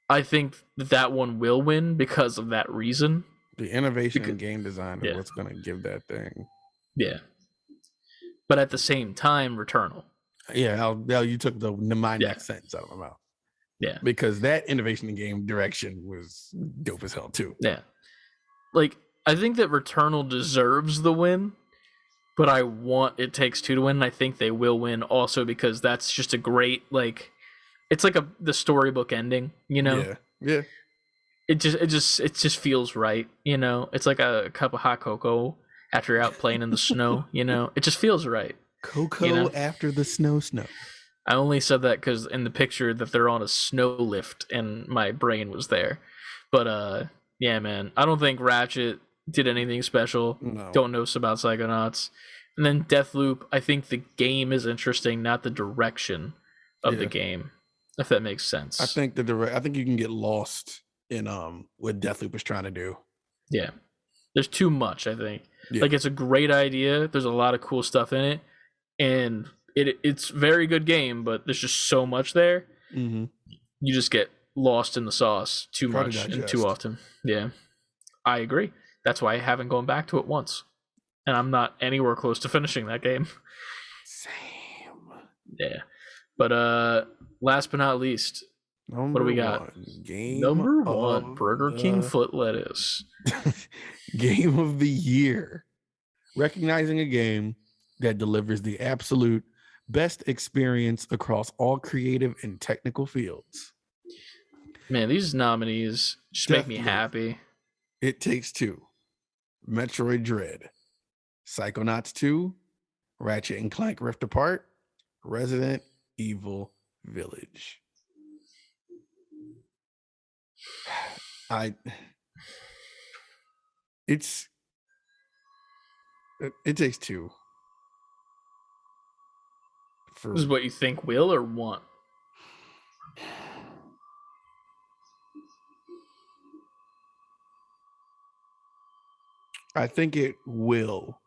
I think that one will win because of that reason. The innovation in game design is what's going to give that thing. Yeah. But at the same time, Returnal. Yeah, you took my next sentence out of my mouth. Yeah. Because that innovation in game direction was dope as hell, too. Yeah. Like, I think that Returnal deserves the win, but I want It Takes Two to win, and I think they will win also because that's just a great, like, it's like the storybook ending, you know? Yeah. Yeah. It just feels right, you know? It's like a cup of hot cocoa after you're out playing in the snow, you know? It just feels right. Cocoa, you know? After the snow. I only said that because in the picture that they're on a snow lift and my brain was there. But yeah, man, I don't think Ratchet did anything special. No. Don't know about Psychonauts. And then Deathloop, I think the game is interesting, not the direction of the game, if that makes sense. I think I think you can get lost in what Deathloop is trying to do. Yeah. There's too much, I think. Yeah. Like, it's a great idea. There's a lot of cool stuff in it. And it's very good game, but there's just so much there. Mm-hmm. You just get lost in the sauce too much and too often. Yeah, I agree. That's why I haven't gone back to it once, and I'm not anywhere close to finishing that game. Same. Yeah, but last but not least, what do we got? Number one, Burger King foot lettuce. Game of the year, recognizing a game that delivers the absolute best experience across all creative and technical fields. Man, these nominees just make me happy. It Takes Two, Metroid Dread, Psychonauts 2, Ratchet and Clank Rift Apart, Resident Evil Village. It Takes Two. This is what you think will or want? I think it will.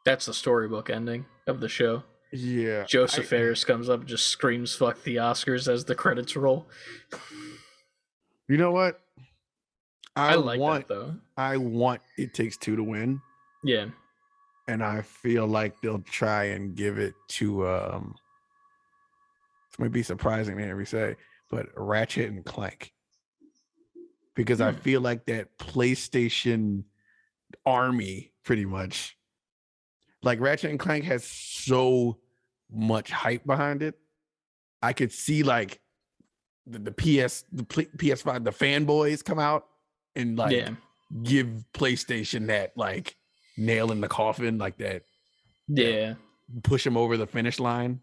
That's the storybook ending of the show. Yeah. Joseph Ferris comes up and just screams "fuck the Oscars" as the credits roll. You know what? I like that, though. I want It Takes Two to win. Yeah. And I feel like they'll try and give it to it might be surprising to hear me say, but Ratchet and Clank. Because I feel like that PlayStation army, pretty much. Like, Ratchet and Clank has so much hype behind it. I could see like the PS5, the fanboys come out and like give PlayStation that like nail in the coffin, like that. Yeah. Push them over the finish line.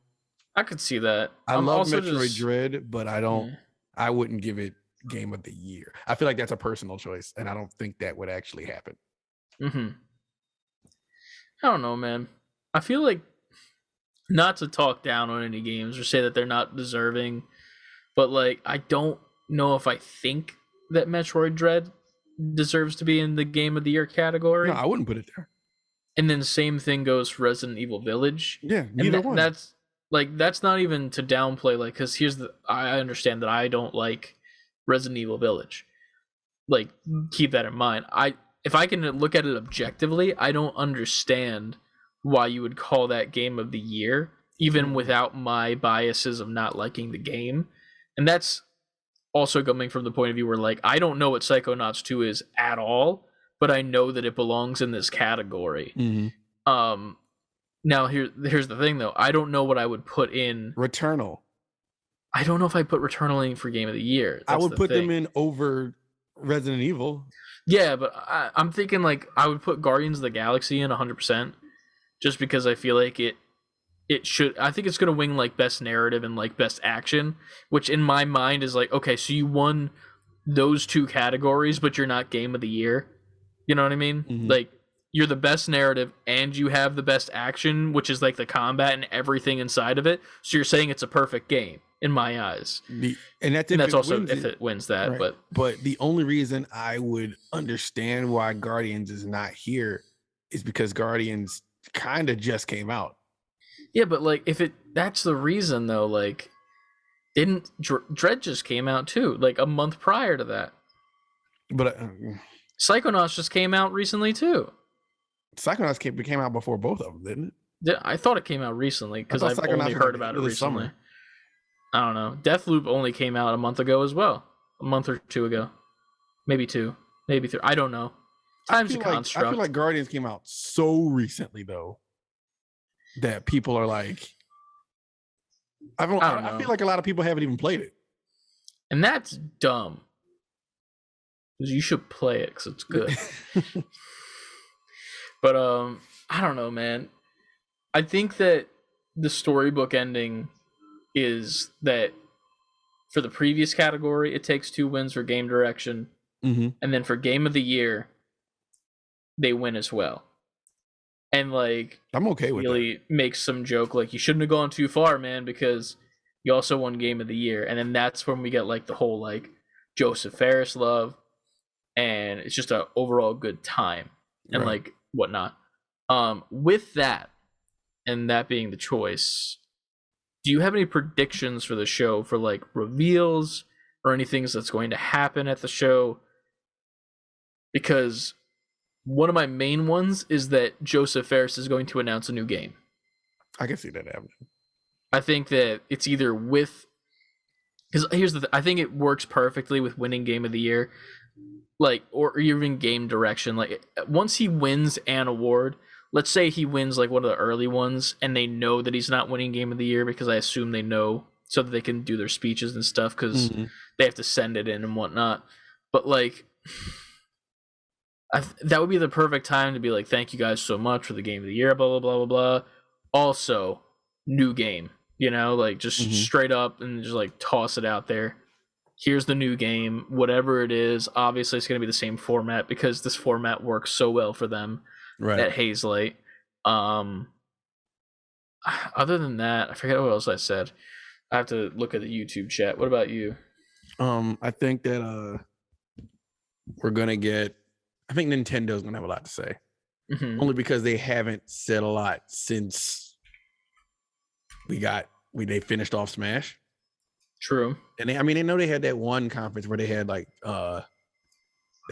I could see that. I love Metroid Dread, but I wouldn't give it game of the year. I feel like that's a personal choice, and I don't think that would actually happen. I don't know, man. I feel like, not to talk down on any games or say that they're not deserving, but like I don't know if I think that Metroid Dread deserves to be in the game of the year category. No, I wouldn't put it there. And then same thing goes for Resident Evil Village. Yeah, neither one. That's not even to downplay, like, because I understand that I don't like Resident Evil Village. Like, keep that in mind. If I can look at it objectively, I don't understand why you would call that game of the year, even without my biases of not liking the game. And that's also coming from the point of view where, like, I don't know what Psychonauts 2 is at all, but I know that it belongs in this category. Now here's the thing though. I don't know what I would put in Returnal. I don't know if I put Returnal in for game of the year. I would put them in over Resident Evil. Yeah, but I'm thinking like I would put Guardians of the Galaxy in 100%, just because I feel like it should. I think it's gonna win like best narrative and like best action, which in my mind is like, okay, so you won those two categories, but you're not game of the year. You know what I mean? Like, you're the best narrative and you have the best action, which is like the combat and everything inside of it. So you're saying it's a perfect game in my eyes. And that's also if it wins that. Right. But the only reason I would understand why Guardians is not here is because Guardians kind of just came out. Yeah, but like that's the reason though. Like, didn't Dread just came out too? Like a month prior to that. But Psychonauts just came out recently too. Psychonauts came out before both of them, didn't it? I thought it came out recently because I've only heard about it recently. Summer. I don't know. Deathloop only came out a month ago as well. A month or two ago. Maybe 2. Maybe 3. I don't know. Time's a construct. I feel like Guardians came out so recently though that people are like, I feel like a lot of people haven't even played it. And that's dumb. Because you should play it because it's good. But I don't know, man. I think that the storybook ending is that for the previous category, It Takes Two wins for game direction. And then for game of the year, they win as well. And like, I'm okay with really makes some joke like, you shouldn't have gone too far, man, because you also won game of the year. And then that's when we get like the whole like Joseph Ferris love, and it's just a overall good time and like whatnot. With that, and that being the choice, do you have any predictions for the show for like reveals or anything that's going to happen at the show? Because one of my main ones is that Joseph Ferris is going to announce a new game. I can see that happening. I think that it's either with, because here's the I think it works perfectly with winning game of the year, like, or even game direction. Like, once he wins an award, let's say he wins like one of the early ones, and they know that he's not winning game of the year, because I assume they know so that they can do their speeches and stuff, because they have to send it in and whatnot. But like, that would be the perfect time to be like, thank you guys so much for the game of the year, blah blah blah blah blah. Also, new game, you know, like just straight up and just like toss it out there. Here's the new game, whatever it is. Obviously, it's going to be the same format because this format works so well for them at Hazelight. Other than that, I forget what else I said. I have to look at the YouTube chat. What about you? I think that we're going to get, I think Nintendo's going to have a lot to say. Only because they haven't said a lot since they finished off Smash. True. And they know they had that one conference where they had like that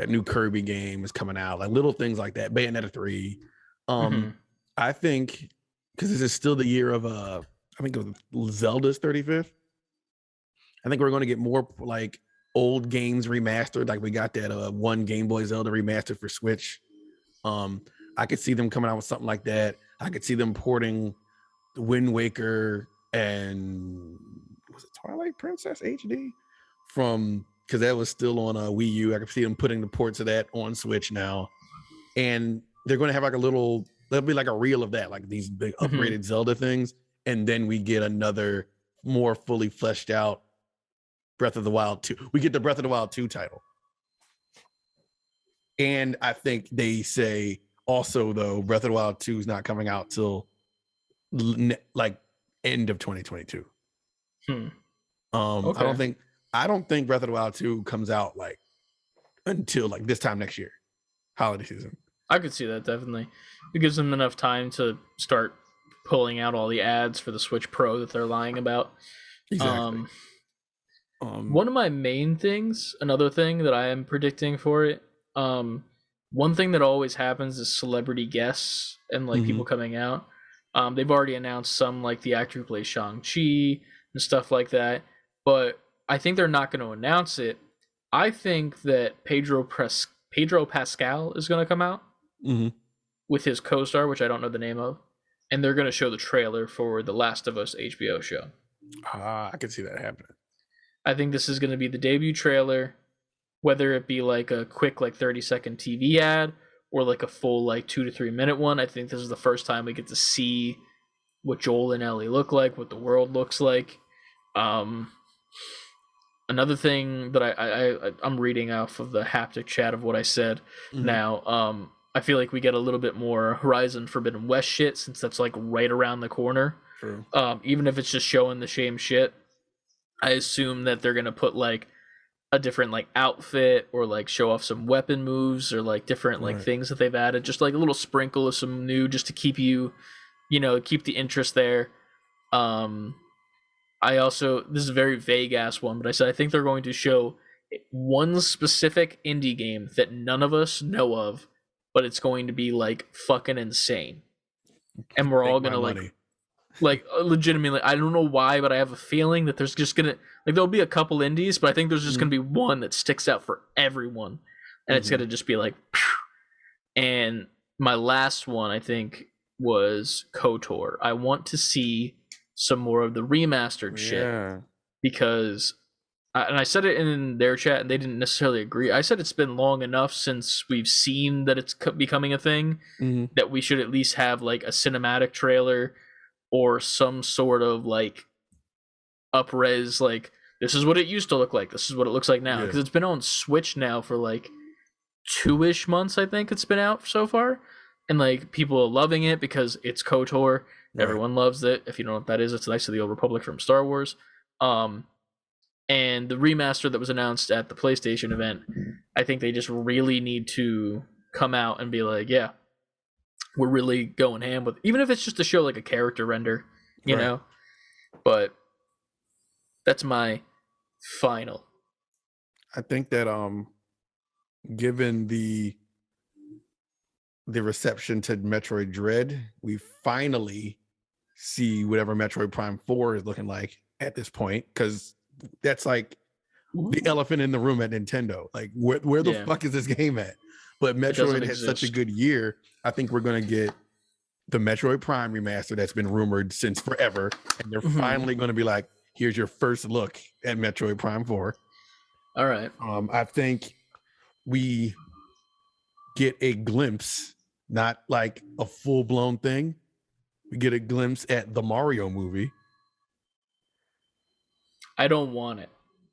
new Kirby game is coming out, like little things like that. Bayonetta 3. I think because this is still the year of I think it was Zelda's 35th. I think we're going to get more like old games remastered. Like we got that one Game Boy Zelda remastered for Switch. I could see them coming out with something like that. I could see them porting Wind Waker and was it Twilight Princess HD from, because that was still on Wii U. I could see them putting the ports of that on Switch now, and they're going to have like there'll be like a reel of that, like these big upgraded Zelda things, and then we get another more fully fleshed out Breath of the Wild 2. We get the Breath of the Wild 2 title. And I think they say also, though, Breath of the Wild 2 is not coming out till like end of 2022. Okay. I don't think Breath of the Wild 2 comes out like until like this time next year, holiday season. I could see that, definitely. It gives them enough time to start pulling out all the ads for the Switch Pro that they're lying about. Exactly. One of my main things, another thing that I am predicting for it, one thing that always happens is celebrity guests and like people coming out. They've already announced some, like the actor who plays Shang-Chi and stuff like that, but I think they're not going to announce it. I think that Pedro Pascal is going to come out with his co-star, which I don't know the name of, and they're going to show the trailer for the Last of Us HBO show. I could see that happening. I think this is going to be the debut trailer, whether it be like a quick like 30-second TV ad or like a full like 2 to 3 minute one. I think this is the first time we get to see what Joel and Ellie look like, what the world looks like. Another thing that I'm reading off of the haptic chat of what I said now. I feel like we get a little bit more Horizon Forbidden West shit, since that's like right around the corner. True. Even if it's just showing the same shit, I assume that they're gonna put like a different like outfit or like show off some weapon moves or like different like things that they've added, just like a little sprinkle of some new, just to keep you, keep the interest there. I also, this is a very vague ass one, but I said I think they're going to show one specific indie game that none of us know of, but it's going to be like fucking insane, and we're all gonna like legitimately, I don't know why, but I have a feeling that there's just gonna, like, there'll be a couple indies, but I think there's just gonna be one that sticks out for everyone, and it's gonna just be like, phew. And my last one, I think, was KOTOR. I want to see some more of the remastered shit, because and I said it in their chat and they didn't necessarily agree. I said it's been long enough since we've seen that it's becoming a thing that we should at least have like a cinematic trailer or some sort of like up-res, like, this is what it used to look like, this is what it looks like now, because it's been on Switch now for like 2-ish months, I think it's been out so far, and like people are loving it because it's KOTOR. Everyone loves it. If you don't know what that is, it's Knights of the Old Republic from Star Wars. And the remaster that was announced at the PlayStation event, I think they just really need to come out and be like, yeah, we're really going ham with, even if it's just to show like a character render, you know. But that's my final. I think that given the reception to Metroid Dread, we finally see whatever Metroid Prime 4 is looking like at this point, because that's like the elephant in the room at Nintendo. Like, where the fuck is this game at? But Metroid had such a good year. I think we're going to get the Metroid Prime remaster that's been rumored since forever, and they're finally going to be like, here's your first look at Metroid Prime 4. All right. I think we get a glimpse, not like a full-blown thing. We get a glimpse at the Mario movie. I don't want it.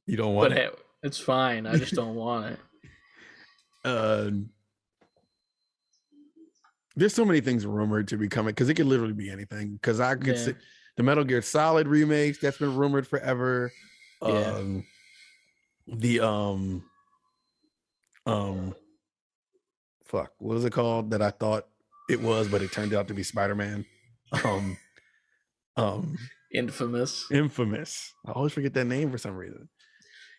You don't want it? Hey, it's fine. I just don't want it. There's so many things rumored to be coming, because it could literally be anything. Because I could see the Metal Gear Solid remakes that's been rumored forever. The fuck, what is it called that I thought it was, but it turned out to be Spider-Man? Infamous. I always forget that name for some reason.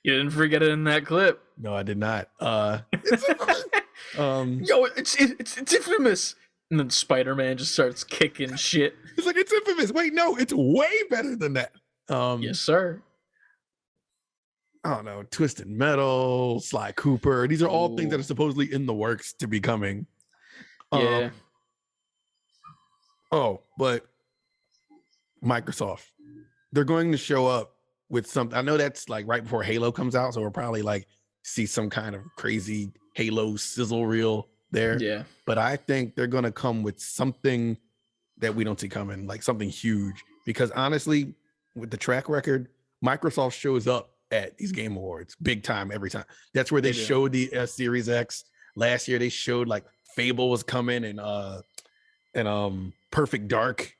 You didn't forget it in that clip. No, I did not. It's infamous. Yo, it's infamous. And then Spider-Man just starts kicking shit. It's like, it's infamous. Wait, no, it's way better than that. Yes, sir. I don't know, Twisted Metal, Sly Cooper. These are all things that are supposedly in the works to be coming. Yeah. But Microsoft, they're going to show up with something. I know that's like right before Halo comes out, so we'll probably like see some kind of crazy Halo sizzle reel there. Yeah. But I think they're going to come with something that we don't see coming, like something huge. Because honestly, with the track record, Microsoft shows up at these Game Awards, big time every time. That's where they They do. showed the Series X. Last year they showed like Fable was coming and Perfect Dark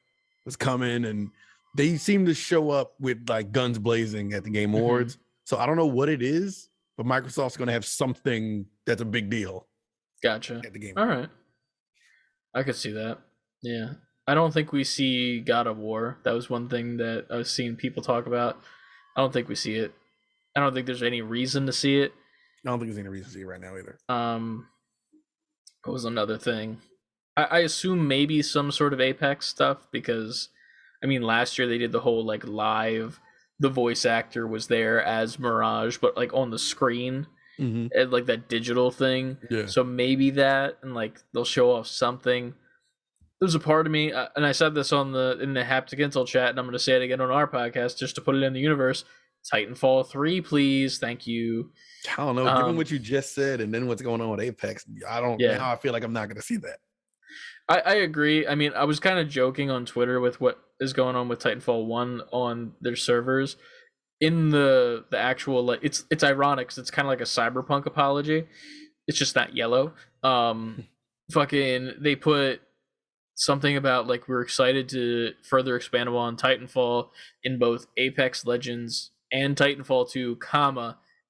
was coming, and they seem to show up with like guns blazing at the Game Awards. So I don't know what it is, but Microsoft's going to have something that's a big deal Gotcha. at the Game All Awards. right. I could see that. Yeah. I don't think we see God of War. That was one thing that I was seeing people talk about. I don't think we see it. I don't think there's any reason to see it. I don't think there's any reason to see it right now either. What was another thing? I assume maybe some sort of Apex stuff, because I mean last year they did the whole like live, the voice actor was there as Mirage, but like on the screen, and like that digital thing. Yeah. So maybe that, and like they'll show off something. There's a part of me, and I said this in the Haptic Intel chat, and I'm going to say it again on our podcast just to put it in the universe. Titanfall 3, please. Thank you. I don't know. Given what you just said and then what's going on with Apex, now I feel like I'm not going to see that. I agree. I mean, I was kind of joking on Twitter with what is going on with Titanfall 1 on their servers. In the actual, like, it's ironic because it's kind of like a cyberpunk apology. It's just not yellow. Fucking, they put something about, like, we're excited to further expand on Titanfall in both Apex Legends and Titanfall 2,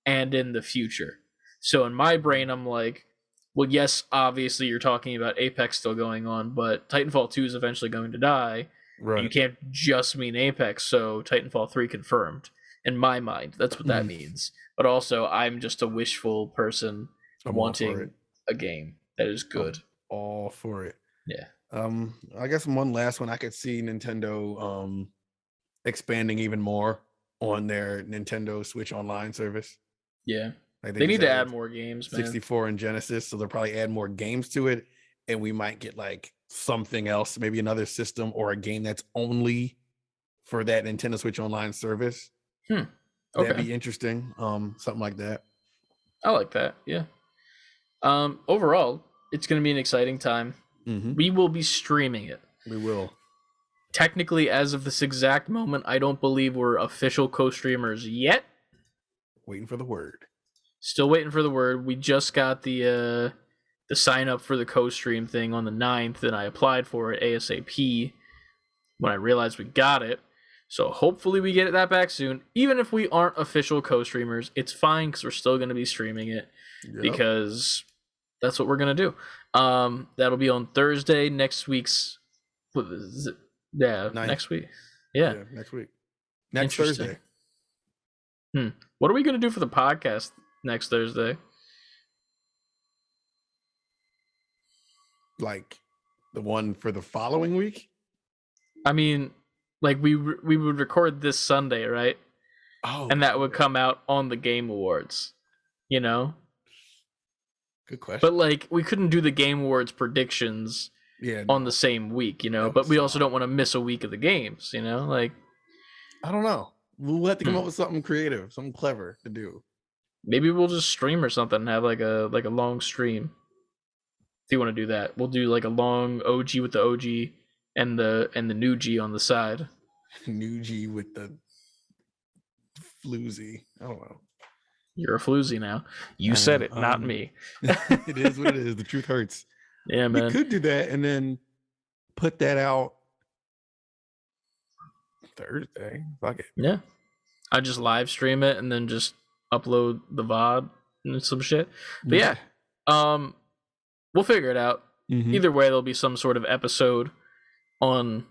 and in the future. So in my brain, I'm like, well, yes, obviously you're talking about Apex still going on, but Titanfall 2 is eventually going to die. Right. You can't just mean Apex, so Titanfall 3 confirmed. In my mind, that's what that means. But also, I'm just a wishful person wanting a game that is good. I'm all for it. Yeah. I guess one last one, I could see Nintendo expanding even more on their Nintendo Switch Online service. Yeah. They need to add more games, 64 and Genesis, so they'll probably add more games to it, and we might get like something else, maybe another system or a game that's only for that Nintendo Switch Online service. Okay. That'd be interesting. Something like that. I like that. Yeah. Overall, it's going to be an exciting time. We will be streaming it. We will. Technically, as of this exact moment, I don't believe we're official co-streamers yet. Waiting for the word. Still waiting for the word. We just got the sign up for the co-stream thing on the 9th, and I applied for it ASAP when I realized we got it. So hopefully we get that back soon. Even if we aren't official co-streamers, it's fine because we're still going to be streaming it because that's what we're going to do. That'll be on Thursday, next week's... What is it? Yeah, 9th. Next week. Yeah, next week. Next Thursday. What are we going to do for the podcast next Thursday? Like the one for the following week? I mean, like we would record this Sunday, right? Oh, and that would come out on the Game Awards, you know? Good question. But like we couldn't do the Game Awards predictions on the same week, you know? But we also don't want to miss a week of the games, you know? Like, I don't know. We'll have to come up with something creative, something clever to do. Maybe we'll just stream or something and have like a long stream. If you want to do that, we'll do like a long OG with the OG and the new G on the side. New G with the floozy. I don't know. You're a floozy now. You said it, not me. It is what it is. The truth hurts. Yeah, man. We could do that and then put that out Thursday. Fuck it. Yeah. I just live stream it and then just upload the VOD and some shit. But yeah, we'll figure it out. Either way, there'll be some sort of episode on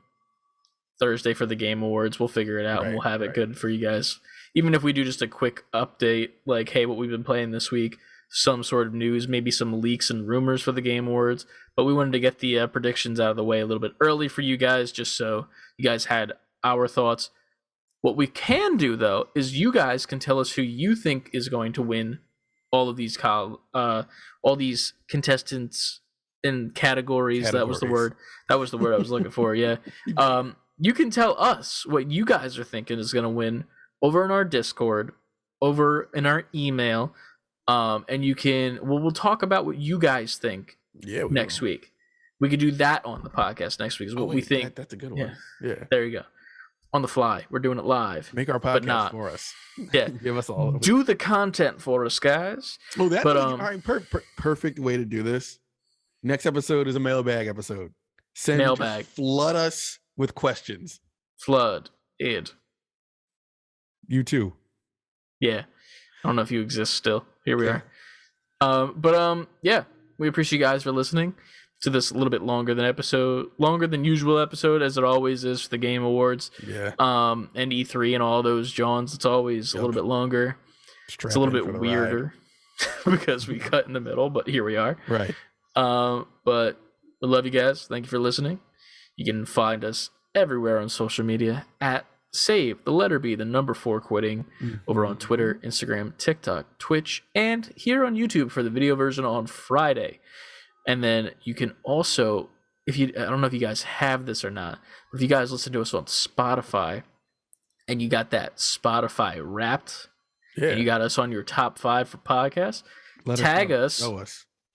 Thursday for the Game Awards. We'll figure it out and we'll have it good for you guys. Even if we do just a quick update, like, hey, what we've been playing this week, some sort of news, maybe some leaks and rumors for the Game Awards. But we wanted to get the predictions out of the way a little bit early for you guys, just so you guys had our thoughts. What we can do, though, is you guys can tell us who you think is going to win all of these all these contestants in categories. That was the word. That was the word I was looking for. Yeah. You can tell us what you guys are thinking is going to win over in our Discord, over in our email, and you can. We'll talk about what you guys think. Yeah. Next week, we could do that on the podcast next week. Is what we think. That's a good one. Yeah. There you go. on the fly. We're doing it live. Make our but podcast not. for us. Yeah. Give us all of it. Do the content for us, guys. Oh, that's But, all right, perfect way to do this. Next episode is a mailbag episode. Mailbag. Flood us with questions. Flood. Id. You too. Yeah. I don't know if you exist still. Here we are. Yeah, we appreciate you guys for listening to this a little bit longer than usual episode, as it always is for the Game Awards. Yeah. And E3 and all those Johns. It's always a little bit longer. It's a little bit weirder because we cut in the middle, but here we are. Right. But we love you guys. Thank you for listening. You can find us everywhere on social media at Save the letter B, the number 4 quitting, over on Twitter, Instagram, TikTok, Twitch, and here on YouTube for the video version on Friday. And then you can also, I don't know if you guys have this or not, but if you guys listen to us on Spotify and you got that Spotify Wrapped, and you got us on your top 5 for podcasts, tag us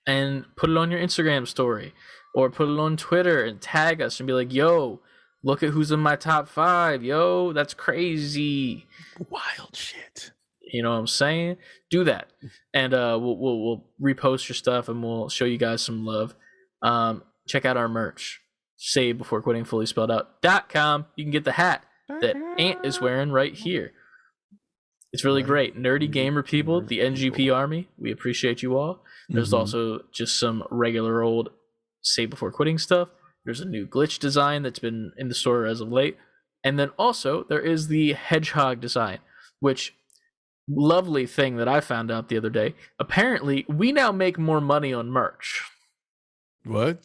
and put it on your Instagram story or put it on Twitter and tag us and be like, yo, look at who's in my top 5. Yo, that's crazy. Wild shit. You know what I'm saying? Do that. And we'll repost your stuff and we'll show you guys some love. Check out our merch. Save before quitting fully spelled out.com. You can get the hat that Ant is wearing right here. It's really great. Nerdy gamer people, the NGP army, we appreciate you all. There's also just some regular old Save Before Quitting stuff. There's a new glitch design that's been in the store as of late. And then also there is the hedgehog design, which lovely thing that I found out the other day. Apparently, we now make more money on merch. What?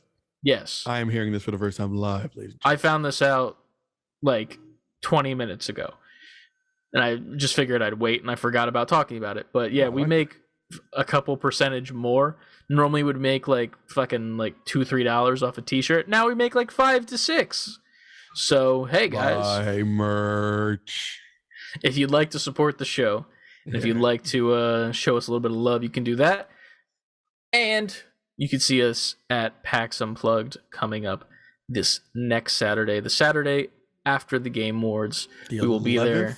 Yes. I am hearing this for the first time live, ladies. I found this out like 20 minutes ago. And I just figured I'd wait and I forgot about talking about it. But yeah, we make a couple percentage more. Normally would make like fucking like $2-3 off a t-shirt. Now we make like $5 to $6. So hey guys, buy merch. If you'd like to support the show, and if you'd like to show us a little bit of love, you can do that. And you can see us at PAX Unplugged coming up this next Saturday, the Saturday after the Game Awards. We will be there.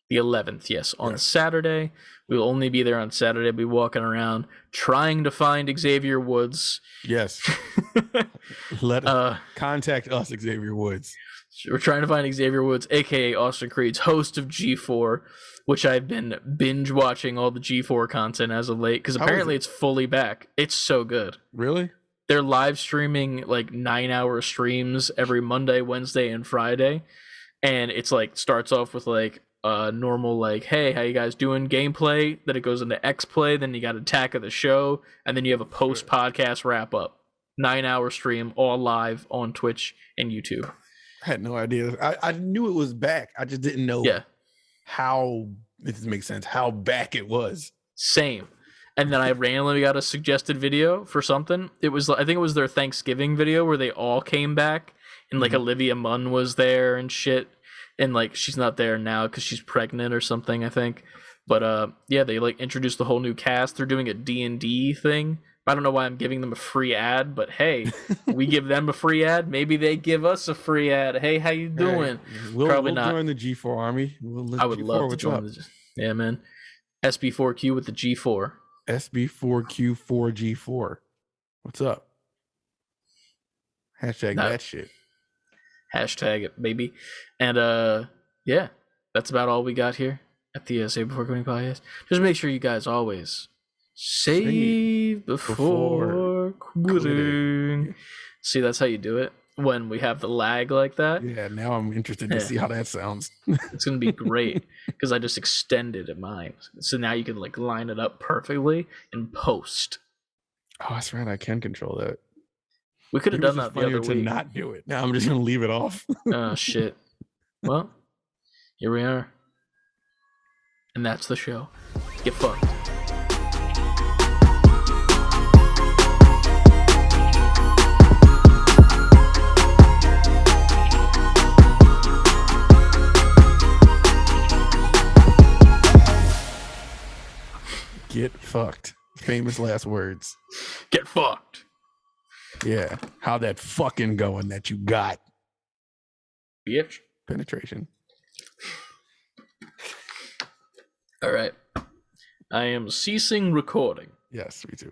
The 11th, yes. On Saturday. We will only be there on Saturday. We'll be walking around trying to find Xavier Woods. Yes. Contact us, Xavier Woods. We're trying to find Xavier Woods, a.k.a. Austin Creed's host of G4, which I've been binge watching all the G4 content as of late, because apparently it's fully back. It's so good. Really? They're live streaming like 9-hour streams every Monday, Wednesday, and Friday. And it's like starts off with like normal like, hey, how you guys doing gameplay, then it goes into X-Play, then you got Attack of the Show, and then you have a post-podcast wrap-up. 9-hour stream, all live on Twitch and YouTube. I had no idea. I knew it was back. I just didn't know how, if this makes sense, how back it was. Same. And then I randomly got a suggested video for something. It was, I think it was their Thanksgiving video where they all came back, and like Olivia Munn was there and shit. And like she's not there now because she's pregnant or something, I think. But yeah, they like introduced the whole new cast. They're doing a D&D thing. I don't know why I'm giving them a free ad, but hey, we give them a free ad. Maybe they give us a free ad. Hey, how you doing? Hey, we'll not join the G4 army. I would love to join. Yeah, man. SB4Q with the G4. SB4Q4G4. What's up? Hashtag that shit. Hashtag it, baby. And yeah, that's about all we got here at the Save Before Quitting podcast. Just make sure you guys always save before quitting. See, that's how you do it when we have the lag like that. Yeah, now I'm interested to see how that sounds. It's gonna be great because I just extended mine, so now you can like line it up perfectly in post. Oh, that's right. I can control that. We could have done that the other week. To not do it. Now I'm just gonna leave it off. Oh shit. Well, here we are, and that's the show. Get fucked. Get fucked. Famous last words. Get fucked. Yeah. How that fucking going that you got? Bitch. penetration. All right. I am ceasing recording. Yes, me too.